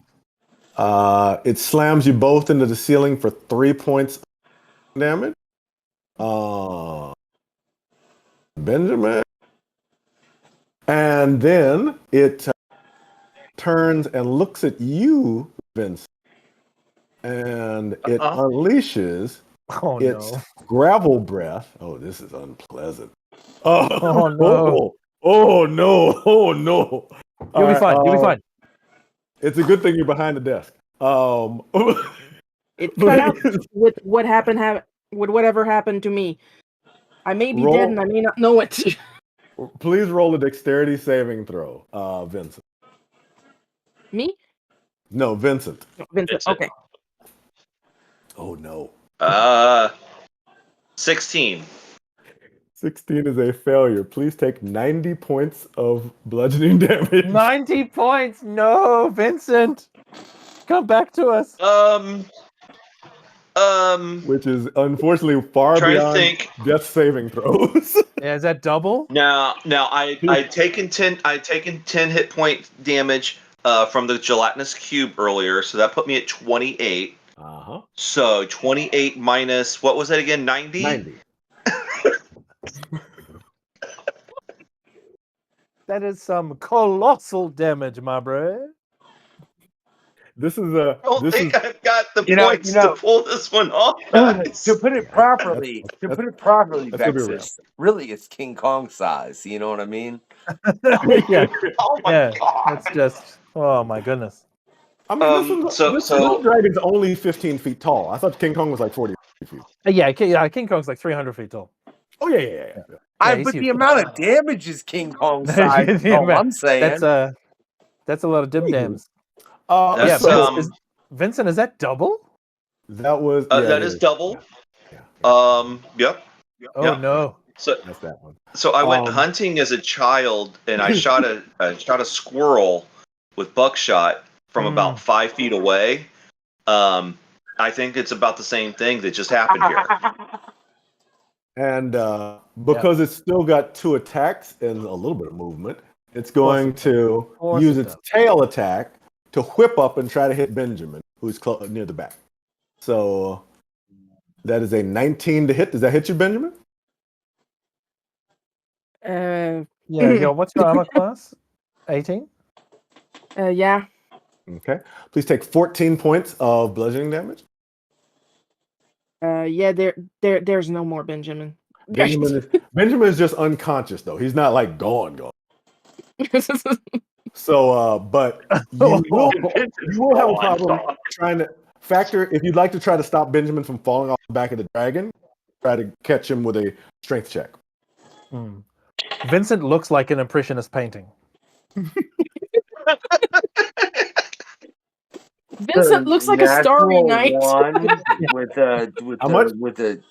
It slams you both into the ceiling for 3 points of damage. Benjamin. And then it turns and looks at you, Vince. And it unleashes its gravel breath. Oh, this is unpleasant. Oh, no. Oh, no. Oh, no. You'll be fine. You'll be fine. It's a good thing you're behind the desk. It cut out with what happened, with whatever happened to me. I may be dead and I may not know it. Please roll a dexterity saving throw, Vincent. Me? No, Vincent. Vincent. Okay. Oh no. 16. 16 is a failure. Please take 90 points of bludgeoning damage. 90 points. No, Vincent. Come back to us. Which is unfortunately far Trying to beyond think. death saving throws. Yeah, is that double? Now I'd taken 10 hit point damage from the gelatinous cube earlier, so that put me at 28. Uh-huh. So 28 minus what was that again? 90? 90. That is some colossal damage, my bro. This is a. I don't this think is, I've got the points to pull this one off. guys. To put it properly, that's gonna be Vexus, really it's King Kong size. You know what I mean? Yeah. Oh my Yeah. god. That's just. Oh my goodness. I mean, this dragon's only 15 feet tall. I thought King King was like 40 feet. Yeah, King Kong's like 300 feet tall. Oh yeah. But the amount of damage is King Kong size. That's all I'm saying. That's a lot of dim-dams. Vincent, is that double? That was. That is double. Yep. Oh no. So that's that one. So I went hunting as a child, and I shot a squirrel with buckshot from about 5 feet away. I think it's about the same thing that just happened here. And because it's still got 2 attacks and a little bit of movement, it's going to use its tail attack to whip up and try to hit Benjamin, who's near the back. So that is a 19 to hit. Does that hit you, Benjamin? Yeah. What's your armor class? 18. Yeah. Okay. Please take 14 points of bludgeoning damage. Yeah. There's no more Benjamin. Benjamin is just unconscious though. He's not like gone. So, but you will have a problem trying to factor. If you'd like to try to stop Benjamin from falling off the back of the dragon, try to catch him with a strength check. Vincent looks like an impressionist painting. Vincent looks like a Starry Night. with a.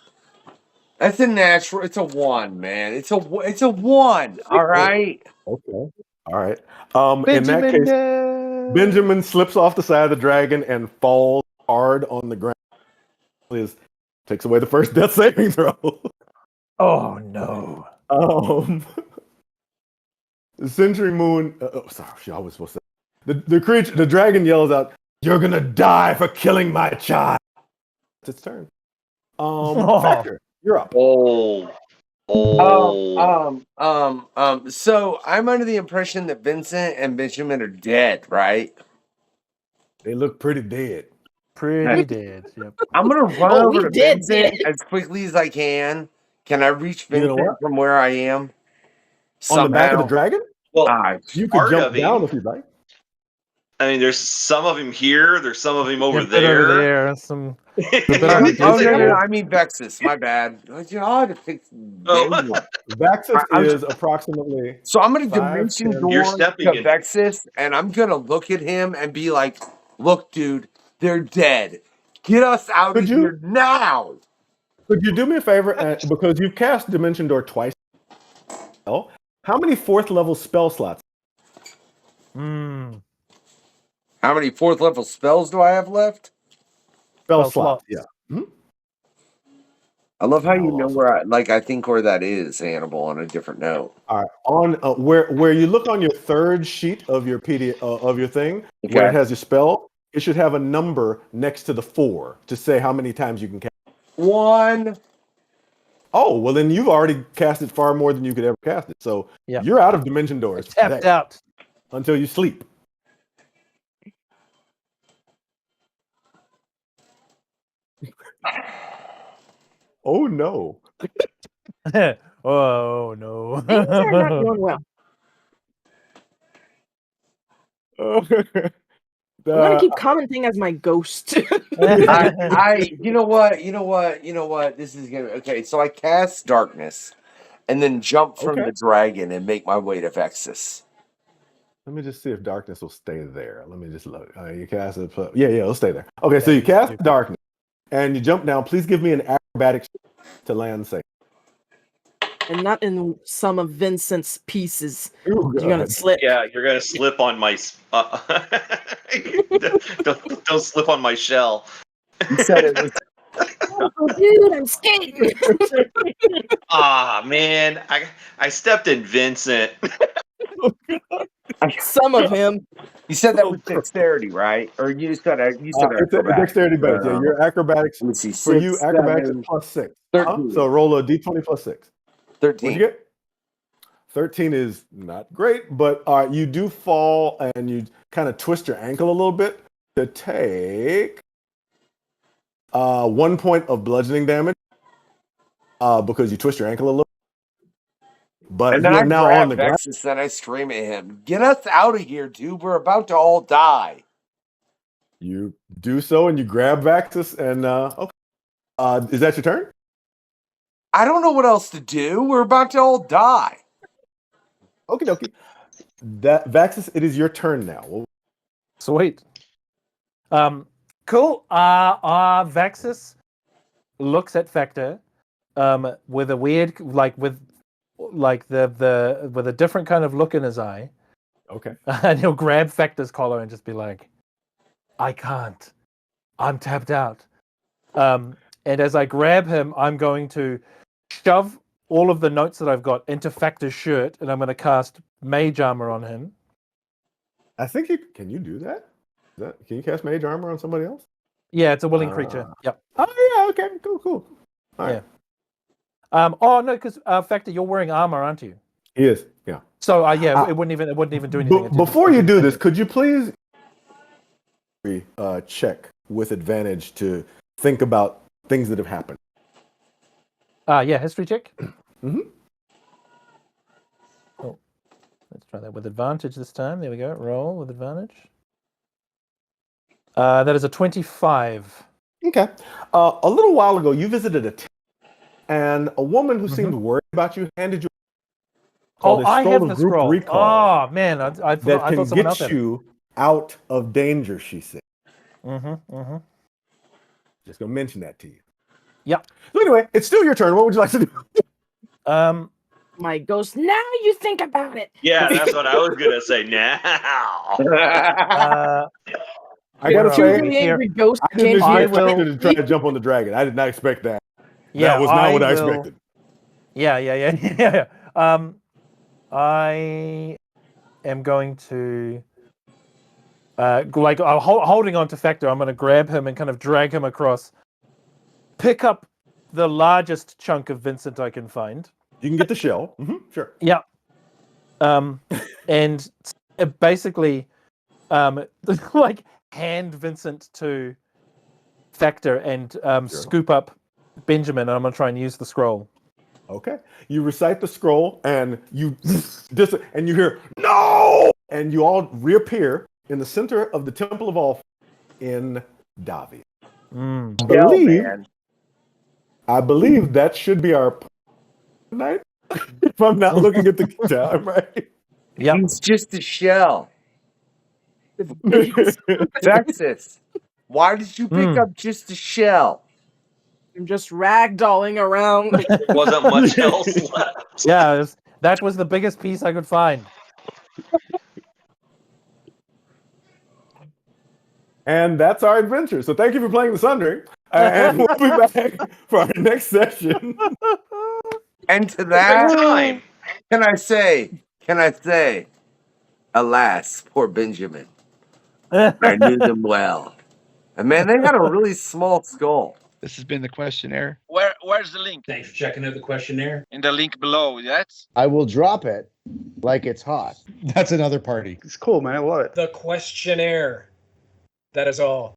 That's a natural. It's a 1, man. It's a 1. All right. Okay. All right. In that case, Benjamin slips off the side of the dragon and falls hard on the ground. Takes away the first death saving throw. Oh no. The Century Moon. Sorry, I was supposed to say. The dragon yells out, "You're gonna die for killing my child." It's its turn. Factor, you're up. So I'm under the impression that Vincent and Benjamin are dead, right? They look pretty dead. Pretty dead. Yep. I'm gonna run over to Vincent as quickly as I can. Can I reach Vincent from where I am? On the back of the dragon? Well, you could jump down if you'd like. I mean, there's some of him here. There's some of him over there. there. No, I mean Vexus. My bad. Vexus is approximately. So I'm going to dimension door to Vexus, and I'm going to look at him and be like, "Look, dude, they're dead. Get us out of here now." Could you do me a favor? Because you've cast Dimension Door twice. How many 4th level spell slots? How many 4th level spells do I have left? Spell slots. Yeah. I love how you know where I think where that is, Hannibal. On a different note. All right. On where you look on your 3rd sheet of your PDF of your thing, where it has your spell, it should have a number next to the 4 to say how many times you can cast. 1. Oh, well then you've already cast it far more than you could ever cast it. So you're out of Dimension Doors. Tapped out until you sleep. Oh no. Oh no. Things are not going well. I'm gonna keep commenting as my ghost. You know what? This is gonna okay. So I cast darkness, and then jump from the dragon and make my way to Vexus. Let me just see if darkness will stay there. Let me just look. You cast it. Yeah, it'll stay there. Okay, so you cast darkness, and you jump down. Please give me an acrobatics to land safe. And not in some of Vincent's pieces. Ooh, You're gonna slip. Yeah, you're gonna slip on my. Don't slip on my shell. You said it was. Oh, dude, I'm skating. Ah, man, I stepped in Vincent. Some of him. You said that was dexterity, right? Or you said It's a dexterity base. Yeah, your acrobatics. Let me see. For you, acrobatics is +6. 13. So roll a d20 + 6. 13. What'd you get? 13 is not great, but you do fall and you kind of twist your ankle a little bit to take 1 point of bludgeoning damage because you twist your ankle a little. But and then you're I now grab on the ground. Vexus and I scream at him, "Get us out of here, dude! We're about to all die." You do so, and you grab Vaxus, and okay. Is that your turn? I don't know what else to do. We're about to all die. Okie dokie. That Vaxus, it is your turn now. Sweet. Cool. Vaxus looks at Factor with a weird, with a different kind of look in his eye. Okay. And he'll grab Factor's collar and just be like, "I can't. I'm tapped out." And as I grab him, I'm going to shove all of the notes that I've got into Factor's shirt, and I'm going to cast Mage Armor on him. I think can you do that? Can you cast Mage Armor on somebody else? Yeah, it's a willing creature. Yep. Oh yeah. Okay. Cool. All right. Oh no, because Factor, you're wearing armor, aren't you? He is. Yeah. So it wouldn't even do anything. Before you do this, could you please check with advantage to think about things that have happened? Yeah, history check. Mm-hmm. Oh, let's try that with advantage this time. There we go. Roll with advantage. That is a 25. Okay. A little while ago, you visited a and a woman who seemed worried about you handed you. I have the group scroll. Recall Oh man, I that thought can someone else get had it. you out of danger. She said. Just gonna mention that to you. Yep. So anyway, it's still your turn. What would you like to do? My ghost. Now you think about it. Yeah, that's what I was gonna say. Now. I gotta Two say, really angry ghosts I didn't came expect here. you to try to jump on the dragon. I did not expect that. Yeah, that was not what I expected. Yeah. I am going to holding on to Factor. I'm going to grab him and kind of drag him across. Pick up the largest chunk of Vincent I can find. You can get the shell. Sure. Yeah. And basically, hand Vincent to Factor and scoop up Benjamin, and I'm going to try and use the scroll. Okay. You recite the scroll, and you hear no, and you all reappear in the center of the Temple of All in Davia. I believe that should be our night. If I'm not looking at the time, right? Yeah. It's just a shell. Vexus, why did you pick up just a shell? I'm just ragdolling around. There wasn't much else left. Yeah, that was the biggest piece I could find. And that's our adventure. So thank you for playing the Sundering. And we'll be back for our next session. And to that time, can I say, alas, poor Benjamin. I knew them well. And man, they had a really small skull. This has been the questionnaire. Where's the link? Thanks for checking out the questionnaire. In the link below, yes? I will drop it like it's hot. That's another party. It's cool, man. I love it. The questionnaire. That is all.